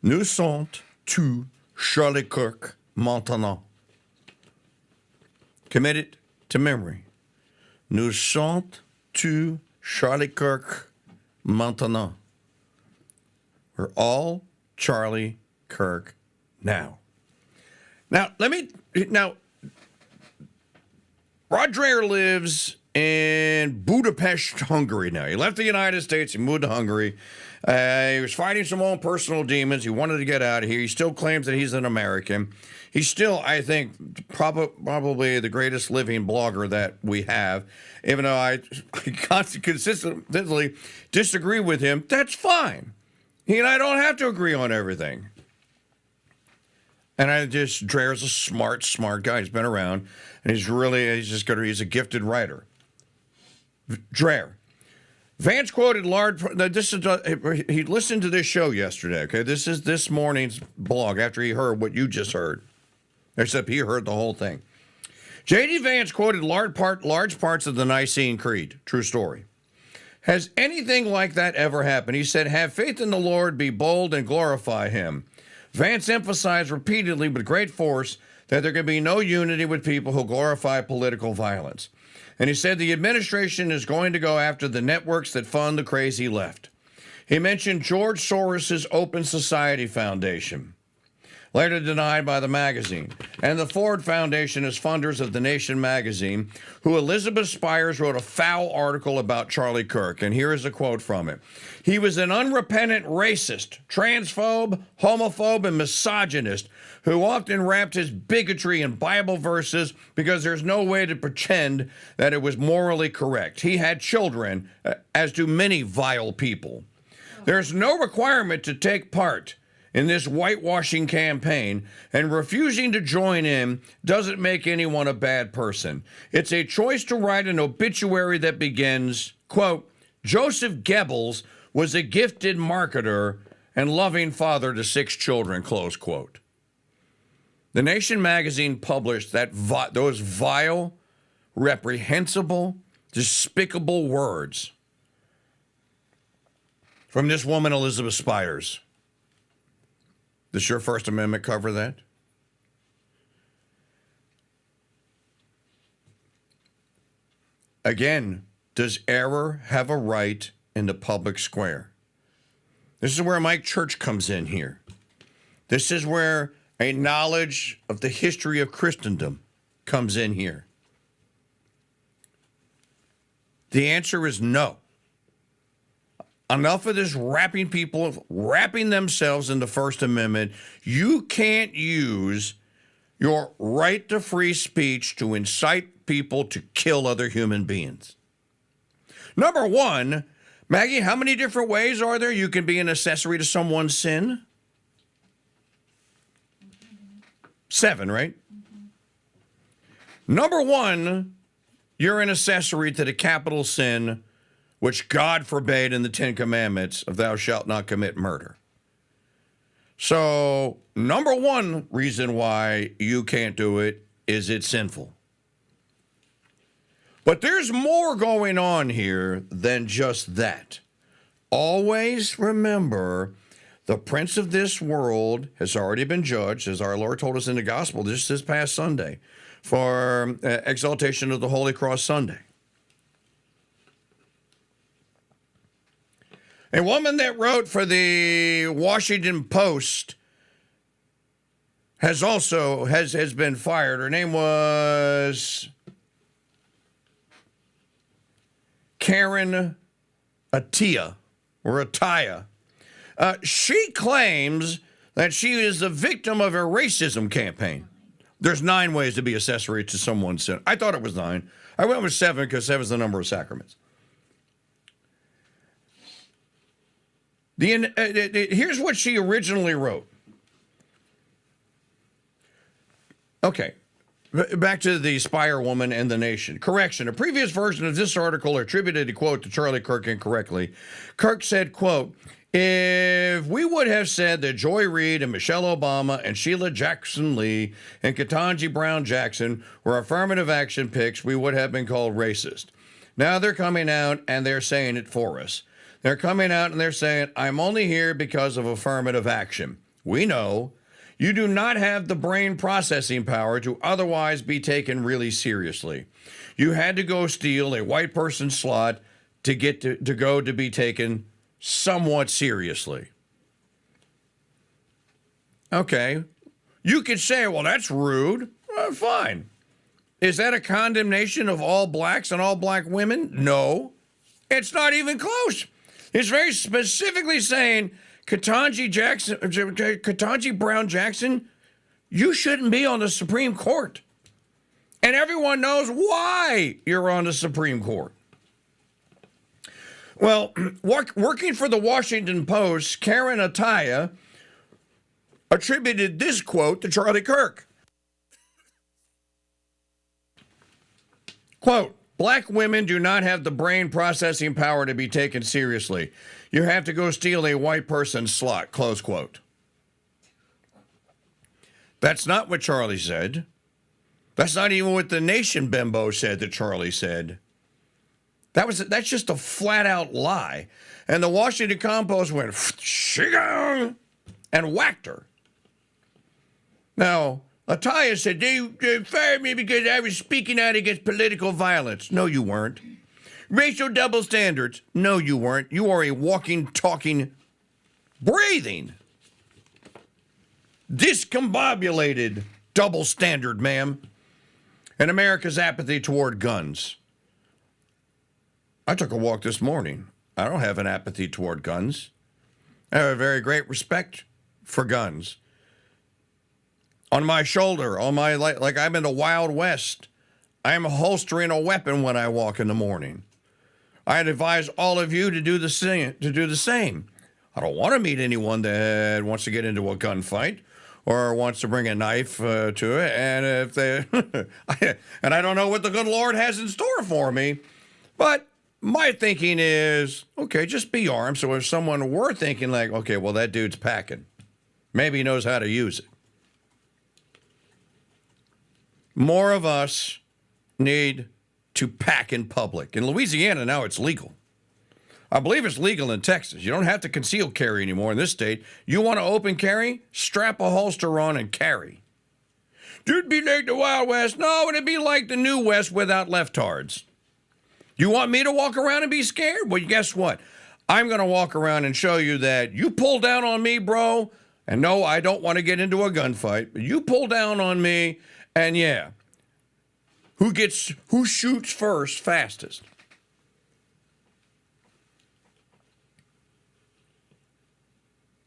Nous sommes tous Charlie Kirk maintenant. Committed to memory. Nous sommes tous Charlie Kirk maintenant. We're all Charlie Kirk now. Now, Rod Dreher lives in Budapest, Hungary now. He left the United States, he moved to Hungary. He was fighting some own personal demons. He wanted to get out of here. He still claims that he's an American. He's still, I think, probably the greatest living blogger that we have. Even though I consistently disagree with him, that's fine. He and I don't have to agree on everything. And Dreher's a smart guy. He's been around, and he's a gifted writer. Dreher. Vance quoted he listened to this show yesterday, okay? This is this morning's blog after he heard what you just heard. Except he heard the whole thing. J.D. Vance quoted large parts of the Nicene Creed. True story. Has anything like that ever happened? He said, have faith in the Lord, be bold, and glorify him. Vance emphasized repeatedly with great force that there can be no unity with people who glorify political violence. And he said the administration is going to go after the networks that fund the crazy left. He mentioned George Soros' Open Society Foundation, later denied by the magazine, and the Ford Foundation as funders of The Nation magazine, who Elizabeth Spires wrote a foul article about Charlie Kirk. And here is a quote from it. He was an unrepentant racist, transphobe, homophobe, and misogynist who often wrapped his bigotry in Bible verses because there's no way to pretend that it was morally correct. He had children, as do many vile people. There's no requirement to take part in this whitewashing campaign, and refusing to join in doesn't make anyone a bad person. It's a choice to write an obituary that begins, quote, Joseph Goebbels was a gifted marketer and loving father to 6 children, close quote. The Nation magazine published those vile reprehensible, despicable words from this woman, Elizabeth Spires. Does your First Amendment cover that? Again, does error have a right in the public square? This is where Mike Church comes in here. This is where a knowledge of the history of Christendom comes in here. The answer is no. Enough of this wrapping themselves in the First Amendment. You can't use your right to free speech to incite people to kill other human beings. Number one, Maggie, how many different ways are there you can be an accessory to someone's sin? 7, right? Number one, you're an accessory to the capital sin, which God forbade in the Ten Commandments of thou shalt not commit murder. So, number one reason why you can't do it is it's sinful. But there's more going on here than just that. Always remember, the prince of this world has already been judged, as our Lord told us in the gospel just this past Sunday, for exaltation of the Holy Cross Sunday. A woman that wrote for the Washington Post has been fired. Her name was Karen Attiah. She claims that she is the victim of a racism campaign. There's 9 ways to be accessory to someone's sin. I thought it was 9. I went with 7 because 7 is the number of sacraments. Here's what she originally wrote. Okay. Back to the Spire woman and the nation. Correction. A previous version of this article attributed a quote to Charlie Kirk incorrectly. Kirk said, quote, if we would have said that Joy Reid and Michelle Obama and Sheila Jackson Lee and Ketanji Brown Jackson were affirmative action picks, we would have been called racist. Now they're coming out and they're saying it for us. They're coming out and they're saying, I'm only here because of affirmative action. We know you do not have the brain processing power to otherwise be taken really seriously. You had to go steal a white person's slot to get to be taken somewhat seriously. Okay. You could say, well, that's rude. Well, fine. Is that a condemnation of all blacks and all black women? No. It's not even close. It's very specifically saying, Ketanji Brown Jackson, you shouldn't be on the Supreme Court. And everyone knows why you're on the Supreme Court. Well, working for the Washington Post, Karen Attiah attributed this quote to Charlie Kirk. Quote, black women do not have the brain processing power to be taken seriously. You have to go steal a white person's slot, close quote. That's not what Charlie said. That's not even what the Nation Bimbo said that Charlie said. That's just a flat out lie. And the Washington Compost went, shigong, and whacked her. Now, Attiah said, they fired me because I was speaking out against political violence. No, you weren't. Racial double standards. No, you weren't. You are a walking, talking, breathing, discombobulated double standard, ma'am. And America's apathy toward guns. I took a walk this morning. I don't have an apathy toward guns. I have a very great respect for guns. On my shoulder, like I'm in the Wild West, I'm holstering a weapon when I walk in the morning. I'd advise all of you to do the same. I don't want to meet anyone that wants to get into a gunfight or wants to bring a knife to it. And if they, and I don't know what the good Lord has in store for me, but my thinking is, okay, just be armed. So if someone were thinking like, okay, well, that dude's packing, maybe he knows how to use it. More of us need to pack in public. In Louisiana, now it's legal. I believe it's legal in Texas. You don't have to conceal carry anymore in this state. You want to open carry? Strap a holster on and carry. It'd be like the Wild West. No, it'd be like the New West without leftards. You want me to walk around and be scared? Well, guess what? I'm going to walk around and show you that you pull down on me, bro. And no, I don't want to get into a gunfight, but you pull down on me, and yeah, who shoots first, fastest?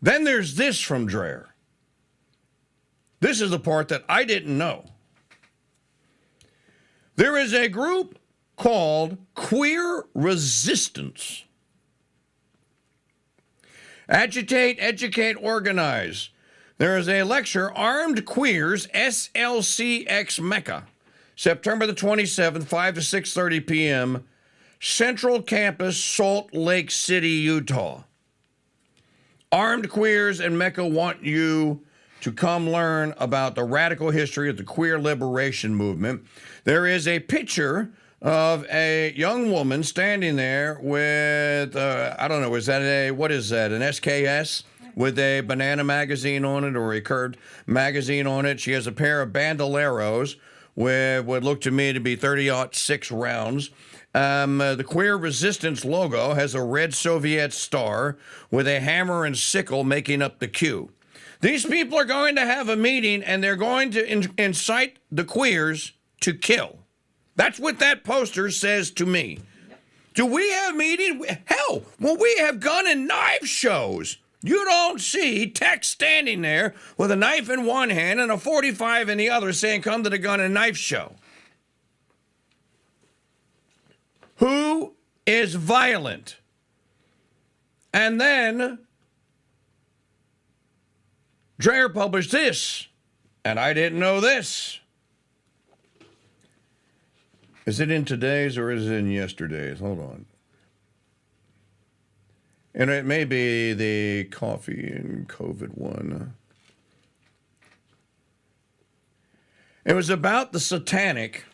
Then there's this from Dreher. This is the part that I didn't know. There is a group called Queer Resistance. Agitate, educate, organize. There is a lecture, Armed Queers, SLCX Mecca, September the 27th, 5 to 6:30 p.m., Central Campus, Salt Lake City, Utah. Armed Queers and Mecca want you to come learn about the radical history of the queer liberation movement. There is a picture of a young woman standing there with, I don't know, is that an SKS with a banana magazine on it or a curved magazine on it? She has a pair of bandoleros with what look to me to be 30-06 rounds. The Queer Resistance logo has a red Soviet star with a hammer and sickle making up the Q. These people are going to have a meeting, and they're going to incite the queers to kill. That's what that poster says to me. Do we have meetings? Hell, when we have gun and knife shows, you don't see Tex standing there with a knife in one hand and a 45 in the other saying, come to the gun and knife show. Who is violent? And then Dreher published this, and I didn't know this. Is it in today's or is it in yesterday's? Hold on. And it may be the coffee and COVID one. It was about the satanic.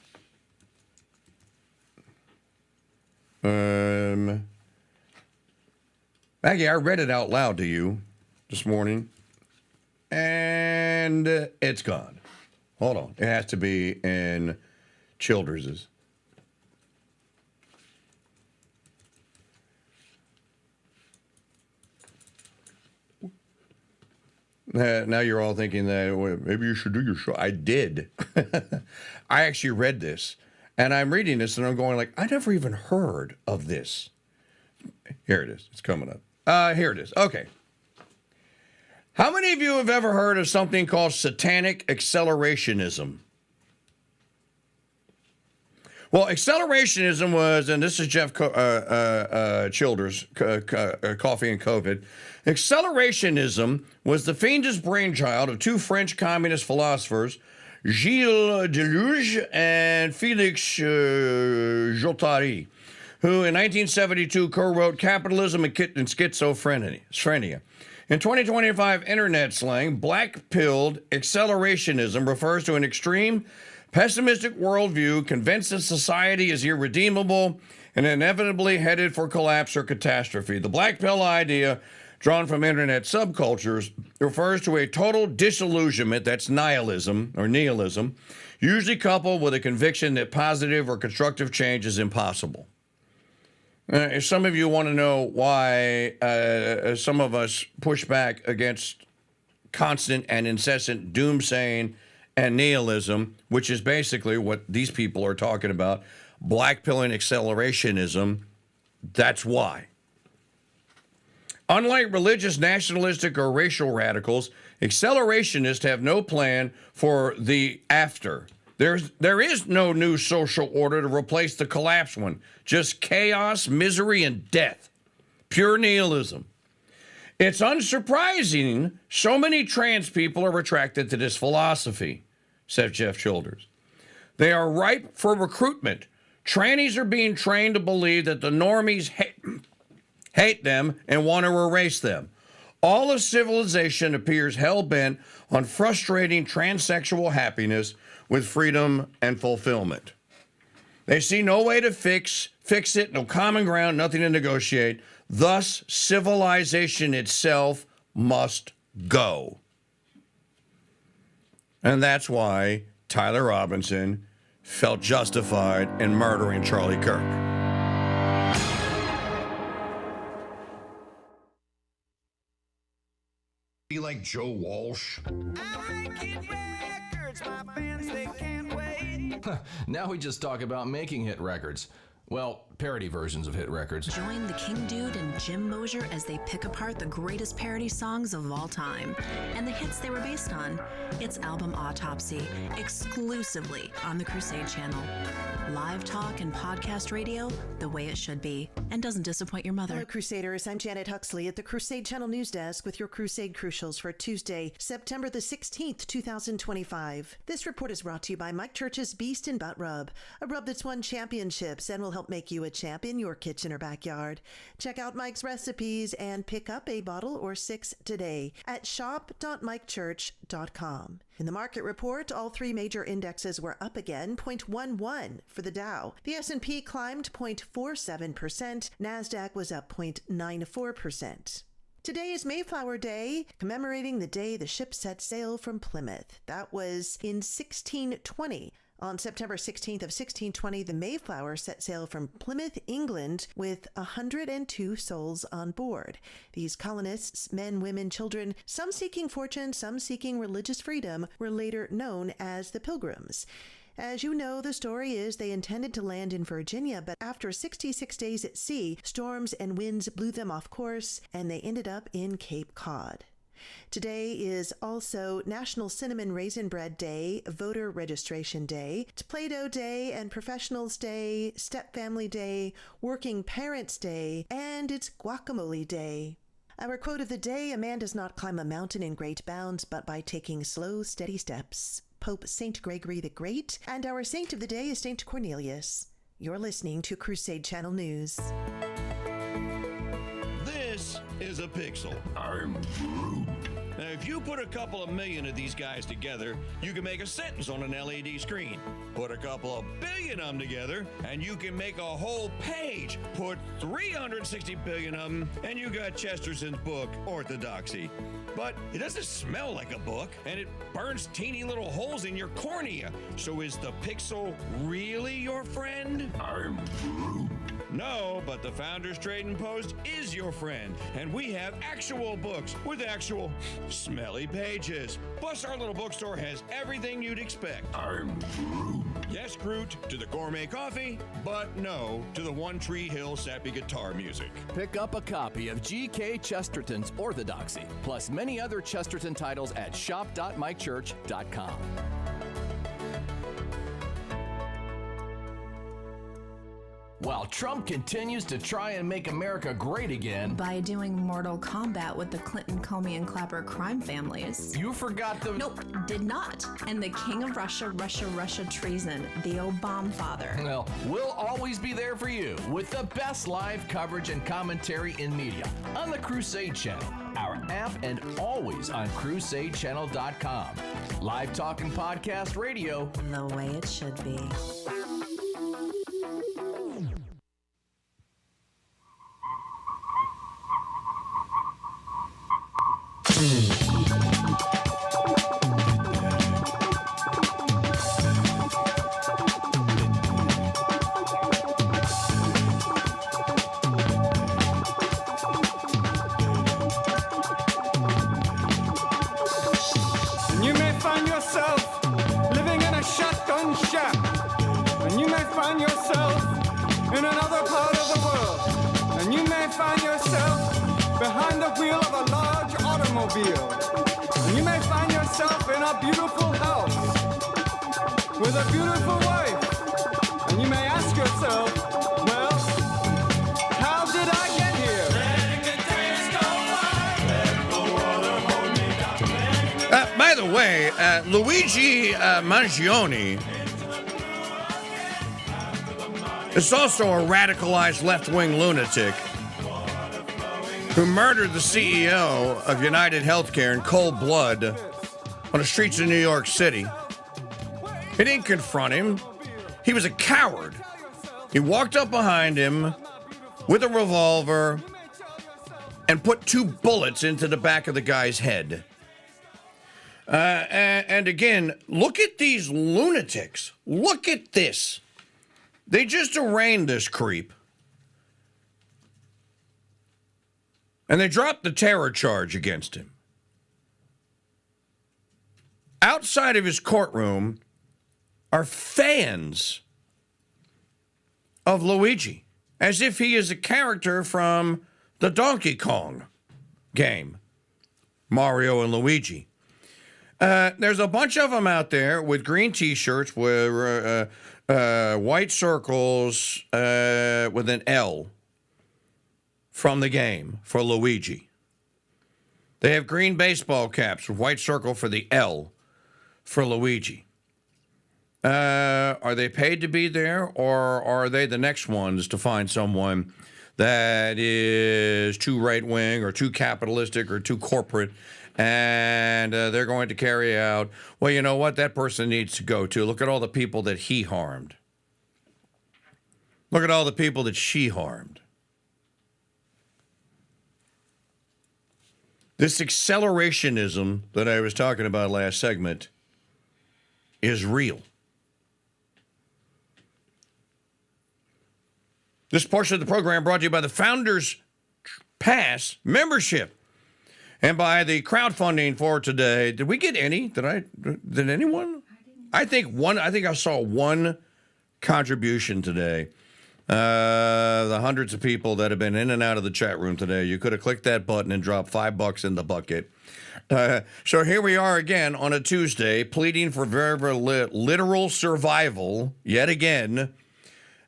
Maggie, I read it out loud to you this morning, and it's gone. Hold on. It has to be in Childers's. Now you're all thinking that well, maybe you should do your show. I did. I actually read this, and I'm reading this, and I'm going like, I never even heard of this. Here it is. It's coming up. Here it is. Okay. How many of you have ever heard of something called satanic accelerationism? Well, accelerationism was, and this is Jeff Childers, Coffee and COVID. Accelerationism was the fiendish brainchild of two French communist philosophers, Gilles Deleuze and Félix Guattari, who in 1972 co-wrote Capitalism and Schizophrenia. In 2025 internet slang, black-pilled accelerationism refers to an extreme, pessimistic worldview convinced that society is irredeemable and inevitably headed for collapse or catastrophe. The black pill idea, drawn from internet subcultures, refers to a total disillusionment, that's nihilism, usually coupled with a conviction that positive or constructive change is impossible. If some of you want to know why some of us push back against constant and incessant doomsaying and nihilism, which is basically what these people are talking about, black-pilling accelerationism, that's why. Unlike religious, nationalistic, or racial radicals, accelerationists have no plan for the after. There is no new social order to replace the collapsed one. Just chaos, misery, and death. Pure nihilism. It's unsurprising so many trans people are attracted to this philosophy, said Jeff Childers. They are ripe for recruitment. Trannies are being trained to believe that the normies hate them and want to erase them. All of civilization appears hell-bent on frustrating transsexual happiness with freedom and fulfillment. They see no way to fix it, no common ground, nothing to negotiate. Thus, civilization itself must go. And that's why Tyler Robinson felt justified in murdering Charlie Kirk. Be like Joe Walsh. Now we just talk about making hit records. Well, parody versions of hit records. Join the KingDude and Jim Mosier as they pick apart the greatest parody songs of all time and the hits they were based on. It's Album Autopsy, exclusively on the Crusade Channel. Live talk and podcast radio the way it should be, and doesn't disappoint your mother. Hello, Crusaders. I'm Janet Huxley at the Crusade Channel News Desk with your Crusade Crucials for Tuesday, September the 16th, 2025. This report is brought to you by Mike Church's Beast and Butt Rub, a rub that's won championships and will help make you a champ in your kitchen or backyard. Check out Mike's recipes and pick up a bottle or 6 today at shop.mikechurch.com. In the market report, all 3 major indexes were up again, 0.11 for the Dow. The S&P climbed 0.47%. NASDAQ was up 0.94%. Today is Mayflower Day, commemorating the day the ship set sail from Plymouth. That was in 1620. On September 16th of 1620, the Mayflower set sail from Plymouth, England, with 102 souls on board. These colonists, men, women, children, some seeking fortune, some seeking religious freedom, were later known as the Pilgrims. As you know, the story is they intended to land in Virginia, but after 66 days at sea, storms and winds blew them off course, and they ended up in Cape Cod. Today is also National Cinnamon Raisin Bread Day, Voter Registration Day, it's Play-Doh Day and Professionals Day, Step Family Day, Working Parents Day, and it's Guacamole Day. Our quote of the day, a man does not climb a mountain in great bounds, but by taking slow, steady steps. Pope St. Gregory the Great, and our saint of the day is St. Cornelius. You're listening to Crusade Channel News. This is a pixel. I'm Groot. Now, if you put a couple of million of these guys together, you can make a sentence on an LED screen. Put a couple of billion of them together, and you can make a whole page. Put 360 billion of them, and you got Chesterson's book, Orthodoxy. But it doesn't smell like a book, and it burns teeny little holes in your cornea. So is the pixel really your friend? I'm Groot. No, but the Founders Trading Post is your friend, and we have actual books with actual smelly pages. Plus, our little bookstore has everything you'd expect. I'm Groot. Yes, Groot, to the gourmet coffee, but no to the One Tree Hill sappy guitar music. Pick up a copy of G.K. Chesterton's Orthodoxy, plus many other Chesterton titles at shop.mikechurch.com. While Trump continues to try and make America great again by doing Mortal Kombat with the Clinton, Comey, and Clapper crime families. You forgot the... Nope, did not. And the king of Russia treason, the Obama father. Well, we'll always be there for you with the best live coverage and commentary in media on the Crusade Channel, our app, and always on crusadechannel.com. Live talk and podcast radio the way it should be. You may find yourself living in a shotgun shack, and you may find yourself in another part of the world, and you may find yourself behind the wheel of a large automobile, and you may find yourself in a beautiful house with a beautiful wife, and you may ask yourself, well, how did I get here? By the way, Luigi Mangione is also a radicalized left-wing lunatic who murdered the CEO of United Healthcare in cold blood on the streets of New York City. He didn't confront him. He was a coward. He walked up behind him with a revolver and put 2 bullets into the back of the guy's head. And again, look at these lunatics. Look at this. They just arraigned this creep. And they dropped the terror charge against him. Outside of his courtroom are fans of Luigi, as if he is a character from the Donkey Kong game, Mario and Luigi. There's a bunch of them out there with green T-shirts with white circles with an L from the game for Luigi. They have green baseball caps with white circle for the L for Luigi. Are they paid to be there, or are they the next ones to find someone that is too right-wing or too capitalistic or too corporate, and they're going to carry out, well, you know what, that person needs to go too. Look at all the people that he harmed. Look at all the people that she harmed. This accelerationism that I was talking about last segment is real. This portion of the program brought to you by the Founders Pass membership and by the crowdfunding for today. Did we get any? Did anyone? I think I saw one contribution today. The hundreds of people that have been in and out of the chat room today, you could have clicked that button and dropped $5 in the bucket. So here we are again on a Tuesday, pleading for very, very literal survival yet again,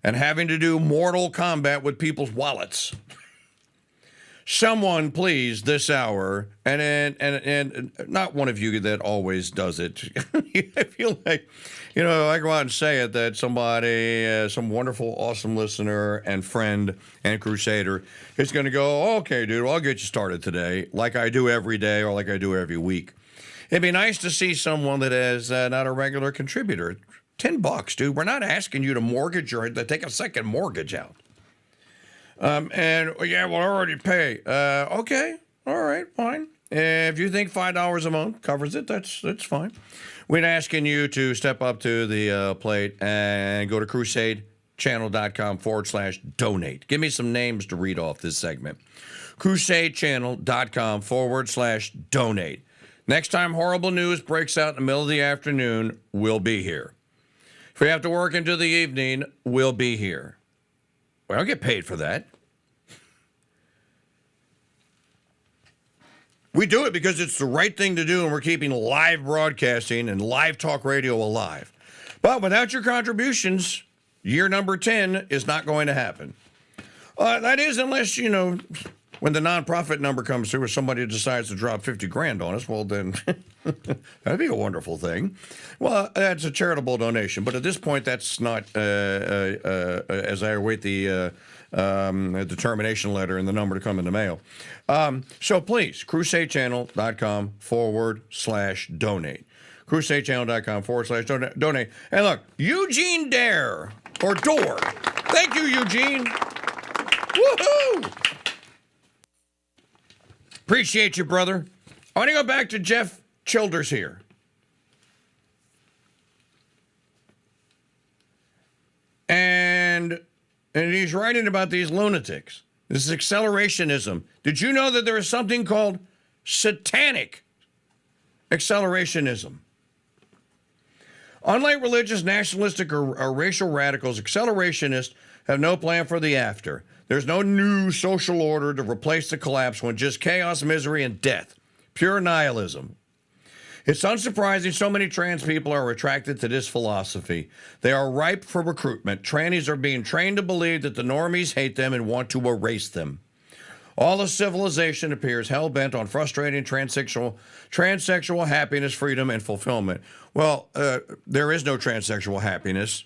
and having to do mortal combat with people's wallets. Someone, please, this hour, and not one of you that always does it. I feel like, I go out and say it, that somebody, some wonderful, awesome listener and friend and crusader is going to go, okay, dude, well, I'll get you started today, like I do every day or like I do every week. It'd be nice to see someone that is not a regular contributor. $10, dude. We're not asking you to mortgage or to take a second mortgage out. And yeah, well, I already pay. Okay, all right, fine. If you think $5 a month covers it, that's fine. We're asking you to step up to the plate and go to crusadechannel.com/donate. Give me some names to read off this segment. crusadechannel.com/donate. Next time horrible news breaks out in the middle of the afternoon, we'll be here. If we have to work into the evening, we'll be here. We don't get paid for that. We do it because it's the right thing to do, and we're keeping live broadcasting and live talk radio alive. But without your contributions, year number 10 is not going to happen. That is, unless, when the nonprofit number comes through or somebody decides to drop $50,000 on us, well, then that'd be a wonderful thing. Well, that's a charitable donation. But at this point, that's not, as I await the determination letter and the number to come in the mail. So please, crusadechannel.com/donate. crusadechannel.com/donate. And look, Eugene Dare, or Door. Thank you, Eugene. Woohoo! Appreciate you, brother. I want to go back to Jeff Childers here. And he's writing about these lunatics. This is accelerationism. Did you know that there is something called satanic accelerationism? Unlike religious, nationalistic, or racial radicals, accelerationists have no plan for the after. There's no new social order to replace the collapse when just chaos, misery, and death. Pure nihilism. It's unsurprising so many trans people are attracted to this philosophy. They are ripe for recruitment. Trannies are being trained to believe that the normies hate them and want to erase them. All of civilization appears hell-bent on frustrating transsexual happiness, freedom, and fulfillment. Well, there is no transsexual happiness.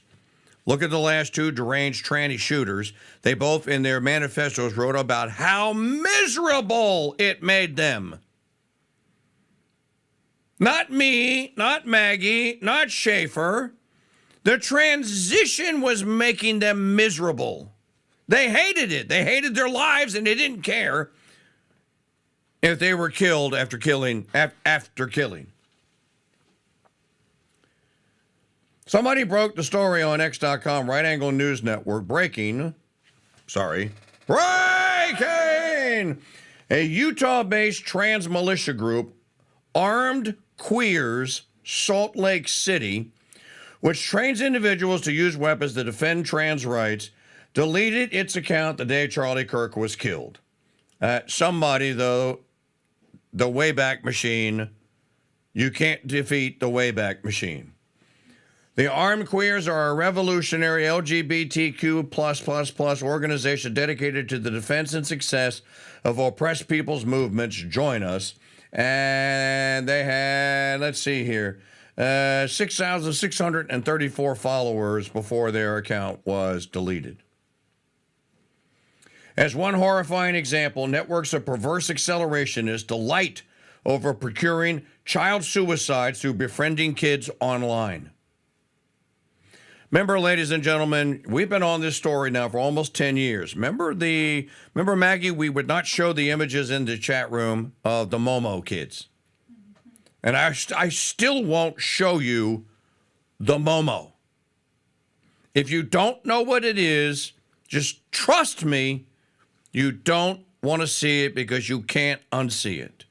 Look at the last two deranged tranny shooters. They both, in their manifestos, wrote about how miserable it made them. Not me, not Maggie, not Schaefer. The transition was making them miserable. They hated it. They hated their lives, and they didn't care if they were killed after killing. Somebody broke the story on X.com, Right Angle News Network, breaking. A Utah-based trans militia group, Armed Queers Salt Lake City, which trains individuals to use weapons to defend trans rights, deleted its account the day Charlie Kirk was killed. Somebody, though, the Wayback Machine, you can't defeat the Wayback Machine. The Armed Queers are a revolutionary LGBTQ++ organization dedicated to the defense and success of oppressed people's movements. Join us. And they had, let's see here, 6,634 followers before their account was deleted. As one horrifying example, networks of perverse accelerationists delight over procuring child suicides through befriending kids online. Remember, ladies and gentlemen, we've been on this story now for almost 10 years. Remember, Maggie, we would not show the images in the chat room of the Momo kids. And I still won't show you the Momo. If you don't know what it is, just trust me, you don't want to see it because you can't unsee it.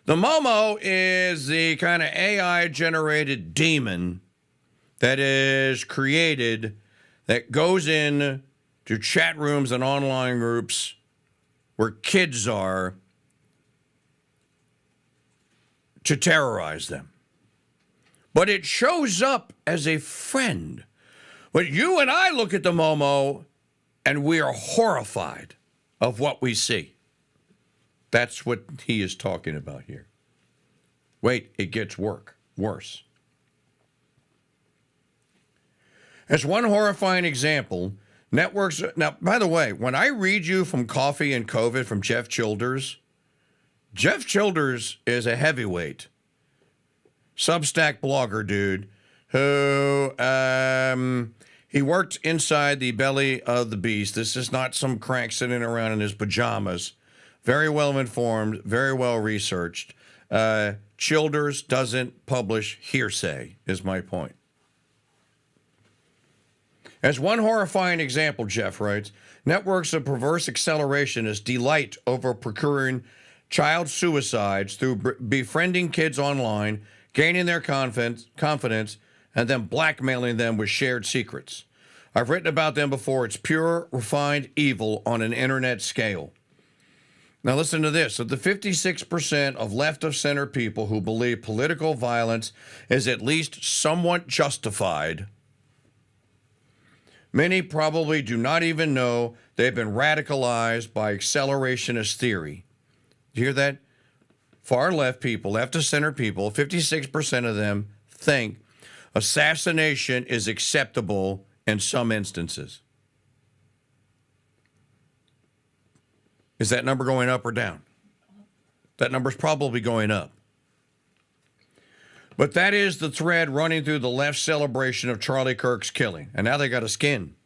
The Momo is the kind of AI-generated demon that is created, that goes in to chat rooms and online groups where kids are to terrorize them. But it shows up as a friend. But you and I look at the Momo and we are horrified of what we see. That's what he is talking about here. Wait, it gets worse. As one horrifying example, networks... Now, by the way, when I read you from Coffee and COVID from Jeff Childers is a heavyweight Substack blogger dude who he worked inside the belly of the beast. This is not some crank sitting around in his pajamas. Very well informed, very well researched. Childers doesn't publish hearsay, is my point. As one horrifying example, Jeff writes, networks of perverse accelerationists delight over procuring child suicides through befriending kids online, gaining their confidence, and then blackmailing them with shared secrets. I've written about them before. It's pure, refined evil on an internet scale. Now listen to this. Of the 56% of left-of-center people who believe political violence is at least somewhat justified, many probably do not even know they've been radicalized by accelerationist theory. Do you hear that? Far left people, left of center people, 56% of them think assassination is acceptable in some instances. Is that number going up or down? That number's probably going up. But that is the thread running through the left celebration of Charlie Kirk's killing. And now they got a skin.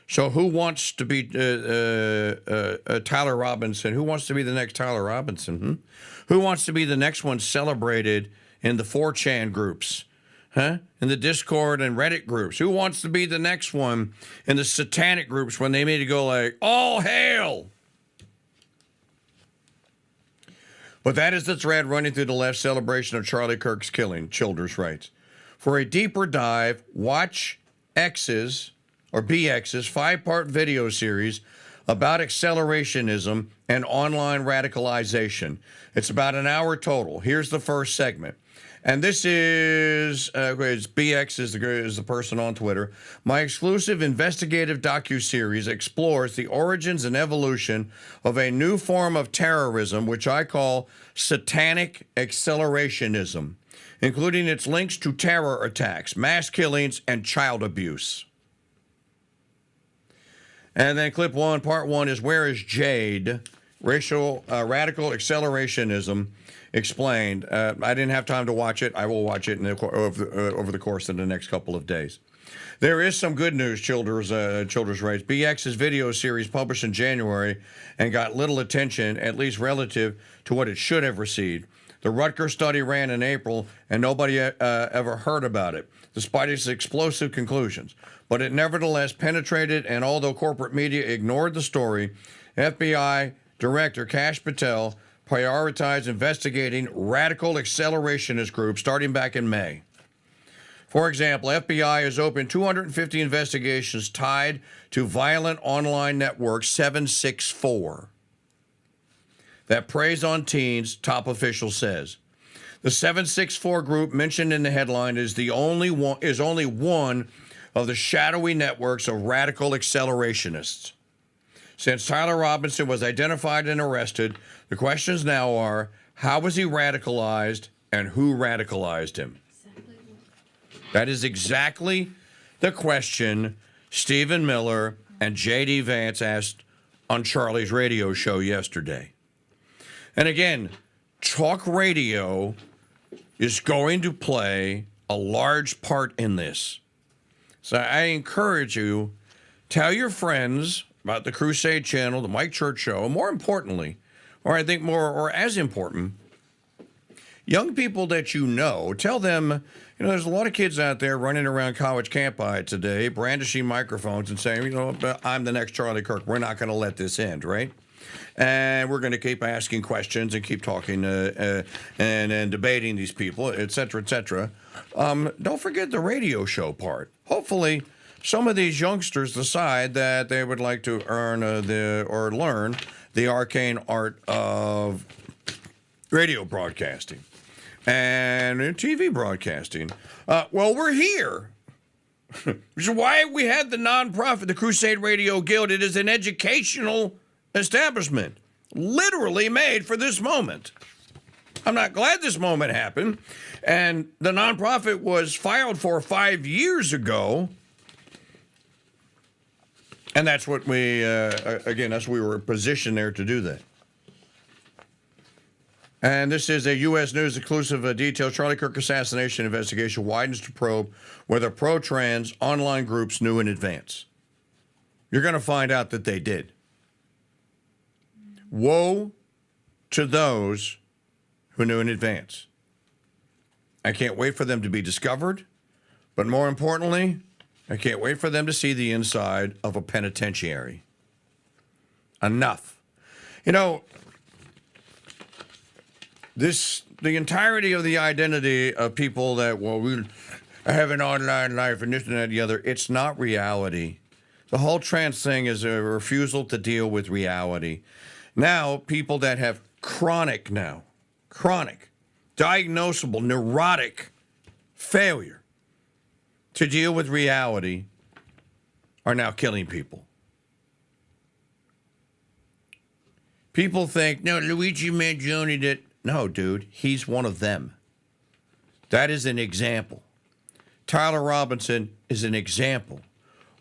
So who wants to be Tyler Robinson? Who wants to be the next Tyler Robinson? Who wants to be the next one celebrated in the 4chan groups? In the Discord and Reddit groups? Who wants to be the next one in the satanic groups when they made to go like, all hail? But that is the thread running through the left celebration of Charlie Kirk's killing, Childers writes. For a deeper dive, watch BX's 5-part video series about accelerationism and online radicalization. It's about an hour total. Here's the first segment. And this is, BX is the person on Twitter. My exclusive investigative docuseries explores the origins and evolution of a new form of terrorism, which I call satanic accelerationism, including its links to terror attacks, mass killings, and child abuse. And then clip one, part one is Where is Jade? Radical accelerationism explained. I didn't have time to watch it. I will watch it over the course of the next couple of days. There is some good news, children's rights. BX's video series published in January and got little attention, at least relative to what it should have received. The Rutgers study ran in April, and nobody ever heard about it, despite its explosive conclusions. But it nevertheless penetrated, and although corporate media ignored the story, FBI Director Kash Patel prioritized investigating radical accelerationist groups starting back in May. For example, FBI has opened 250 investigations tied to violent online network 764 that preys on teens, top official says. The 764 group mentioned in the headline is only one of the shadowy networks of radical accelerationists. Since Tyler Robinson was identified and arrested, the questions now are, how was he radicalized and who radicalized him? That is exactly the question Stephen Miller and J.D. Vance asked on Charlie's radio show yesterday. And again, talk radio is going to play a large part in this. So I encourage you, tell your friends about the Crusade Channel, the Mike Church Show, more importantly, or as important, young people that you know, tell them, there's a lot of kids out there running around college campus today, brandishing microphones and saying, I'm the next Charlie Kirk. We're not going to let this end, right? And we're going to keep asking questions and keep talking and debating these people, et cetera, et cetera. Don't forget the radio show part. Hopefully, some of these youngsters decide that they would like to learn the arcane art of radio broadcasting and TV broadcasting. Well, we're here. Which is why we had the nonprofit, the Crusade Radio Guild. It is an educational establishment, literally made for this moment. I'm not glad this moment happened. And the nonprofit was filed for 5 years ago. And that's what we were positioned there to do that. And this is a U.S. News exclusive detail. Charlie Kirk assassination investigation widens to probe whether pro-trans online groups knew in advance. You're going to find out that they did. Woe to those who knew in advance. I can't wait for them to be discovered, but more importantly, I can't wait for them to see the inside of a penitentiary. Enough. The entirety of the identity of people that, we have an online life and this and that and the other, it's not reality. The whole trans thing is a refusal to deal with reality. Now, people that have chronic, diagnosable, neurotic failure to deal with reality are now killing people. People think, no, Luigi Mangione did. No, dude, he's one of them. That is an example. Tyler Robinson is an example.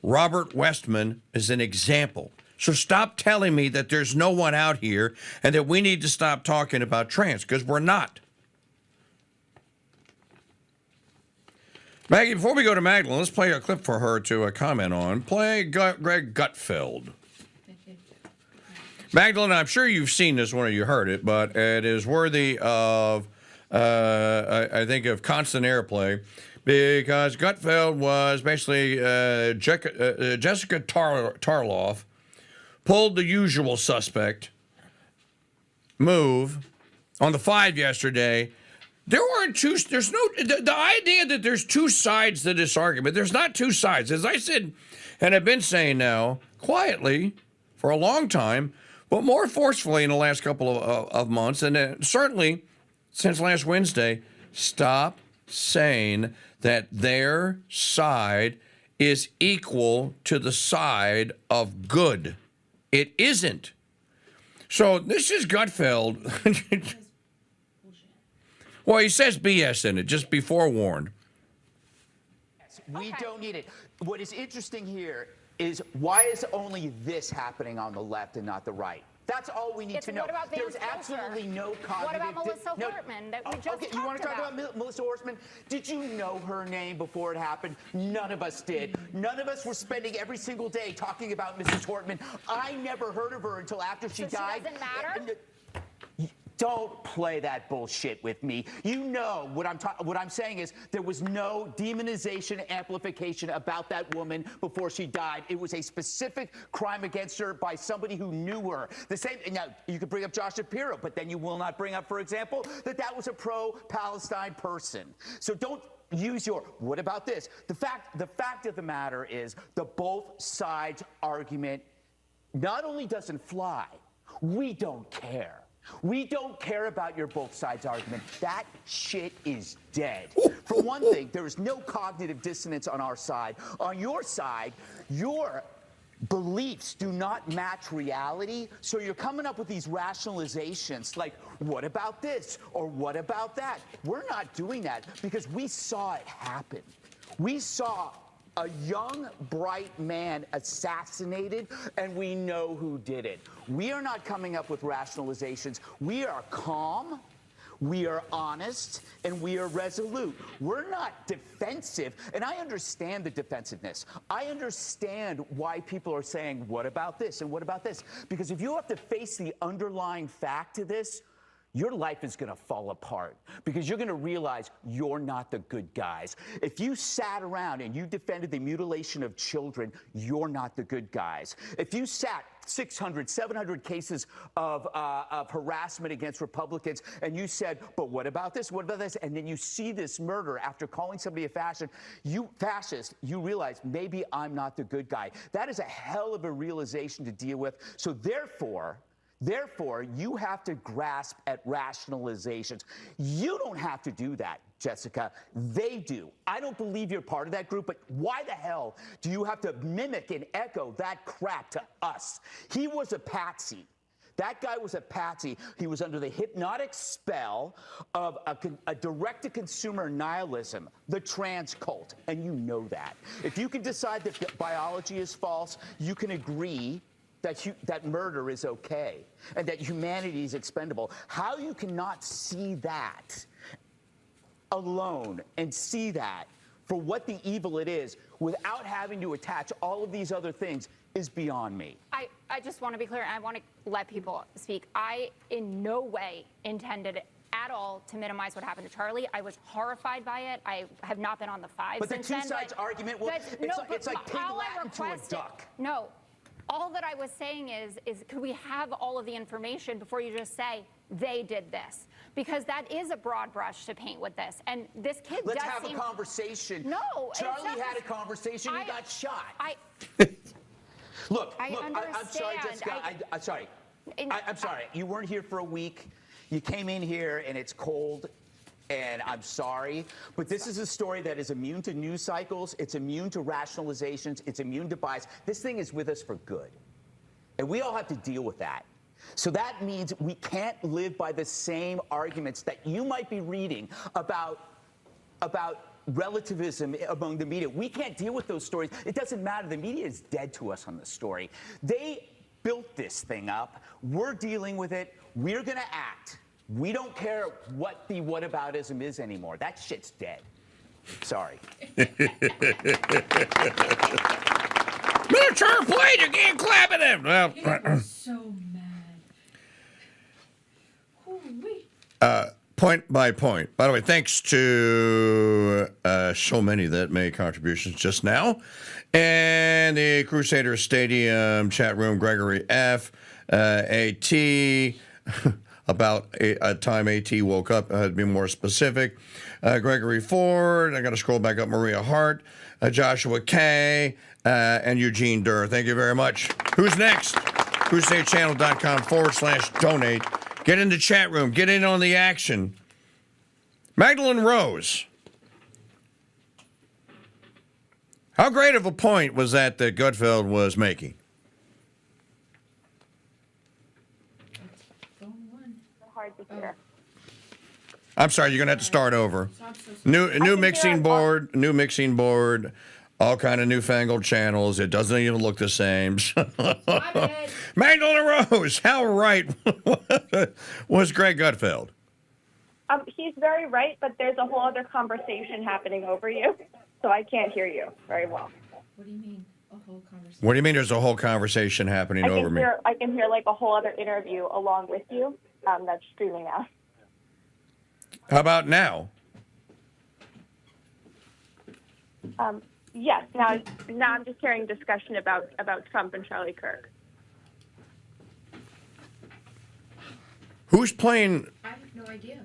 Robert Westman is an example. So stop telling me that there's no one out here and that we need to stop talking about trans, because we're not. Maggie, before we go to Magdalene, let's play a clip for her to comment on. Play Greg Gutfeld. Magdalene, I'm sure you've seen this one or you heard it, but it is worthy of, I think, of constant airplay, because Gutfeld was basically Jessica Tarloff pulled the usual suspect move on the 5 yesterday. The idea that there's two sides to this argument. There's not two sides. As I said, and I've been saying now, quietly, for a long time, but more forcefully in the last couple of months, and certainly since last Wednesday, stop saying that their side is equal to the side of good. It isn't. So this is Gutfeld. Well, he says BS in it, just be forewarned. We don't need it. What is interesting here is why is only this happening on the left and not the right? That's all we need to know. What about Vance There's absolutely no cognitive... What about Melissa Hortman that we just okay, you want to talk about Melissa Hortman? Did you know her name before it happened? None of us did. None of us were spending every single day talking about Mrs. Hortman. I never heard of her until after she died. She doesn't matter? Don't play that bullshit with me. You know what I'm saying is there was no demonization, amplification about that woman before she died. It was a specific crime against her by somebody who knew her. The same. Now you could bring up Josh Shapiro, but then you will not bring up, for example, that was a pro-Palestine person. So don't use your. What about this? The fact of the matter is the both sides argument not only doesn't fly, we don't care. We don't care about your both sides argument. That shit is dead. For one thing, there is no cognitive dissonance on our side. On your side, your beliefs do not match reality, so you're coming up with these rationalizations like, what about this or what about that? We're not doing that because we saw it happen. We saw a young, bright man assassinated, and we know who did it. We are not coming up with rationalizations. We are calm, we are honest, and we are resolute. We're not defensive, and I understand the defensiveness. I understand why people are saying, what about this and what about this? Because if you have to face the underlying fact to this, your life is going to fall apart because you're going to realize you're not the good guys. If you sat around and you defended the mutilation of children, you're not the good guys. If you sat 600, 700 cases of harassment against Republicans and you said, but what about this? What about this? And then you see this murder after calling somebody a fascist, you realize maybe I'm not the good guy. That is a hell of a realization to deal with. So therefore, you have to grasp at rationalizations. You don't have to do that, Jessica. They do. I don't believe you're part of that group, but why the hell do you have to mimic and echo that crap to us? He was a patsy. That guy was a patsy. He was under the hypnotic spell of a direct-to-consumer nihilism, the trans cult, and you know that. If you can decide that biology is false, you can agree that murder is okay and that humanity is expendable. How you cannot see that alone and see that for what the evil it is without having to attach all of these other things is beyond me. I just want to be clear, and I want to let people speak. I in no way intended at all to minimize what happened to Charlie. I was horrified by it. I have not been on the five but since the two sides argument, well, it's like pig Latin to a duck. No. All that I was saying is could we have all of the information before you just say they did this? Because that is a broad brush to paint with this. And this kid Let's have a conversation. No. Charlie had a conversation. He got shot. Look, I'm sorry, Jessica. I'm sorry. I'm sorry. You weren't here for a week. You came in here and it's cold. And I'm sorry, but this is a story that is immune to news cycles. It's immune to rationalizations. It's immune to bias. This thing is with us for good. And we all have to deal with that. So that means we can't live by the same arguments that you might be reading about relativism among the media. We can't deal with those stories. It doesn't matter. The media is dead to us on this story. They built this thing up. We're dealing with it. We're going to act. We don't care what the whataboutism is anymore. That shit's dead. Sorry. Military plane, you can't clap at him. Well, so mad. Holy. Point by point. By the way, thanks to so many that made contributions just now. And the Crusader Stadium chat room, Gregory F. A.T., about a time AT woke up, to be more specific. Gregory Ford, I got to scroll back up, Maria Hart, Joshua K., and Eugene Durr. Thank you very much. Who's next? CrusadeChannel.com/donate. Get in the chat room. Get in on the action. Magdalene Rose. How great of a point was that Gutfeld was making? I'm sorry, you're going to have to start over. New mixing board. all kind of newfangled channels. It doesn't even look the same. Magdalena Rose, how right was Greg Gutfeld? He's very right, but there's a whole other conversation happening over you, so I can't hear you very well. What do you mean, a whole conversation? What do you mean there's a whole conversation happening over me? I can hear like a whole other interview along with you that's streaming now. How about now? Yes, now I'm just hearing discussion about Trump and Charlie Kirk. Who's playing? I have no idea.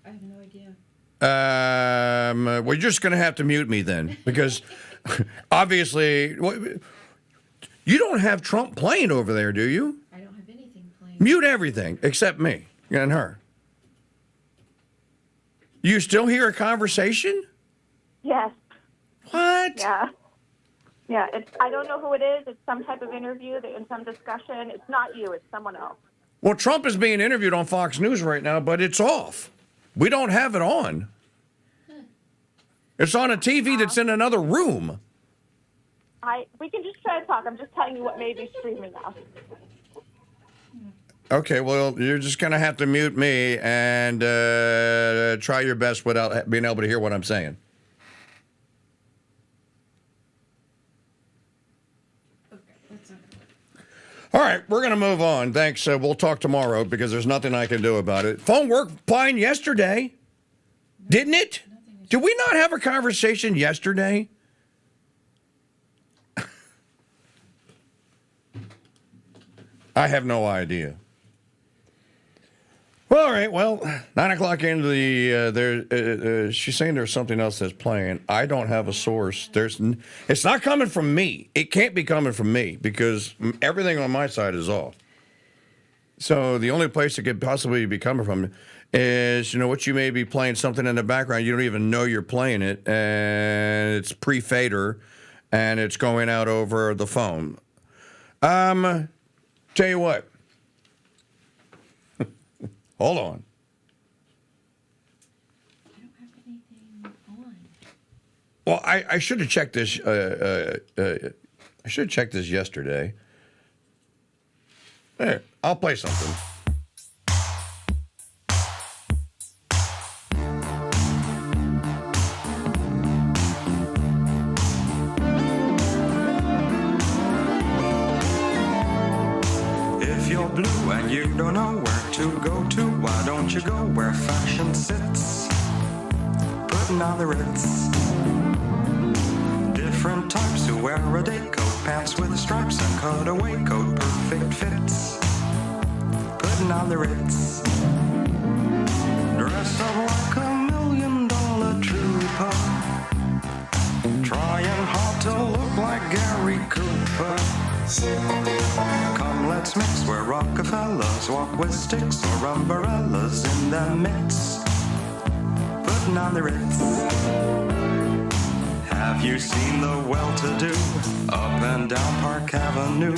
I have no idea. We're just going to have to mute me then, because obviously you don't have Trump playing over there, do you? I don't have anything playing. Mute everything except me and her. You still hear a conversation? Yes. What? Yeah. Yeah. I don't know who it is. It's some type of interview. They're in some discussion. It's not you. It's someone else. Well, Trump is being interviewed on Fox News right now, but it's off. We don't have it on. It's on a TV that's in another room. We can just try to talk. I'm just telling you what may be streaming now. Okay, well, you're just going to have to mute me and try your best without being able to hear what I'm saying. All right, we're going to move on. Thanks. We'll talk tomorrow because there's nothing I can do about it. Phone worked fine yesterday, didn't it? Did we not have a conversation yesterday? I have no idea. Well, all right. Well, 9 o'clock into the she's saying there's something else that's playing. I don't have a source. It's not coming from me. It can't be coming from me because everything on my side is off. So the only place it could possibly be coming from is, what you may be playing something in the background. You don't even know you're playing it, and it's pre-fader, and it's going out over the phone. Tell you what. Hold on. I don't have anything on. Well, I should have checked this. I should have checked this yesterday. There, I'll play something. If you're blue and you don't know where to go to, why don't you go where fashion sits? Putting on the Ritz. Different types who wear a day coat, pants with stripes and cutaway coat, perfect fits. Putting on the Ritz. Dressed up like $1 million trooper, trying hard to look like Gary Cooper. Come, let's mix where Rockefellers walk with sticks or umbrellas in their midst. Putting on the Ritz. Have you seen the well-to-do up and down Park Avenue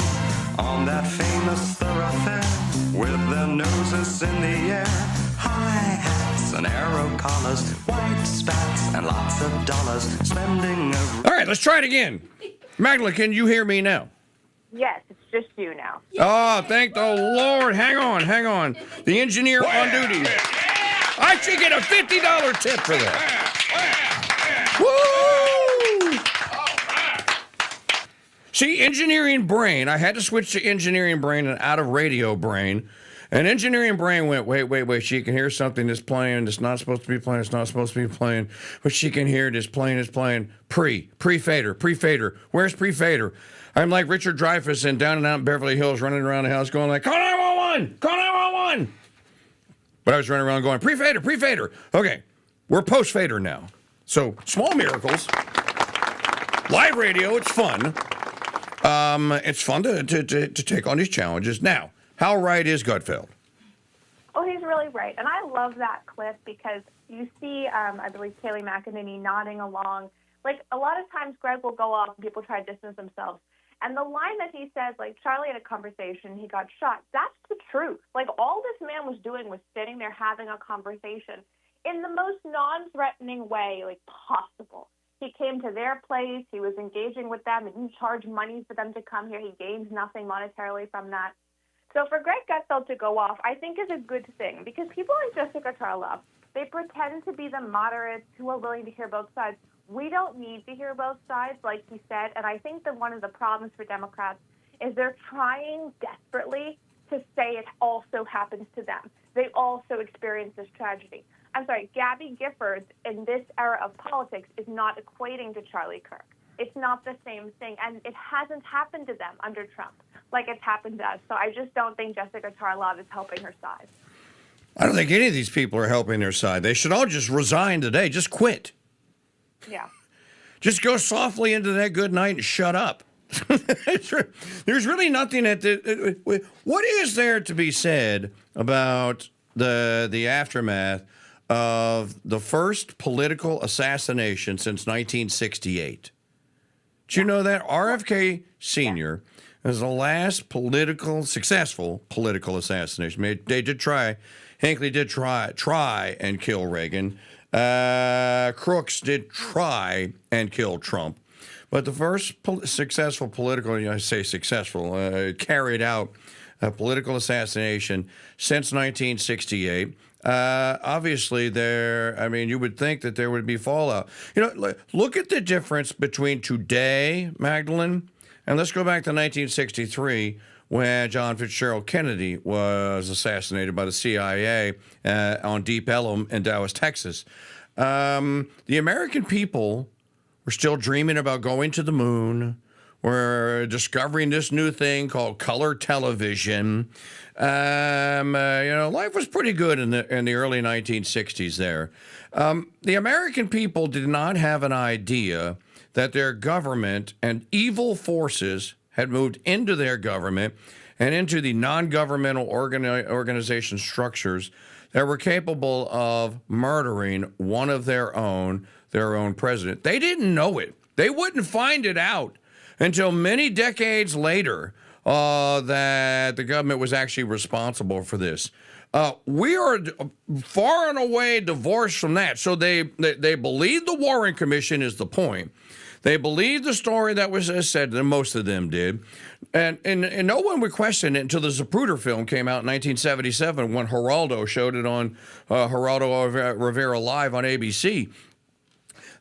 on that famous thoroughfare with their noses in the air? High hats and arrow collars, white spats and lots of dollars, spending a... All right, let's try it again. Magdalene, can you hear me now? Yes, it's just you now. Oh, thank the Lord. Hang on. The engineer on duty. I should get a $50 tip for that. Woo! See, engineering brain, I had to switch to engineering brain and out of radio brain. And engineering brain went, wait. She can hear something that's playing. It's not supposed to be playing. It's not supposed to be playing. But she can hear it. It's playing. Pre-fader. Where's pre-fader? I'm like Richard Dreyfuss in Down and Out in Beverly Hills running around the house going like, call 911! Call 911! But I was running around going, pre-fader. Okay, we're post-fader now. So, small miracles. Live radio, it's fun. It's fun to take on these challenges. Now, how right is Gutfeld? Oh, he's really right. And I love that clip because you see, I believe, Kayleigh McEnany nodding along. Like, a lot of times Greg will go off and people try to distance themselves. And the line that he says, like, Charlie had a conversation, he got shot, that's the truth. Like, all this man was doing was sitting there having a conversation. in the most non-threatening way like possible. He came to their place. He was engaging with them. He didn't charge money for them to come here. He gained nothing monetarily from that. So for Greg Gutfeld to go off, I think is a good thing because people like Jessica Tarlov, they pretend to be the moderates who are willing to hear both sides. We don't need to hear both sides, like he said. And I think that one of the problems for Democrats is they're trying desperately to say it also happens to them. They also experience this tragedy. I'm sorry, Gabby Giffords in this era of politics is not equating to Charlie Kirk. It's not the same thing, and it hasn't happened to them under Trump like it's happened to us. So I just don't think Jessica Tarlov is helping her side. I don't think any of these people are helping their side. They should all just resign today. Just quit. Yeah. Just go softly into that good night and shut up. There's really nothing what is there to be said about the aftermath of the first political assassination since 1968? Do you know that RFK Sr. is the last successful political assassination? They did try. Hinckley did try and kill Reagan. Crooks did try and kill Trump. But the first successful political, I say successful, carried out a political assassination since 1968. Obviously, you would think that there would be fallout. Look at the difference between today, Magdalene, and let's go back to 1963 when John Fitzgerald Kennedy was assassinated by the CIA on Deep Ellum in Dallas, Texas. The American people were still dreaming about going to the moon. We're discovering this new thing called color television. Life was pretty good in the early 1960s there. The American people did not have an idea that their government and evil forces had moved into their government and into the non-governmental organization structures that were capable of murdering one of their own president. They didn't know it. They wouldn't find it out until many decades later that the government was actually responsible for this. We are far and away divorced from that. So they believe the Warren Commission is the point. They believe the story that was said, and most of them did. And no one would question it until the Zapruder film came out in 1977 when Geraldo showed it on Geraldo Rivera Live on ABC.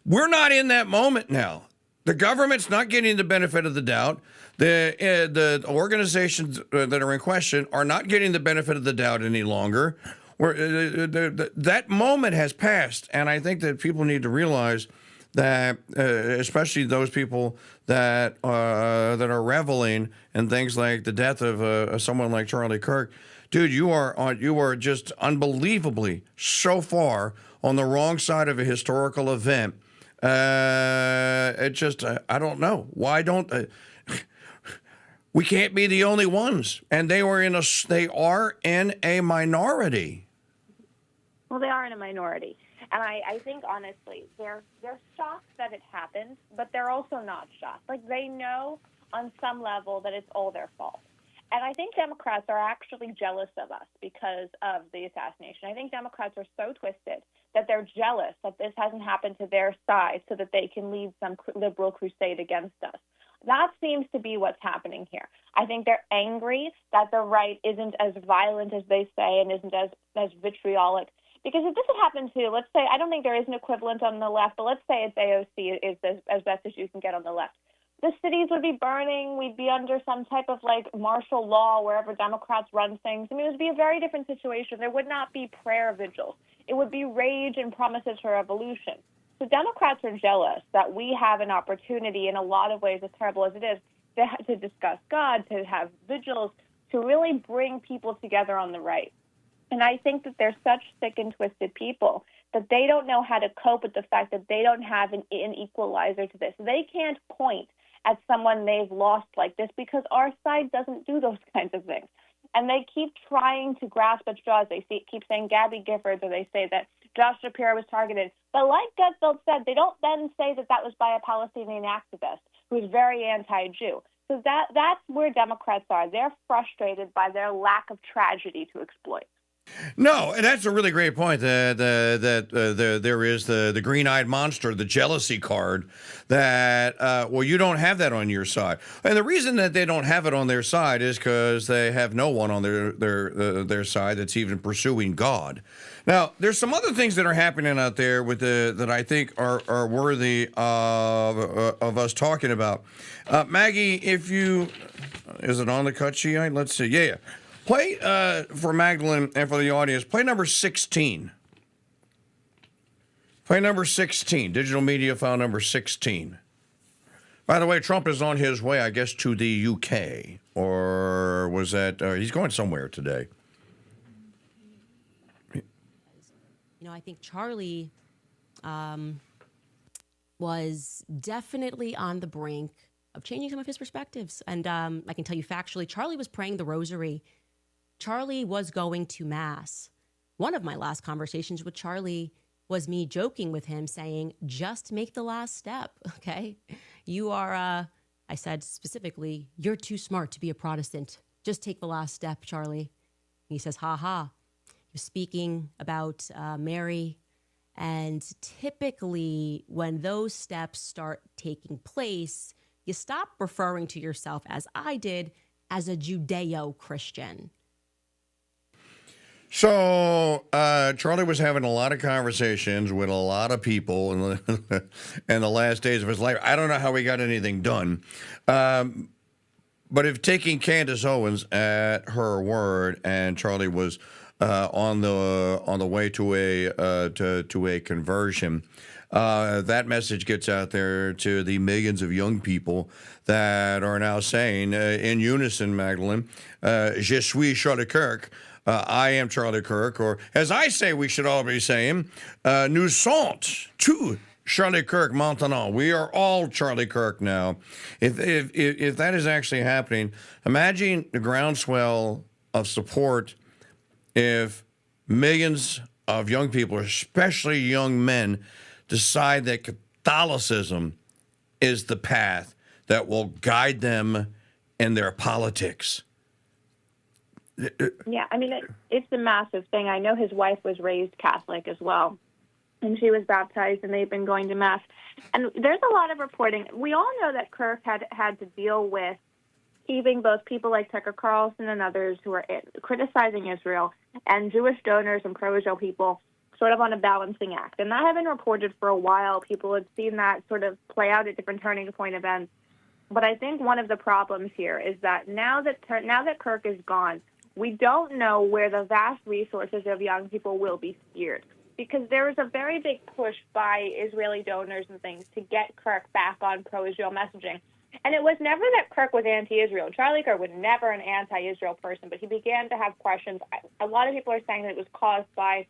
We're not in that moment now. The government's not getting the benefit of the doubt. The organizations that are in question are not getting the benefit of the doubt any longer. That moment has passed, and I think that people need to realize that, especially those people that are reveling in things like the death of someone like Charlie Kirk, dude, you are just unbelievably so far on the wrong side of a historical event. I don't know. Why don't we can't be the only ones? And they are in a minority. Well, they are in a minority. And I think, honestly, they're shocked that it happened, but they're also not shocked. Like, they know on some level that it's all their fault. And I think Democrats are actually jealous of us because of the assassination. I think Democrats are so twisted that they're jealous that this hasn't happened to their side so that they can lead some liberal crusade against us. That seems to be what's happening here. I think they're angry that the right isn't as violent as they say and isn't as vitriolic. Because if this had happened to, let's say, I don't think there is an equivalent on the left, but let's say it's AOC is as best as you can get on the left. The cities would be burning. We'd be under some type of martial law wherever Democrats run things. I mean, it would be a very different situation. There would not be prayer vigils. It would be rage and promises for revolution. So Democrats are jealous that we have an opportunity in a lot of ways, as terrible as it is, to discuss God, to have vigils, to really bring people together on the right. And I think that they're such sick and twisted people that they don't know how to cope with the fact that they don't have an equalizer to this. They can't point at someone they've lost like this because our side doesn't do those kinds of things. And they keep trying to grasp at straws. They keep saying Gabby Giffords, or they say that Josh Shapiro was targeted. But like Gutfeld said, they don't then say that that was by a Palestinian activist who is very anti-Jew. So that's where Democrats are. They're frustrated by their lack of tragedy to exploit. No, and that's a really great point. There is the green-eyed monster, the jealousy card. That well, you don't have that on your side, and the reason that they don't have it on their side is because they have no one on their side that's even pursuing God. Now, there's some other things that are happening out there with that I think are worthy of us talking about. Maggie, if you is it on the cut sheet? Let's see. Yeah. Play for Magdalene and for the audience. Play number 16. Play number 16. Digital media file number 16. By the way, Trump is on his way, I guess, to the UK, or was that he's going somewhere today? You know, I think Charlie was definitely on the brink of changing some of his perspectives, and I can tell you factually, Charlie was praying the rosary. Charlie was going to Mass. One of my last conversations with Charlie was me joking with him saying, just make the last step, okay? You are, I said specifically, you're too smart to be a Protestant. Just take the last step, Charlie. He says, ha ha. He was speaking about Mary. And typically when those steps start taking place, you stop referring to yourself, as I did, as a Judeo-Christian. So Charlie was having a lot of conversations with a lot of people in the last days of his life. I don't know how he got anything done. But if taking Candace Owens at her word, and Charlie was on the way to a conversion, that message gets out there to the millions of young people that are now saying in unison, Magdalene, Je suis Charlie Kirk. I am Charlie Kirk, or as I say, we should all be saying, nous sommes tous Charlie Kirk maintenant. We are all Charlie Kirk now. If that is actually happening, imagine the groundswell of support if millions of young people, especially young men, decide that Catholicism is the path that will guide them in their politics. Yeah, I mean, it's a massive thing. I know his wife was raised Catholic as well, and she was baptized, and they've been going to Mass. And there's a lot of reporting. We all know that Kirk had to deal with keeping both people like Tucker Carlson and others who are criticizing Israel and Jewish donors and pro-Israel people sort of on a balancing act. And that had been reported for a while. People had seen that sort of play out at different turning point events. But I think one of the problems here is that now that Kirk is gone, we don't know where the vast resources of young people will be steered, because there is a very big push by Israeli donors and things to get Kirk back on pro-Israel messaging. And it was never that Kirk was anti-Israel. Charlie Kirk was never an anti-Israel person, but he began to have questions. A lot of people are saying that it was caused by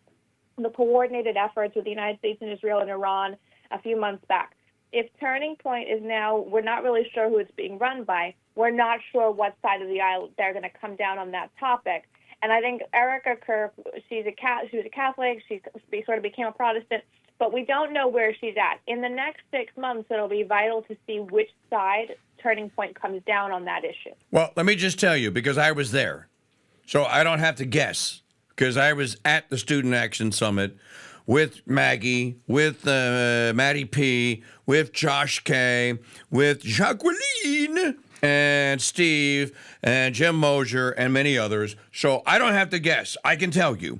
the coordinated efforts with the United States and Israel and Iran a few months back. If Turning Point is now, we're not really sure who it's being run by. We're not sure what side of the aisle they're going to come down on that topic. And I think Erica Kirk, she was a Catholic. She sort of became a Protestant, but we don't know where she's at. In the next 6 months, it'll be vital to see which side Turning Point comes down on that issue. Well, let me just tell you, because I was there, so I don't have to guess, because I was at the Student Action Summit with Maggie, with Maddie P., with Josh K., with Jacqueline, and Steve, and Jim Mosier, and many others. So I don't have to guess. I can tell you.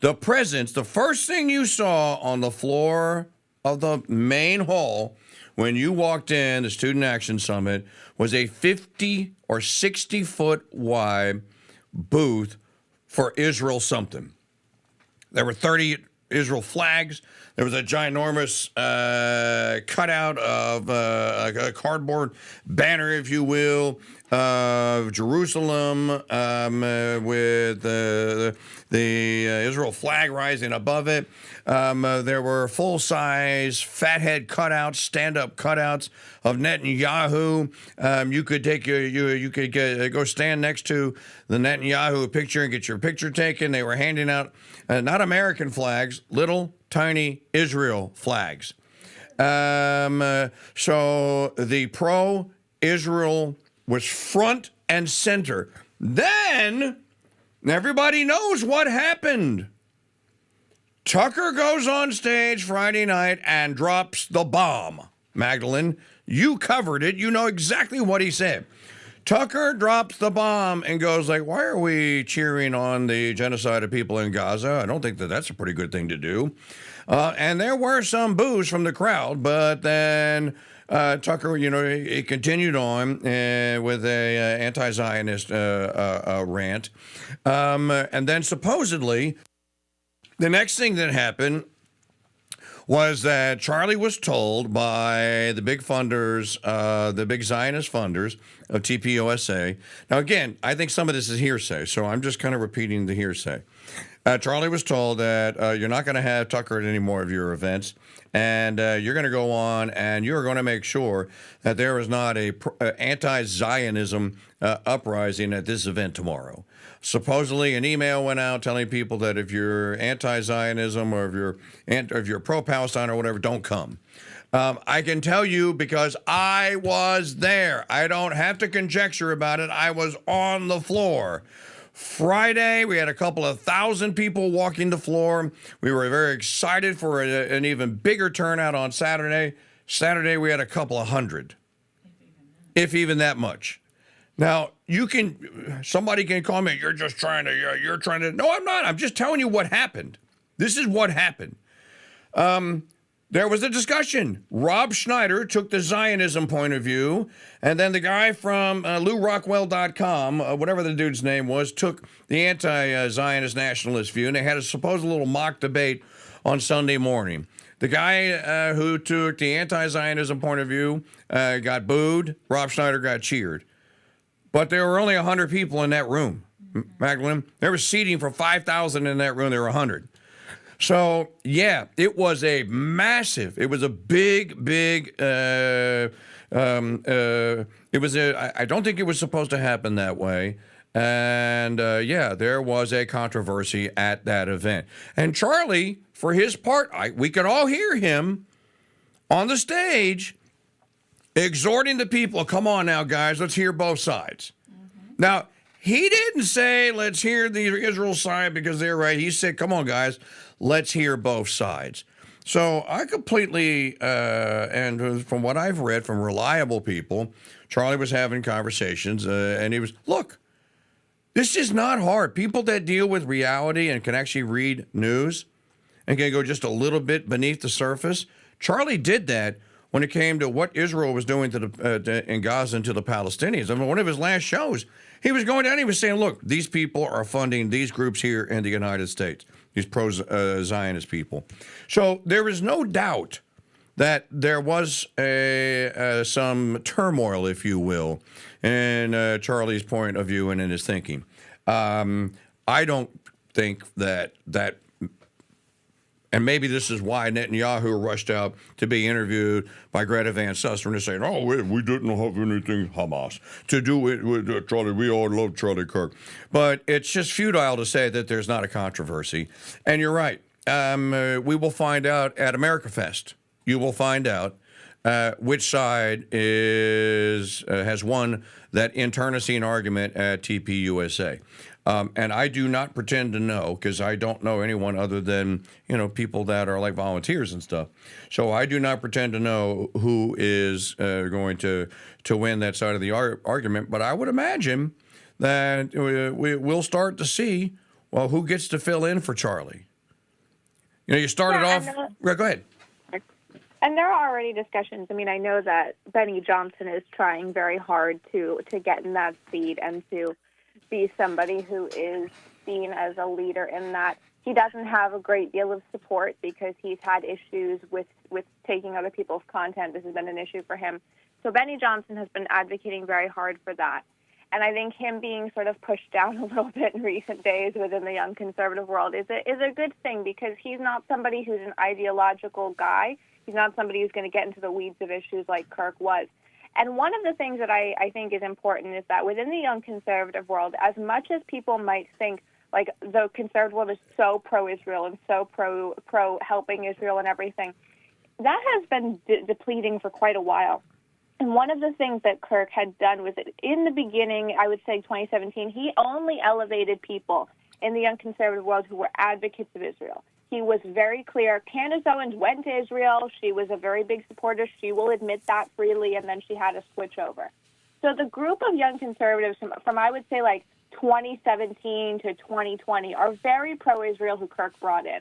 The presence, the first thing you saw on the floor of the main hall when you walked in the Student Action Summit was a 50 or 60 foot wide booth for Israel something. There were 30 Israel flags. There was a ginormous cutout of a cardboard banner, if you will, of Jerusalem with the Israel flag rising above it. There were full-size fathead cutouts, stand-up cutouts of Netanyahu. You could take you could go stand next to the Netanyahu picture and get your picture taken. They were handing out not American flags, little tiny Israel flags. So the pro-Israel was front and center. Then Everybody knows what happened. Tucker goes on stage Friday night and drops the bomb. Magdalene, you covered it. You know exactly what he said. Tucker drops the bomb and goes like, why are we cheering on the genocide of people in Gaza? I don't think that that's a pretty good thing to do. And there were some boos from the crowd, but then Tucker, he continued on with a anti-Zionist rant. And then supposedly, the next thing that happened was that Charlie was told by the big funders, the big Zionist funders of TPUSA. Now, again, I think some of this is hearsay, so I'm just kind of repeating the hearsay. Charlie was told that you're not going to have Tucker at any more of your events, and you're going to go on and you're going to make sure that there is not a anti-Zionism uprising at this event tomorrow. Supposedly, an email went out telling people that if you're anti-Zionism or if you're pro-Palestine or whatever, don't come. I can tell you because I was there. I don't have to conjecture about it. I was on the floor. Friday, we had a couple of thousand people walking the floor. We were very excited for an even bigger turnout on Saturday. Saturday, we had a couple of hundred, if even that much. Now, somebody can comment, you're trying to, no, I'm not. I'm just telling you what happened. This is what happened. There was a discussion. Rob Schneider took the Zionism point of view, and then the guy from LouRockwell.com, whatever the dude's name was, took the anti-Zionist nationalist view, and they had a supposed little mock debate on Sunday morning. The guy who took the anti-Zionism point of view got booed. Rob Schneider got cheered. But there were only 100 people in that room, Magdalene. There was seating for 5,000 in that room. There were 100. So, yeah, it was a massive, it was a big, I don't think it was supposed to happen that way. And, yeah, there was a controversy at that event. And Charlie, for his part, we could all hear him on the stage exhorting the people, come on now, guys, let's hear both sides. Now, he didn't say, let's hear the Israel side because they're right. He said, come on, guys, let's hear both sides. So I completely, and from what I've read from reliable people, Charlie was having conversations, and he was, look, this is not hard. People that deal with reality and can actually read news and can go just a little bit beneath the surface. Charlie did that when it came to what Israel was doing to in Gaza and to the Palestinians. I mean, one of his last shows, he was going down, he was saying, look, these people are funding these groups here in the United States, these pro-Zionist people. So there is no doubt that there was some turmoil, if you will, in Charlie's point of view and in his thinking. I don't think that and maybe this is why Netanyahu rushed out to be interviewed by Greta Van Susteren and saying, oh, we didn't have anything, Hamas, to do with Charlie. We all love Charlie Kirk. But it's just futile to say that there's not a controversy. And you're right. We will find out at America Fest. You will find out which side has won that internecine argument at TPUSA. And I do not pretend to know, because I don't know anyone other than, people that are like volunteers and stuff. So I do not pretend to know who is going to win that side of the argument. But I would imagine that we'll start to see, well, who gets to fill in for Charlie. You started off. Go ahead. And there are already discussions. I mean, I know that Benny Johnson is trying very hard to get in that seat and to be somebody who is seen as a leader in that. He doesn't have a great deal of support because he's had issues with taking other people's content. This has been an issue for him. So Benny Johnson has been advocating very hard for that. And I think him being sort of pushed down a little bit in recent days within the young conservative world is a good thing, because he's not somebody who's an ideological guy. He's not somebody who's going to get into the weeds of issues like Kirk was. And one of the things that I think is important is that within the young conservative world, as much as people might think like the conservative world is so pro-Israel and so pro helping Israel and everything, that has been depleting for quite a while. And one of the things that Kirk had done was that in the beginning, I would say 2017, he only elevated people in the young conservative world who were advocates of Israel. He was very clear. Candace Owens went to Israel. She was a very big supporter. She will admit that freely, and then she had a switch over. So the group of young conservatives from I would say, like 2017 to 2020 are very pro-Israel who Kirk brought in.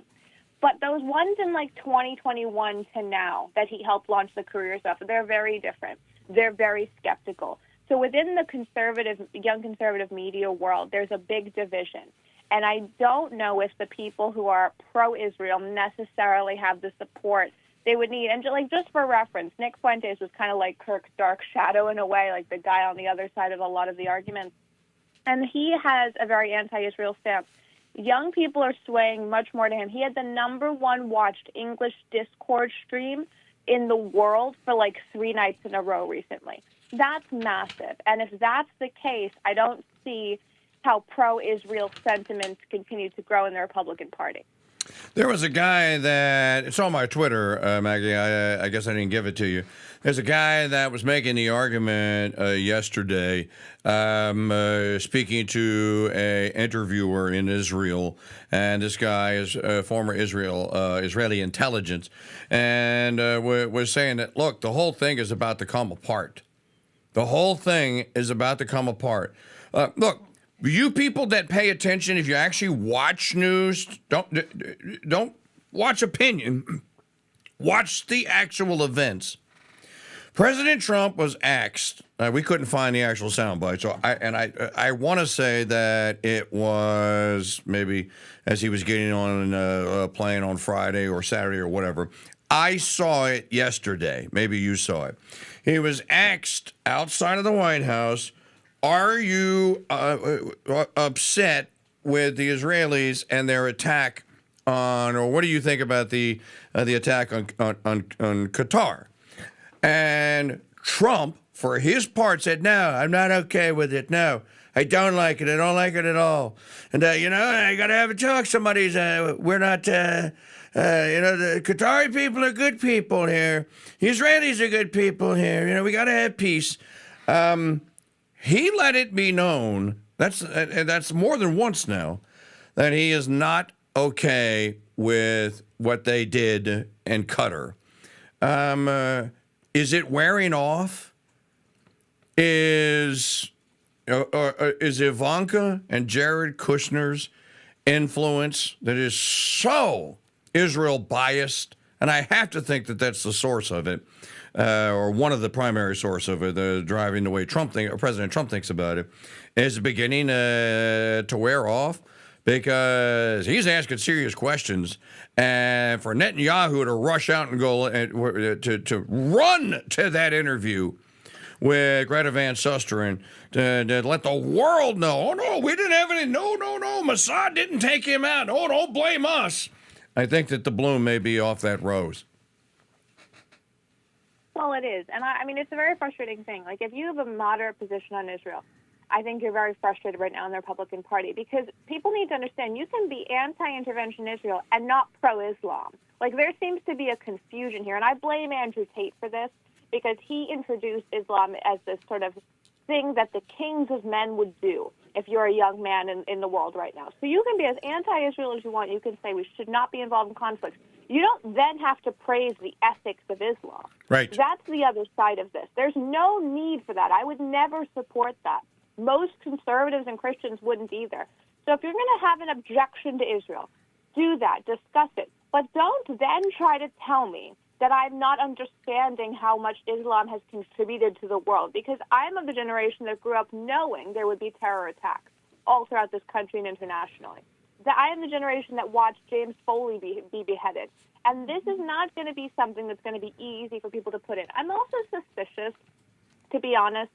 But those ones in like 2021 to now that he helped launch the career stuff, they're very different. They're very skeptical. So within the young conservative media world, there's a big division. And I don't know if the people who are pro-Israel necessarily have the support they would need. And just for reference, Nick Fuentes was kind of like Kirk's dark shadow in a way, like the guy on the other side of a lot of the arguments. And he has a very anti-Israel stance. Young people are swaying much more to him. He had the #1 watched English Discord stream in the world for like 3 nights in a row recently. That's massive. And if that's the case, I don't see how pro-Israel sentiments continue to grow in the Republican Party. There was a guy that, it's on my Twitter, Maggie, I guess I didn't give it to you. There's a guy that was making the argument yesterday, speaking to a interviewer in Israel, and this guy is former Israeli intelligence, and was saying that, look, the whole thing is about to come apart. The whole thing is about to come apart. Look, you people that pay attention, if you actually watch news, don't watch opinion, watch the actual events. President Trump was asked. We couldn't find the actual soundbite, so I want to say that it was maybe as he was getting on a plane on Friday or Saturday or whatever. I saw it yesterday. Maybe you saw it. He was asked outside of the White House, are you upset with the Israelis and their attack on, or what do you think about the attack on Qatar? And Trump, for his part, said, no, I'm not okay with it. No, I don't like it. I don't like it at all. And, I got to have a talk. We're not, the Qatari people are good people here. The Israelis are good people here. We got to have peace. He let it be known, that's more than once now, that he is not okay with what they did in Qatar. Is it wearing off? Is Ivanka and Jared Kushner's influence that is so Israel biased, and I have to think that that's the source of it, or one of the primary source of it, driving the way President Trump thinks about it, is beginning to wear off, because he's asking serious questions, and for Netanyahu to rush out and go to run to that interview with Greta Van Susteren to let the world know, oh no, we didn't have any, no, Mossad didn't take him out, oh, don't blame us. I think that the bloom may be off that rose. Well, it is. And I mean, it's a very frustrating thing. Like, if you have a moderate position on Israel, I think you're very frustrated right now in the Republican Party, because people need to understand you can be anti-intervention in Israel and not pro-Islam. Like, there seems to be a confusion here. And I blame Andrew Tate for this, because he introduced Islam as this sort of thing that the kings of men would do if you're a young man in the world right now. So you can be as anti-Israel as you want. You can say we should not be involved in conflicts. You don't then have to praise the ethics of Islam. Right. That's the other side of this. There's no need for that. I would never support that. Most conservatives and Christians wouldn't either. So if you're going to have an objection to Israel, do that, discuss it. But don't then try to tell me that I'm not understanding how much Islam has contributed to the world, because I'm of the generation that grew up knowing there would be terror attacks all throughout this country and internationally. I am the generation that watched James Foley be beheaded. And this is not going to be something that's going to be easy for people to put in. I'm also suspicious, to be honest,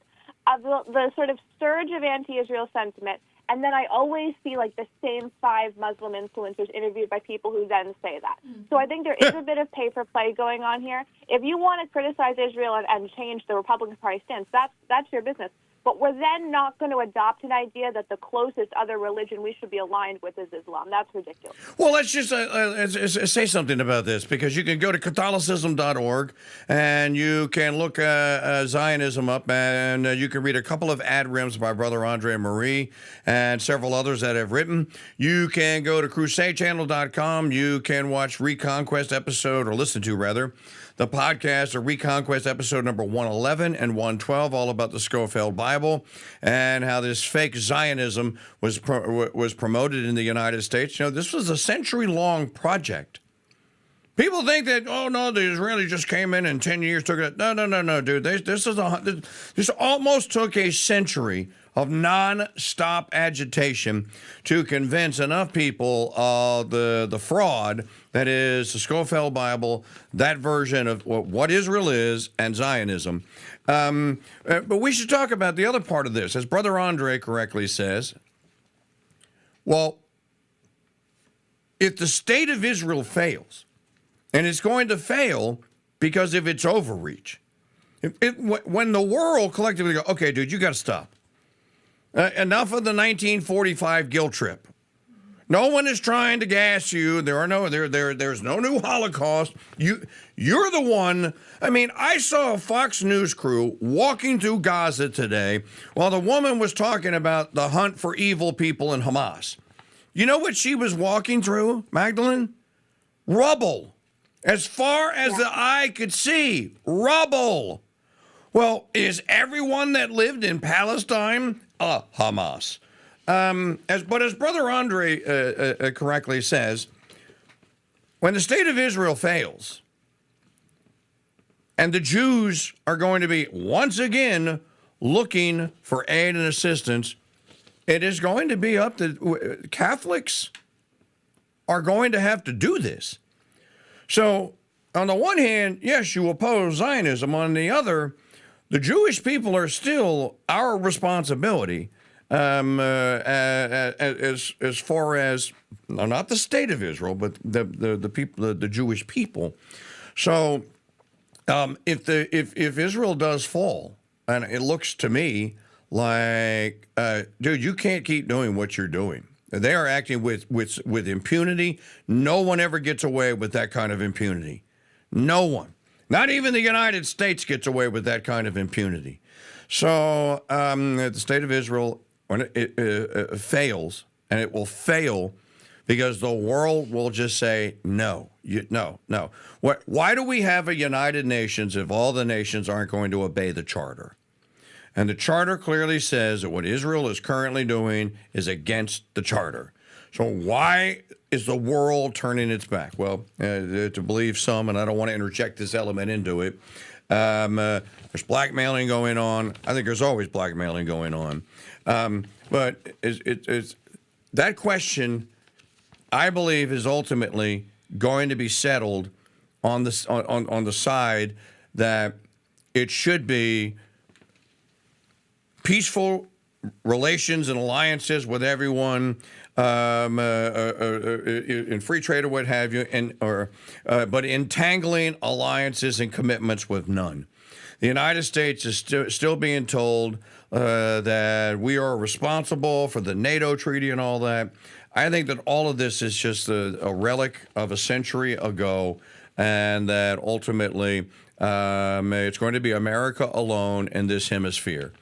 of the sort of surge of anti-Israel sentiment. And then I always see like the same 5 Muslim influencers interviewed by people who then say that. So I think there is a bit of paper play going on here. If you want to criticize Israel and change the Republican Party stance, that's your business. but we're then not going to adopt an idea that the closest other religion we should be aligned with is Islam. That's ridiculous. Well, let's just say something about this, because you can go to Catholicism.org and you can look Zionism up, and you can read a couple of ad rims by Brother Andre Marie and several others that have written. You can go to CrusadeChannel.com. You can watch Reconquest episode, or listen to rather, the podcast of Reconquest episode number 111 and 112, all about the Scofield Bible and how this fake Zionism was promoted in the United States. You know, this was a century-long project. People think that, oh no, the Israelis just came in and 10 years took it. No, dude. This almost took a century of non-stop agitation to convince enough people of the fraud that is the Scofield Bible, that version of what Israel is, and Zionism. But we should talk about the other part of this. As Brother Andre correctly says, well, if the state of Israel fails, and it's going to fail because of its overreach, when the world collectively go, okay, dude, you got to stop. Enough of the 1945 guilt trip. No one is trying to gas you. There's no new Holocaust. You're the one. I mean, I saw a Fox News crew walking through Gaza today while the woman was talking about the hunt for evil people in Hamas. You know what she was walking through, Magdalene? Rubble. As far as the eye could see, rubble. Well, is everyone that lived in Palestine Hamas? As Brother Andre correctly says, when the state of Israel fails, and the Jews are going to be once again looking for aid and assistance, it is going to be up to Catholics are going to have to do this. So, on the one hand, yes, you oppose Zionism. On the other, the Jewish people are still our responsibility. As far as not the state of Israel, but the people, the Jewish people. So, if Israel does fall, and it looks to me like, dude, you can't keep doing what you're doing. They are acting with impunity. No one ever gets away with that kind of impunity. No one. Not even the United States gets away with that kind of impunity. So the state of Israel, when it fails, and it will fail because the world will just say, no. Why do we have a United Nations if all the nations aren't going to obey the Charter? And the Charter clearly says that what Israel is currently doing is against the Charter. So why is the world turning its back? Well, to believe some, and I don't want to interject this element into it, there's blackmailing going on. I think there's always blackmailing going on. But it's that question, I believe, is ultimately going to be settled on the side that it should be peaceful relations and alliances with everyone, in free trade or what have you, but entangling alliances and commitments with none. The United States is still being told that we are responsible for the NATO treaty and all that. I think that all of this is just a relic of a century ago, and that ultimately it's going to be America alone in this hemisphere.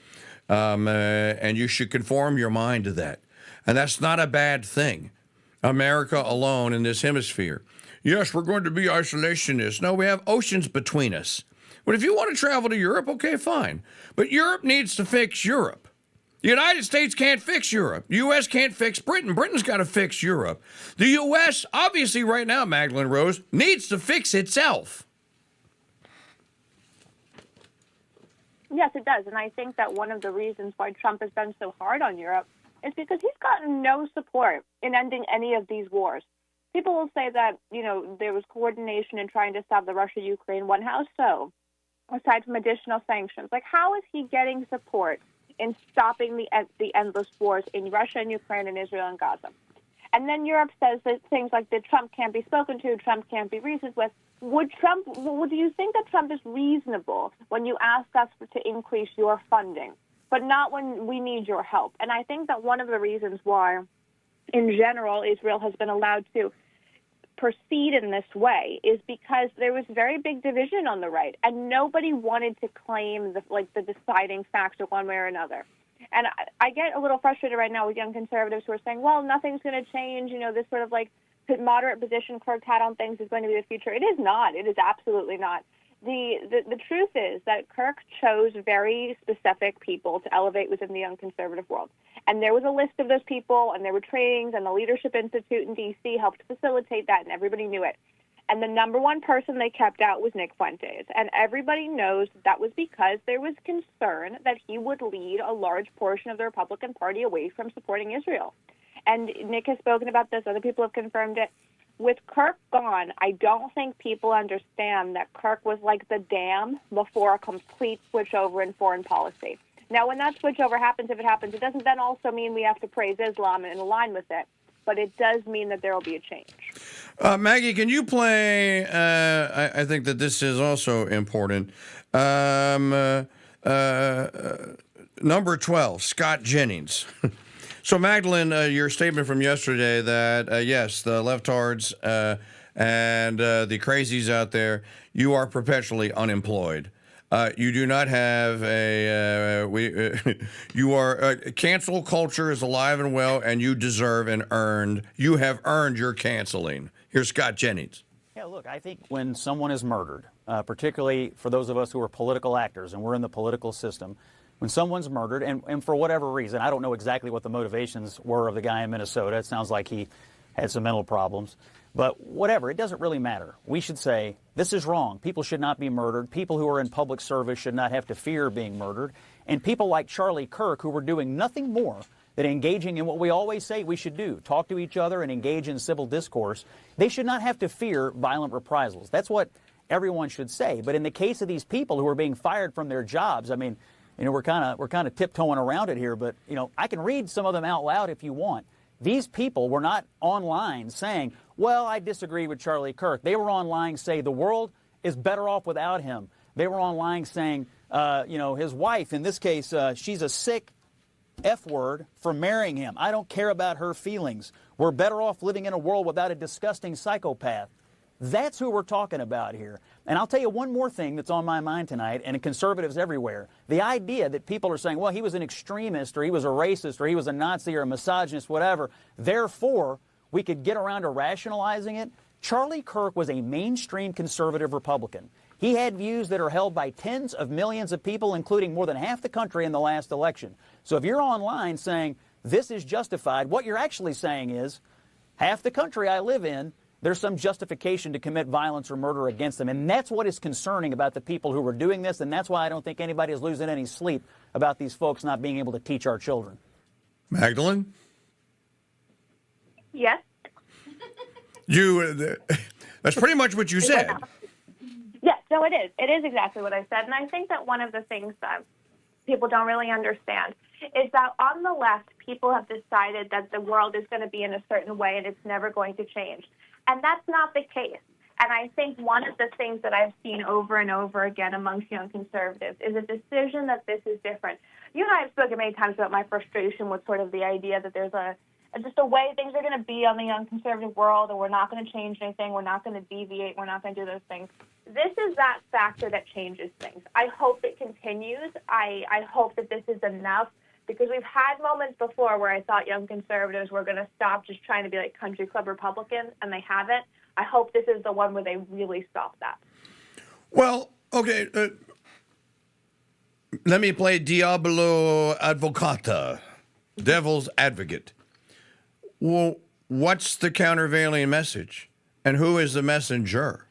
And you should conform your mind to that. And that's not a bad thing. America alone in this hemisphere. Yes, we're going to be isolationists. No, we have oceans between us. But if you want to travel to Europe, okay, fine. But Europe needs to fix Europe. The United States can't fix Europe. The U.S. can't fix Britain. Britain's got to fix Europe. The U.S., obviously right now, Magdalene Rose, needs to fix itself. Yes, it does. And I think that one of the reasons why Trump has been so hard on Europe is because he's gotten no support in ending any of these wars. People will say that, there was coordination in trying to stop the Russia-Ukraine one. How so? Aside from additional sanctions. Like, how is he getting support in stopping the endless wars in Russia and Ukraine and Israel and Gaza? And then Europe says that things like that Trump can't be spoken to, Trump can't be reasoned with. Do you think that Trump is reasonable when you ask us to increase your funding but not when we need your help. And I think that one of the reasons why, in general, Israel has been allowed to proceed in this way is because there was very big division on the right, and nobody wanted to claim the deciding factor one way or another. And I get a little frustrated right now with young conservatives who are saying, well, nothing's going to change, this sort of moderate position Kirk had on things is going to be the future. It is not. It is absolutely not. The truth is that Kirk chose very specific people to elevate within the young conservative world. And there was a list of those people, and there were trainings, and the Leadership Institute in D.C. helped facilitate that, and everybody knew it. And the number one person they kept out was Nick Fuentes. And everybody knows that was because there was concern that he would lead a large portion of the Republican Party away from supporting Israel. And Nick has spoken about this. Other people have confirmed it. With Kirk gone, I don't think people understand that Kirk was like the dam before a complete switchover in foreign policy. Now, when that switchover happens, if it happens, it doesn't then also mean we have to praise Islam and align with it. But it does mean that there will be a change. Maggie, can you play? I think that this is also important. Number 12, Scott Jennings. So, Magdalene, your statement from yesterday that, yes, the leftards and the crazies out there, you are perpetually unemployed. You do not have you are, cancel culture is alive and well, and you deserve and you have earned your canceling. Here's Scott Jennings. Yeah, look, I think when someone is murdered, particularly for those of us who are political actors and we're in the political system, when someone's murdered, and for whatever reason, I don't know exactly what the motivations were of the guy in Minnesota. It sounds like he had some mental problems. But whatever, it doesn't really matter. We should say, this is wrong. People should not be murdered. People who are in public service should not have to fear being murdered. And people like Charlie Kirk, who were doing nothing more than engaging in what we always say we should do, talk to each other and engage in civil discourse, they should not have to fear violent reprisals. That's what everyone should say. But in the case of these people who are being fired from their jobs, I mean, we're kind of tiptoeing around it here, but, I can read some of them out loud if you want. These people were not online saying, well, I disagree with Charlie Kirk. They were online saying the world is better off without him. They were online saying, his wife, in this case, she's a sick F word for marrying him. I don't care about her feelings. We're better off living in a world without a disgusting psychopath. That's who we're talking about here. And I'll tell you one more thing that's on my mind tonight, and conservatives everywhere. The idea that people are saying, well, he was an extremist, or he was a racist, or he was a Nazi, or a misogynist, whatever. Therefore, we could get around to rationalizing it. Charlie Kirk was a mainstream conservative Republican. He had views that are held by tens of millions of people, including more than half the country in the last election. So if you're online saying this is justified, what you're actually saying is half the country I live in, there's some justification to commit violence or murder against them. And that's what is concerning about the people who were doing this, and that's why I don't think anybody is losing any sleep about these folks not being able to teach our children. Magdalene? Yes? That's pretty much what you said. Yes, no, it is. It is exactly what I said. And I think that one of the things that people don't really understand is that on the left, people have decided that the world is going to be in a certain way and it's never going to change. And that's not the case. And I think one of the things that I've seen over and over again amongst young conservatives is a decision that this is different. You and I have spoken many times about my frustration with sort of the idea that there's just a way things are going to be on the young conservative world, and we're not going to change anything, we're not going to deviate, we're not going to do those things. This is that factor that changes things. I hope it continues. I hope that this is enough, because we've had moments before where I thought young conservatives were going to stop just trying to be like country club Republicans, and they haven't. I hope this is the one where they really stop that. Well, okay, let me play Diablo Advocata, devil's advocate. Well, what's the countervailing message, and who is the messenger?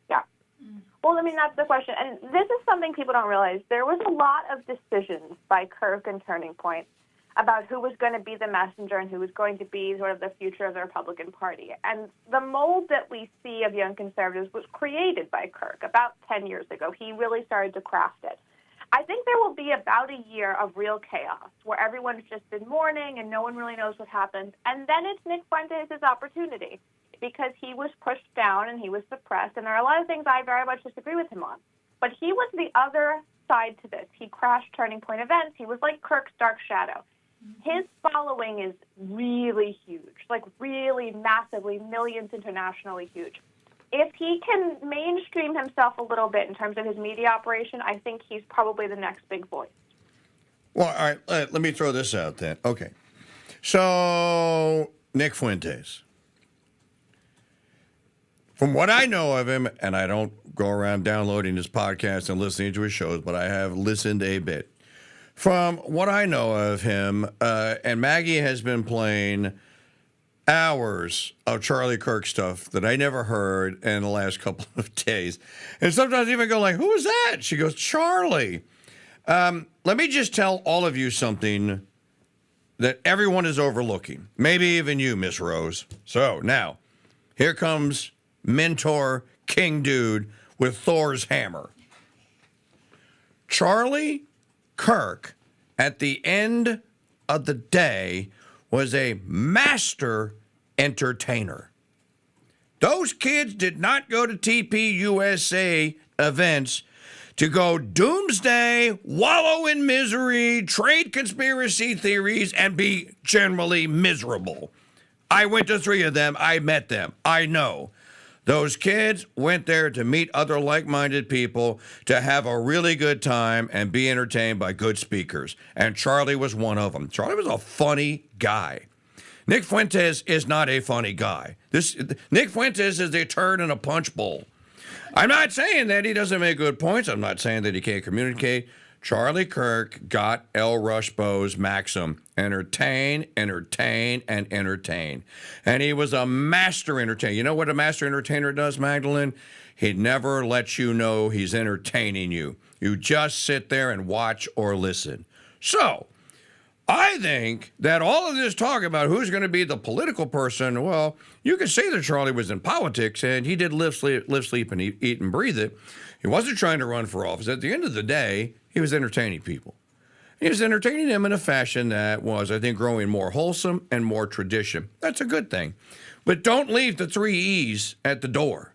Yeah. Well, I mean, that's the question. And this is something people don't realize. There was a lot of decisions by Kirk and Turning Point about who was going to be the messenger and who was going to be sort of the future of the Republican Party. And the mold that we see of young conservatives was created by Kirk about 10 years ago. He really started to craft it. I think there will be about a year of real chaos where everyone's just in mourning and no one really knows what happened. And then it's Nick Fuentes' opportunity, because he was pushed down and he was suppressed. And there are a lot of things I very much disagree with him on. But he was the other side to this. He crashed Turning Point events. He was like Kirk's dark shadow. His following is really huge, like really massively, millions internationally huge. If he can mainstream himself a little bit in terms of his media operation, I think he's probably the next big voice. Well, all right, let me throw this out then. Okay. So, Nick Fuentes. From what I know of him, and I don't go around downloading his podcast and listening to his shows, but I have listened a bit. From what I know of him, and Maggie has been playing hours of Charlie Kirk stuff that I never heard in the last couple of days. And sometimes even go like, who is that? She goes, Charlie. Let me just tell all of you something that everyone is overlooking. Maybe even you, Miss Rose. So now, here comes mentor KingDude with Thor's hammer. Charlie Kirk, at the end of the day, was a master entertainer. Those kids did not go to TPUSA events to go doomsday, wallow in misery, trade conspiracy theories, and be generally miserable. I went to 3 of them. I met them. I know. Those kids went there to meet other like-minded people, to have a really good time and be entertained by good speakers. And Charlie was one of them. Charlie was a funny guy. Nick Fuentes is not a funny guy. Nick Fuentes is a turd in a punch bowl. I'm not saying that he doesn't make good points. I'm not saying that he can't communicate. Charlie Kirk got L. Rushbo's maxim: entertain, entertain, and entertain. And he was a master entertainer. You know what a master entertainer does, Magdalene? He never lets you know he's entertaining you. You just sit there and watch or listen. So, I think that all of this talk about who's going to be the political person, well, you could say that Charlie was in politics and he did live, sleep, and eat and breathe it. He wasn't trying to run for office. At the end of the day, he was entertaining people. He was entertaining them in a fashion that was, I think, growing more wholesome and more tradition. That's a good thing. But don't leave the 3 E's at the door.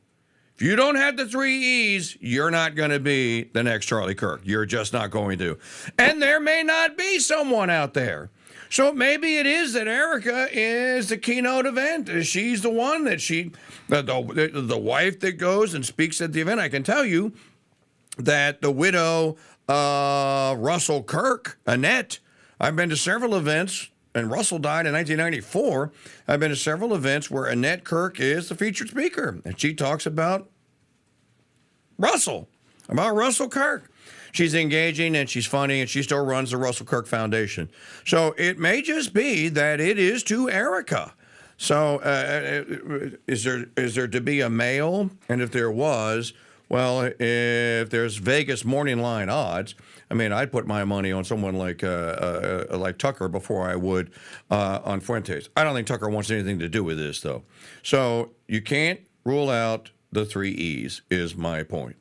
If you don't have the 3 E's, you're not going to be the next Charlie Kirk. You're just not going to. And there may not be someone out there. So maybe it is that Erica is the keynote event. She's the one that the wife that goes and speaks at the event. I can tell you that the widow, Russell Kirk, Annette, I've been to several events, and Russell died in 1994. I've been to several events where Annette Kirk is the featured speaker, and she talks about Russell Kirk. She's engaging and she's funny, and she still runs the Russell Kirk Foundation. So it may just be that it is to Erica. So is there to be a male? And if there was, well, if there's Vegas morning line odds, I mean, I'd put my money on someone like Tucker before I would on Fuentes. I don't think Tucker wants anything to do with this, though. So you can't rule out the 3 E's, is my point.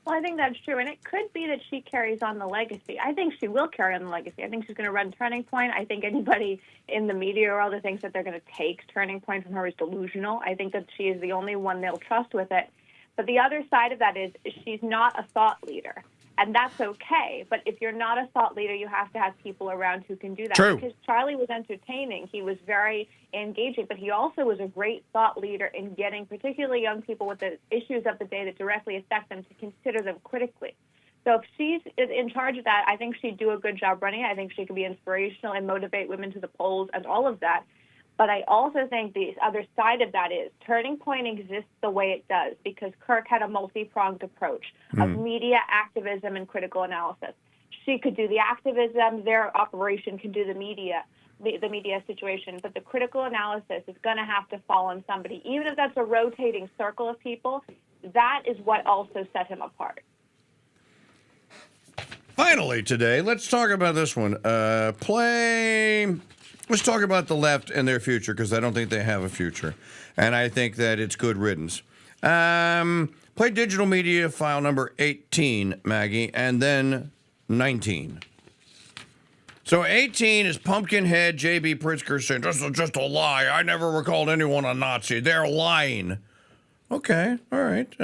Well, I think that's true, and it could be that she carries on the legacy. I think she will carry on the legacy. I think she's going to run Turning Point. I think anybody in the media or other thinks that they're going to take Turning Point from her is delusional. I think that she is the only one they'll trust with it. But the other side of that is she's not a thought leader, and that's okay. But if you're not a thought leader, you have to have people around who can do that. True. Because Charlie was entertaining. He was very engaging, but he also was a great thought leader in getting particularly young people with the issues of the day that directly affect them to consider them critically. So if she's in charge of that, I think she'd do a good job running it. I think she could be inspirational and motivate women to the polls and all of that. But I also think the other side of that is Turning Point exists the way it does because Kirk had a multi-pronged approach of media activism and critical analysis. She could do the activism, their operation can do the media situation, but the critical analysis is going to have to fall on somebody. Even if that's a rotating circle of people, that is what also set him apart. Finally today, let's talk about this one. Let's talk about the left and their future, because I don't think they have a future. And I think that it's good riddance. Play digital media file number 18, Maggie, and then 19. So 18 is Pumpkinhead J.B. Pritzker saying, this is just a lie. I never recalled anyone a Nazi. They're lying. Okay, all right.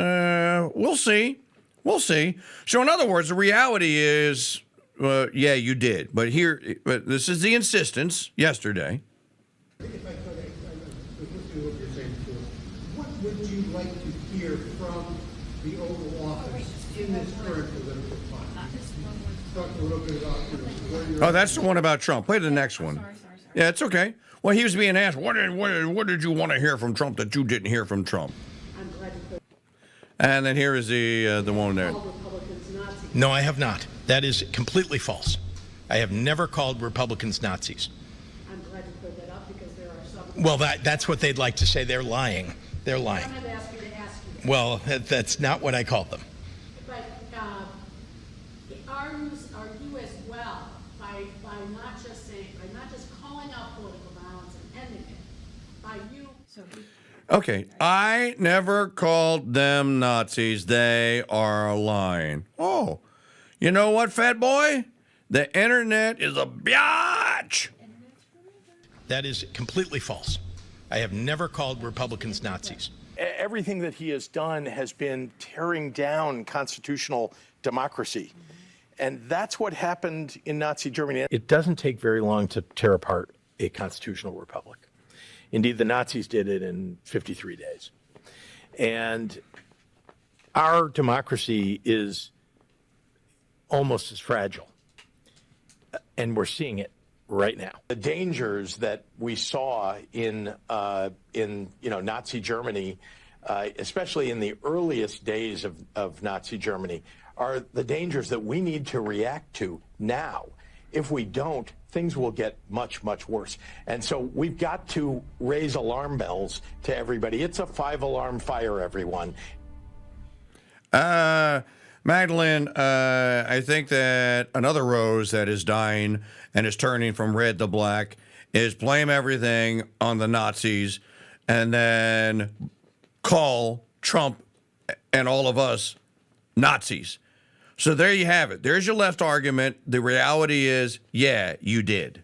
We'll see. We'll see. So, in other words, the reality is, yeah, you did. But this is the insistence yesterday. If I could, I was listening to what you're saying before. What would you like to hear from the Oval Office in this current political climate? Talk a little bit about where you're. Oh, that's the one about Trump. Play the next one. Sorry. Yeah, it's okay. Well, he was being asked, what did you want to hear from Trump that you didn't hear from Trump? I'm glad you put. And then here is the one there. No, I have not. That is completely false. I have never called Republicans Nazis. I'm glad you cleared that up because there are some. Well, that's what they'd like to say. They're lying. They're lying. I'm going to ask you. Well, that's not what I called them. But are you as well by not just calling out political violence and ending it, by you? Okay, I never called them Nazis. They are lying. Oh, you know what, fat boy? The internet is a biatch. That is completely false. I have never called Republicans Nazis. Everything that he has done has been tearing down constitutional democracy. And that's what happened in Nazi Germany. It doesn't take very long to tear apart a constitutional republic. Indeed, the Nazis did it in 53 days. And our democracy is almost as fragile. And we're seeing it right now. The dangers that we saw in Nazi Germany, especially in the earliest days of Nazi Germany, are the dangers that we need to react to now. If we don't, things will get much, much worse. And so we've got to raise alarm bells to everybody. It's a 5-alarm fire, everyone. Magdalene, I think that another rose that is dying and is turning from red to black is blame everything on the Nazis and then call Trump and all of us Nazis. So there you have it. There's your left argument. The reality is, yeah, you did.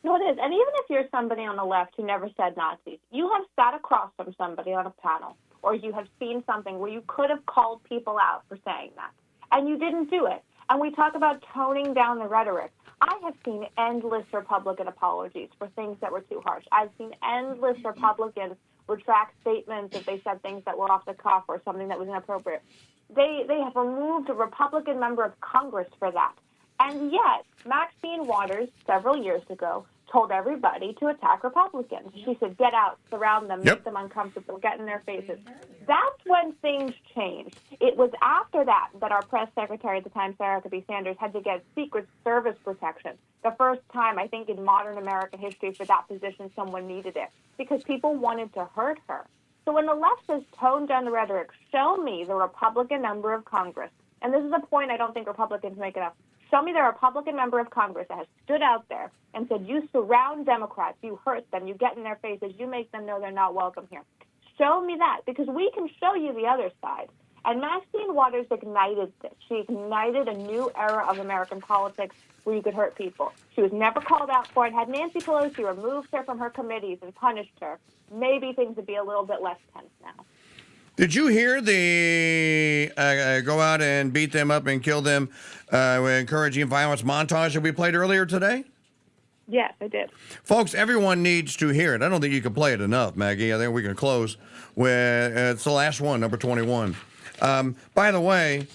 No, it is. And even if you're somebody on the left who never said Nazis, you have sat across from somebody on a panel, or you have seen something where you could have called people out for saying that, and you didn't do it. And we talk about toning down the rhetoric. I have seen endless Republican apologies for things that were too harsh. I've seen endless Republicans retract statements if they said things that were off the cuff or something that was inappropriate. They have removed a Republican member of Congress for that. And yet, Maxine Waters, several years ago, told everybody to attack Republicans. She said, get out, surround them, make them uncomfortable, get in their faces. That's when things changed. It was after that our press secretary at the time, Sarah Huckabee Sanders, had to get Secret Service protection. The first time, I think, in modern American history for that position, someone needed it because people wanted to hurt her. So when the left says tone down the rhetoric, show me the Republican member of Congress. And this is a point I don't think Republicans make enough. Show me the Republican member of Congress that has stood out there and said, you surround Democrats, you hurt them, you get in their faces, you make them know they're not welcome here. Show me that, because we can show you the other side. And Maxine Waters ignited this. She ignited a new era of American politics where you could hurt people. She was never called out for it. Had Nancy Pelosi removed her from her committees and punished her, maybe things would be a little bit less tense now. Did you hear the go out and beat them up and kill them, encouraging violence montage that we played earlier today? Yes, I did. Folks, everyone needs to hear it. I don't think you can play it enough, Maggie. I think we can close with it's the last one, number 21. By the way,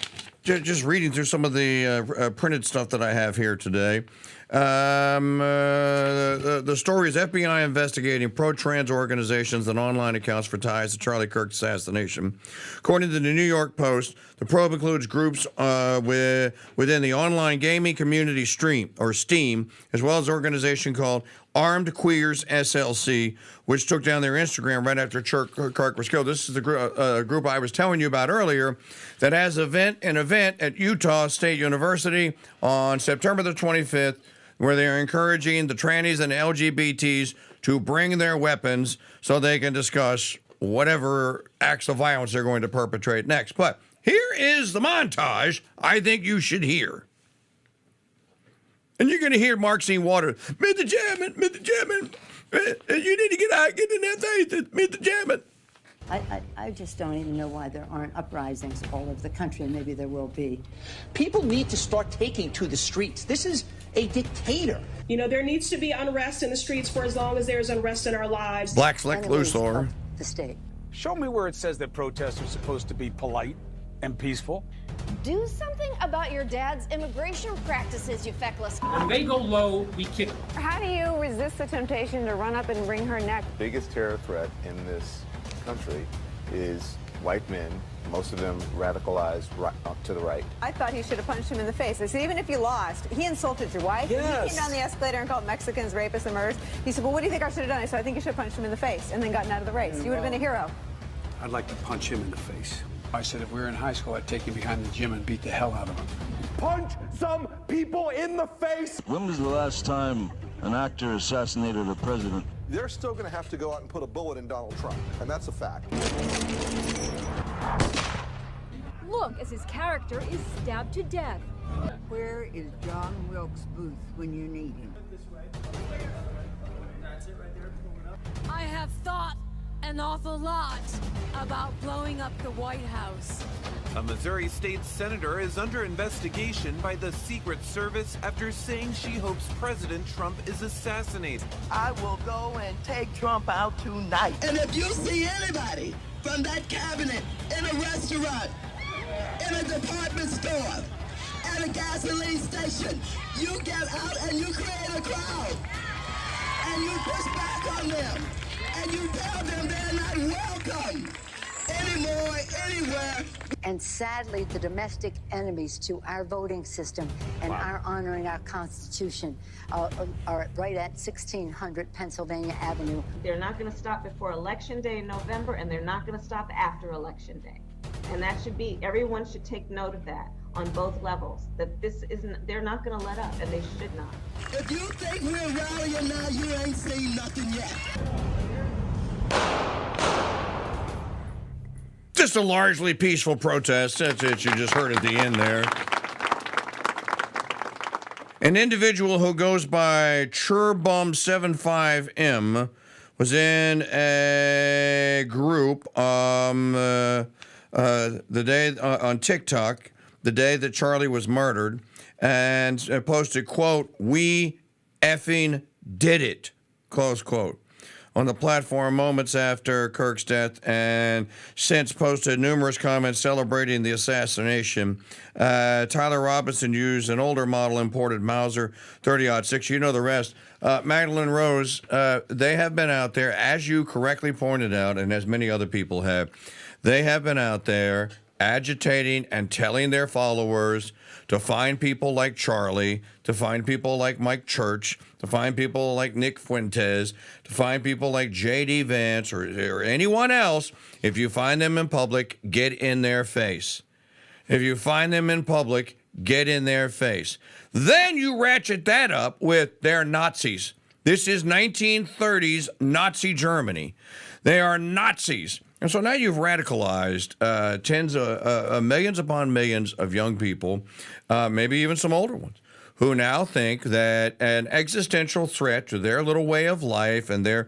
just reading through some of the printed stuff that I have here today. The story is FBI investigating pro-trans organizations and online accounts for ties to Charlie Kirk's assassination. According to the New York Post, the probe includes groups within the online gaming community Steam, as well as an organization called Armed Queers SLC, which took down their Instagram right after Kirk was killed. This is the group I was telling you about earlier that has an event at Utah State University on September the 25th, where they're encouraging the trannies and LGBTs to bring their weapons so they can discuss whatever acts of violence they're going to perpetrate next. But here is the montage I think you should hear. And you're going to hear Maxine Waters, Mr. Chairman, you need to get out, get in that thing, Mr. Chairman. I I just don't even know why there aren't uprisings all over the country, and maybe there will be. People need to start taking to the streets. This is a dictator. You know, there needs to be unrest in the streets for as long as there's unrest in our lives. Black Slick Luthor. The state. Show me where it says that protests are supposed to be polite and peaceful. Do something about your dad's immigration practices, you feckless. When they go low, we kick. How do you resist the temptation to run up and wring her neck? The biggest terror threat in this country is white men, most of them radicalized right up to the right. I thought he should have punched him in the face. I said, even if you lost, he insulted your wife. Yes. He came down the escalator and called Mexicans rapists and murderers. He said, well, what do you think I should have done? I said, I think you should have punched him in the face and then gotten out of the race. You would have been a hero. I'd like to punch him in the face. I said if we were in high school, I'd take him behind the gym and beat the hell out of him. Punch some people in the face! When was the last time an actor assassinated a president? They're still going to have to go out and put a bullet in Donald Trump, and that's a fact. Look, as his character is stabbed to death. Where is John Wilkes Booth when you need him? I have thought an awful lot about blowing up the White House. A Missouri state senator is under investigation by the Secret Service after saying she hopes President Trump is assassinated. I will go and take Trump out tonight. And if you see anybody from that cabinet in a restaurant, in a department store, at a gasoline station, you get out and you create a crowd. And you push back on them. And you tell them they're not welcome anymore, anywhere. And sadly, the domestic enemies to our voting system and our honoring our Constitution are right at 1600 Pennsylvania Avenue. They're not going to stop before Election Day in November, and they're not going to stop after Election Day. And that should be, everyone should take note of that on both levels, that this isn't, they're not going to let up, and they should not. If you think we're rallying now, you ain't seen nothing yet. Just a largely peaceful protest. That's it. You just heard at the end there. An individual who goes by Churbum75M was in a group the day on TikTok, the day that Charlie was murdered, and posted, quote, "We effing did it," close quote, on the platform moments after Kirk's death, and since posted numerous comments celebrating the assassination. Tyler Robinson used an older model imported Mauser 30-06. You know the rest. Magdalene Rose, they have been out there, as you correctly pointed out, and as many other people have, they have been out there agitating and telling their followers to find people like Charlie, to find people like Mike Church, to find people like Nick Fuentes, to find people like J.D. Vance or anyone else. If you find them in public, get in their face. If you find them in public, get in their face. Then you ratchet that up with they're Nazis. This is 1930s Nazi Germany. They are Nazis. And so now you've radicalized tens of millions upon millions of young people, maybe even some older ones, who now think that an existential threat to their little way of life and their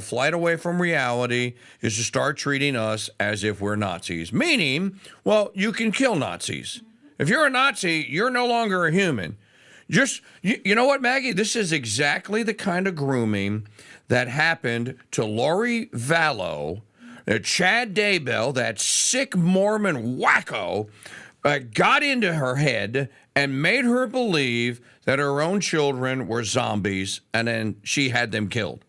flight away from reality is to start treating us as if we're Nazis. Meaning, well, you can kill Nazis. If you're a Nazi, you're no longer a human. Just, you know what, Maggie? This is exactly the kind of grooming that happened to Lori Vallow. Chad Daybell, that sick Mormon wacko, got into her head and made her believe that her own children were zombies, and then she had them killed.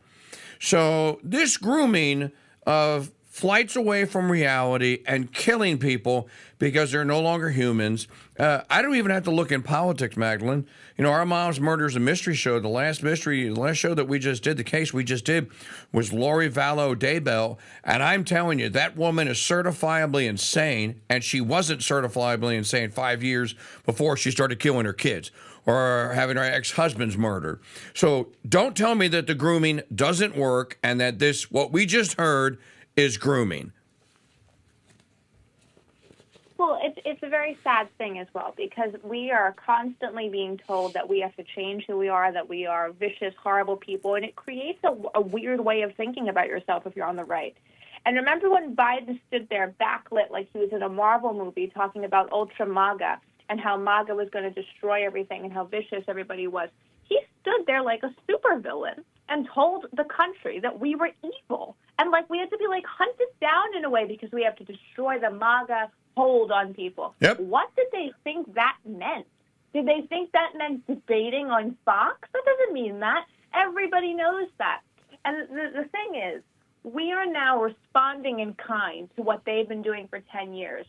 So this grooming of flights away from reality and killing people because they're no longer humans. I don't even have to look in politics, Magdalene. You know, Our Mom's Murder is a mystery show. The last show that we just did, the case we just did, was Lori Vallow Daybell. And I'm telling you, that woman is certifiably insane, and she wasn't certifiably insane 5 years before she started killing her kids or having her ex-husbands murdered. So don't tell me that the grooming doesn't work and that this, what we just heard, is grooming. Well, it's a very sad thing as well, because we are constantly being told that we have to change who we are, that we are vicious, horrible people, and it creates a weird way of thinking about yourself if you're on the right. And remember when Biden stood there backlit like he was in a Marvel movie talking about Ultra MAGA and how MAGA was going to destroy everything and how vicious everybody was? He stood there like a supervillain and told the country that we were evil. And like we had to be like hunted down in a way because we have to destroy the MAGA hold on people. Yep. What did they think that meant? Did they think that meant debating on Fox? That doesn't mean that. Everybody knows that. And the thing is, we are now responding in kind to what they've been doing for 10 years.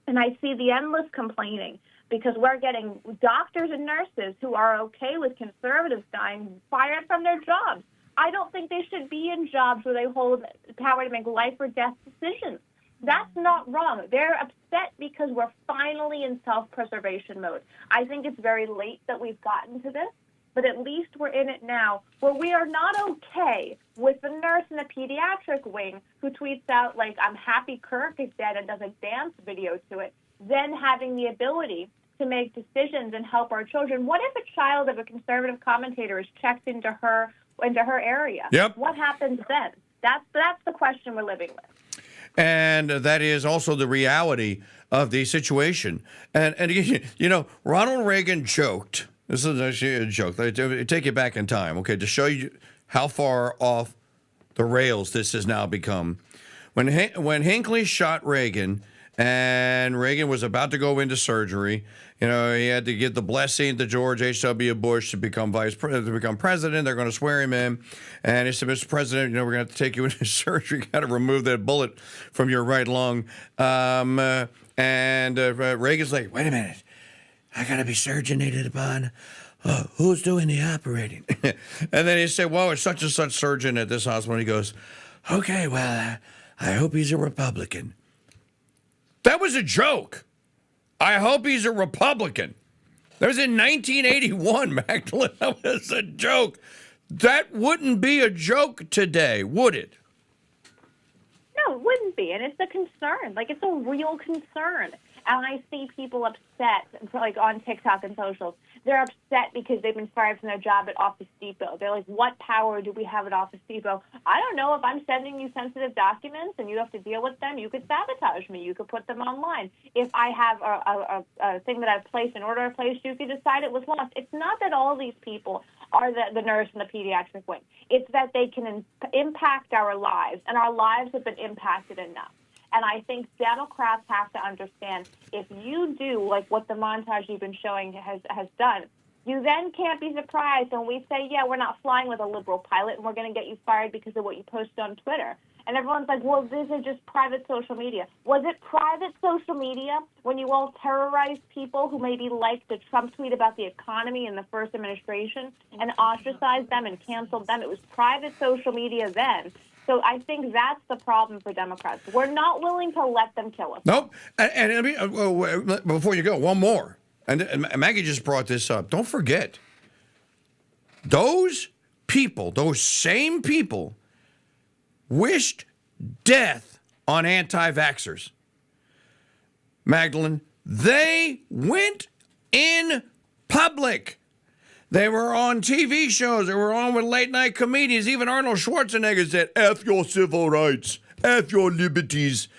And I see the endless complaining because we're getting doctors and nurses who are okay with conservatives dying fired from their jobs. I don't think they should be in jobs where they hold power to make life or death decisions. That's not wrong. They're upset because we're finally in self-preservation mode. I think it's very late that we've gotten to this, but at least we're in it now where we are not okay with the nurse in the pediatric wing who tweets out, like, I'm happy Kirk is dead and does a dance video to it, then having the ability to make decisions and help our children. What if a child of a conservative commentator is checked into her area? Yep. What happens then? That's the question we're living with. And that is also the reality of the situation. And again, you know, Ronald Reagan joked. This is actually a joke. They take you back in time, okay, to show you how far off the rails this has now become. When Hinckley shot Reagan, and Reagan was about to go into surgery, you know, he had to give the blessing to George H.W. Bush to become president. They're going to swear him in. And he said, Mr. President, you know, we're going to have to take you into surgery. You got to remove that bullet from your right lung. Reagan's like, wait a minute. I got to be surgeonated upon. Who's doing the operating? And then he said, well, it's such and such surgeon at this hospital. And he goes, okay, well, I hope he's a Republican. That was a joke. I hope he's a Republican. That was in 1981, Magdalene. That was a joke. That wouldn't be a joke today, would it? No, it wouldn't be. And it's a concern. Like, it's a real concern. And I see people upset, like on TikTok and socials. They're upset because they've been fired from their job at Office Depot. They're like, what power do we have at Office Depot? I don't know. If I'm sending you sensitive documents and you have to deal with them, you could sabotage me. You could put them online. If I have a thing that I've placed, an order I've placed, you could decide it was lost. It's not that all these people are the nurse in the pediatric wing. It's that they can impact our lives, and our lives have been impacted enough. And I think Democrats have to understand, if you do like what the montage you've been showing has done, you then can't be surprised when we say, yeah, we're not flying with a liberal pilot and we're going to get you fired because of what you posted on Twitter. And everyone's like, well, these are just private social media. Was it private social media when you all terrorized people who maybe liked a Trump tweet about the economy in the first administration and ostracized them and canceled them? It was private social media then. So I think that's the problem for Democrats. We're not willing to let them kill us. Nope. And I mean, before you go, one more. And Maggie just brought this up. Don't forget, those people, those same people, wished death on anti-vaxxers. Magdalene, they went in public. They were on TV shows. They were on with late-night comedians. Even Arnold Schwarzenegger said, F your civil rights, F your liberties,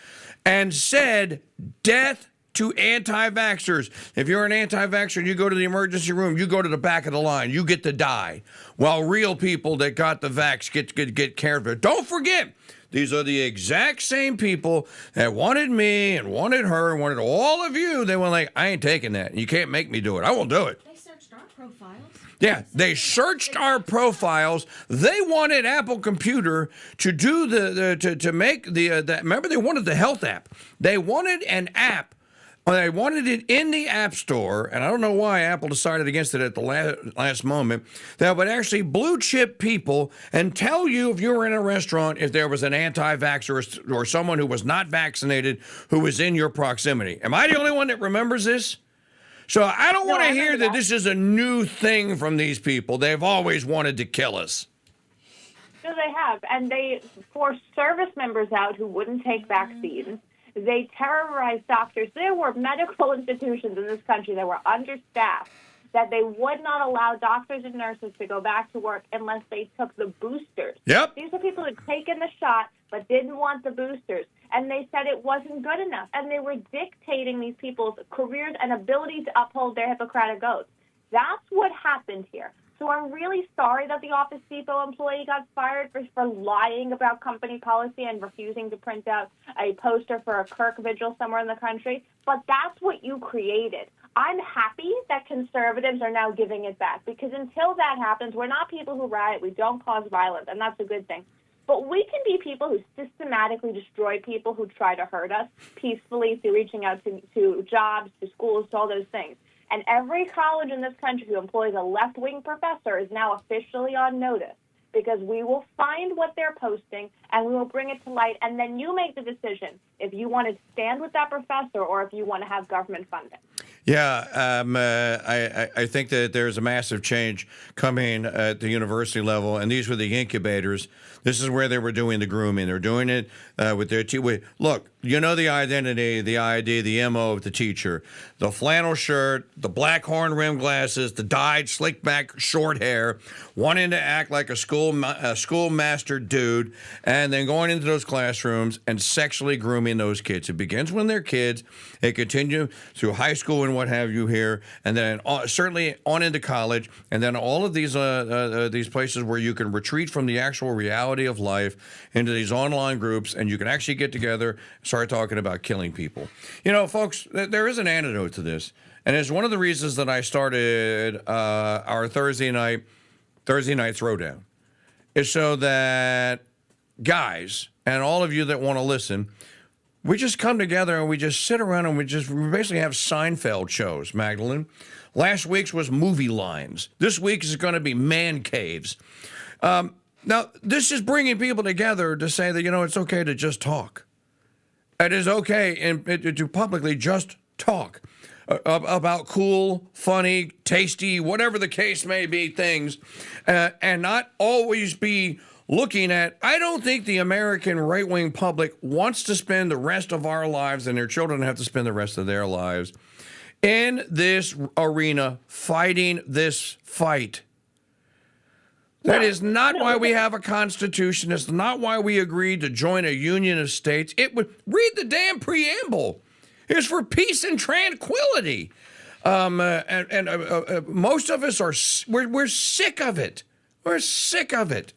and said death to anti-vaxxers. If you're an anti-vaxxer and you go to the emergency room, you go to the back of the line. You get to die. While real people that got the vax get cared for. Don't forget, these are the exact same people that wanted me and wanted her and wanted all of you. They were like, I ain't taking that. You can't make me do it. I won't do it. They searched our profiles. Yeah, they searched our profiles. They wanted Apple Computer to do to make the remember, they wanted the health app. They wanted an app. They wanted it in the App Store, and I don't know why Apple decided against it at the last moment, that would actually blue chip people and tell you if you were in a restaurant if there was an anti-vaxxer or someone who was not vaccinated who was in your proximity. Am I the only one that remembers this? So I don't want to hear that this is a new thing from these people. They've always wanted to kill us. No, they have. And they forced service members out who wouldn't take vaccines. They terrorized doctors. There were medical institutions in this country that were understaffed, that they would not allow doctors and nurses to go back to work unless they took the boosters. Yep. These are people who had taken the shot, but didn't want the boosters. And they said it wasn't good enough. And they were dictating these people's careers and ability to uphold their Hippocratic oaths. That's what happened here. So I'm really sorry that the Office Depot employee got fired for lying about company policy and refusing to print out a poster for a Kirk vigil somewhere in the country. But that's what you created. I'm happy that conservatives are now giving it back, because until that happens, we're not people who riot. We don't cause violence, and that's a good thing. But we can be people who systematically destroy people who try to hurt us peacefully through reaching out to jobs, to schools, to all those things. And every college in this country who employs a left-wing professor is now officially on notice, because we will find what they're posting and we will bring it to light, and then you make the decision if you want to stand with that professor or if you want to have government funding. Yeah, I think that there's a massive change coming at the university level, and these were the incubators. This is where they were doing the grooming. They're doing it with their look, you know, the identity, the ID, the MO of the teacher. The flannel shirt, the black horn rim glasses, the dyed slick back short hair, wanting to act like a schoolmaster dude, and then going into those classrooms and sexually grooming those kids. It begins when they're kids. It continues through high school and what have you here, and then certainly on into college, and then all of these places where you can retreat from the actual reality of life into these online groups, and you can actually get together, start talking about killing people. You know, folks, there is an antidote to this, and it's one of the reasons that I started our Thursday Night Throwdown, is so that guys and all of you that want to listen, we just come together and we just sit around and we basically have Seinfeld shows, Magdalene. Last week's was movie lines. This week is going to be man caves. Now, this is bringing people together to say that, you know, it's okay to just talk. It is okay to publicly just talk about cool, funny, tasty, whatever the case may be, things, and not always be looking at. I don't think the American right-wing public wants to spend the rest of our lives, and their children have to spend the rest of their lives in this arena fighting this fight. That is not why we have a constitution. It's not why we agreed to join a union of states. Read the damn preamble. It's for peace and tranquility. Most of us we're sick of it. We're sick of it.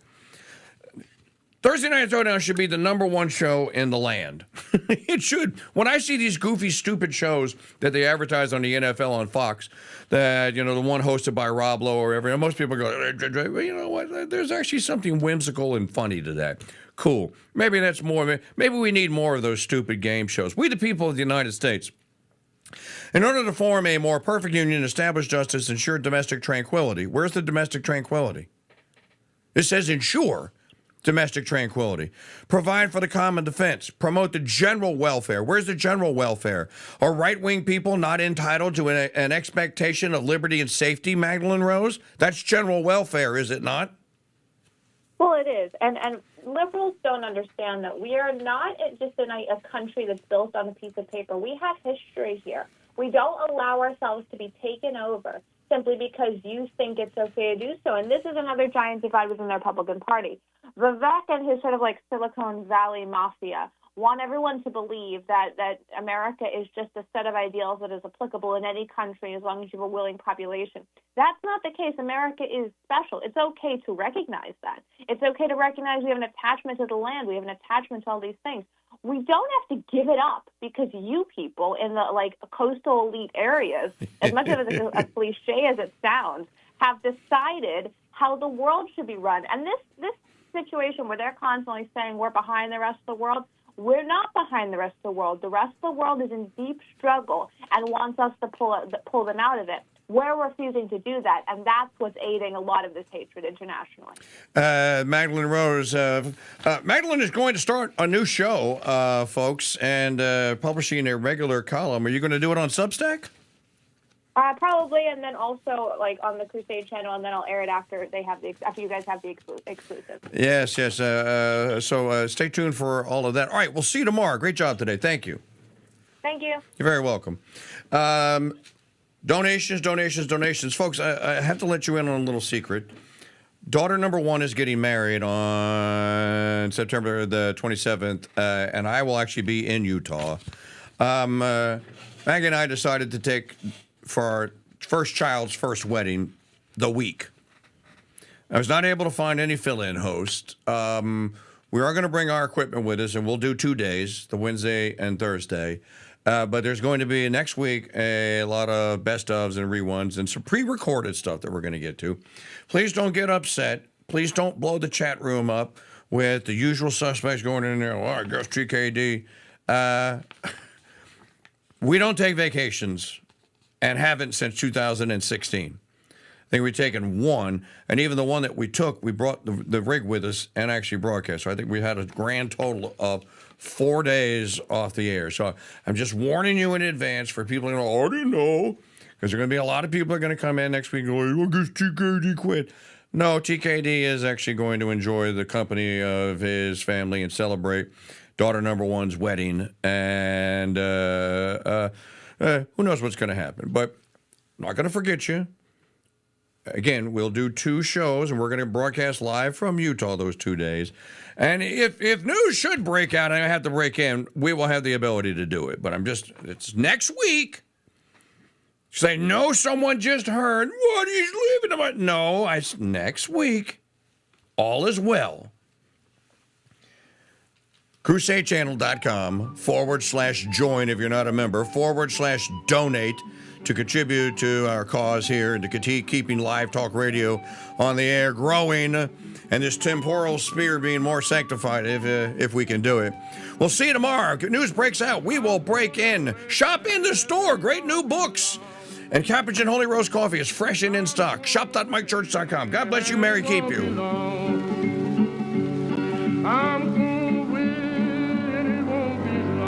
Thursday Night Throwdown should be the #1 show in the land. It should. When I see these goofy, stupid shows that they advertise on the NFL on Fox, that, you know, the one hosted by Rob Lowe or whatever, most people go, well, you know what? There's actually something whimsical and funny to that. Cool. Maybe that's more of it. Maybe we need more of those stupid game shows. We, the people of the United States, in order to form a more perfect union, establish justice, ensure domestic tranquility. Where's the domestic tranquility? It says ensure domestic tranquility. Provide for the common defense. Promote the general welfare. Where's the general welfare? Are right-wing people not entitled to an expectation of liberty and safety, Magdalene Rose? That's general welfare, is it not? Well, it is. And liberals don't understand that we are not just in a country that's built on a piece of paper. We have history here. We don't allow ourselves to be taken over simply because you think it's okay to do so. And this is another giant divide within the Republican Party. Vivek and his sort of like Silicon Valley mafia want everyone to believe that America is just a set of ideals that is applicable in any country as long as you have a willing population. That's not the case. America is special. It's okay to recognize that. It's okay to recognize we have an attachment to the land. We have an attachment to all these things. We don't have to give it up because you people in the like coastal elite areas, as much of it as a cliche as it sounds, have decided how the world should be run. And this situation where they're constantly saying we're behind the rest of the world, we're not behind the rest of the world. The rest of the world is in deep struggle and wants us to pull them out of it. We're refusing to do that, and that's what's aiding a lot of this hatred internationally. Magdalene Rose, Magdalene is going to start a new show, folks, and publishing a regular column. Are you going to do it on Substack? Probably, and then also like on the Crusade channel, and then I'll air it after you guys have the exclusive. Yes. So stay tuned for all of that. All right, we'll see you tomorrow. Great job today. Thank you. Thank you. You're very welcome. Donations. Folks, I have to let you in on a little secret. Daughter number one is getting married on September the 27th, and I will actually be in Utah. Maggie and I decided to take, for our first child's first wedding, the week. I was not able to find any fill-in host. We are going to bring our equipment with us, and we'll do 2 days, the Wednesday and Thursday. But there's going to be next week a lot of best ofs and reruns and some pre-recorded stuff that we're going to get to. Please don't get upset. Please don't blow the chat room up with the usual suspects going in there. Well, I guess TKD. We don't take vacations and haven't since 2016. I think we've taken one, and even the one that we took, we brought the rig with us and actually broadcast. So I think we had a grand total of 4 days off the air. So I'm just warning you in advance for people who go, I didn't know, because there are going to be a lot of people that are going to come in next week and go, I guess TKD quit. No, TKD is actually going to enjoy the company of his family and celebrate daughter number one's wedding, and who knows what's going to happen. But I'm not going to forget you. Again, we'll do 2 shows, and we're going to broadcast live from Utah those 2 days. And if news should break out and I have to break in, we will have the ability to do it. But it's next week. Say, no, someone just heard, what, he's leaving? No, next week. All is well. CrusadeChannel.com/join if you're not a member, /donate to contribute to our cause here and to continue keeping live talk radio on the air growing and this temporal sphere being more sanctified if we can do it. We'll see you tomorrow. News breaks out. We will break in. Shop in the store. Great new books. And Capuchin Holy Roast Coffee is fresh and in stock. Shop.mikechurch.com. God bless you. Merry keep you.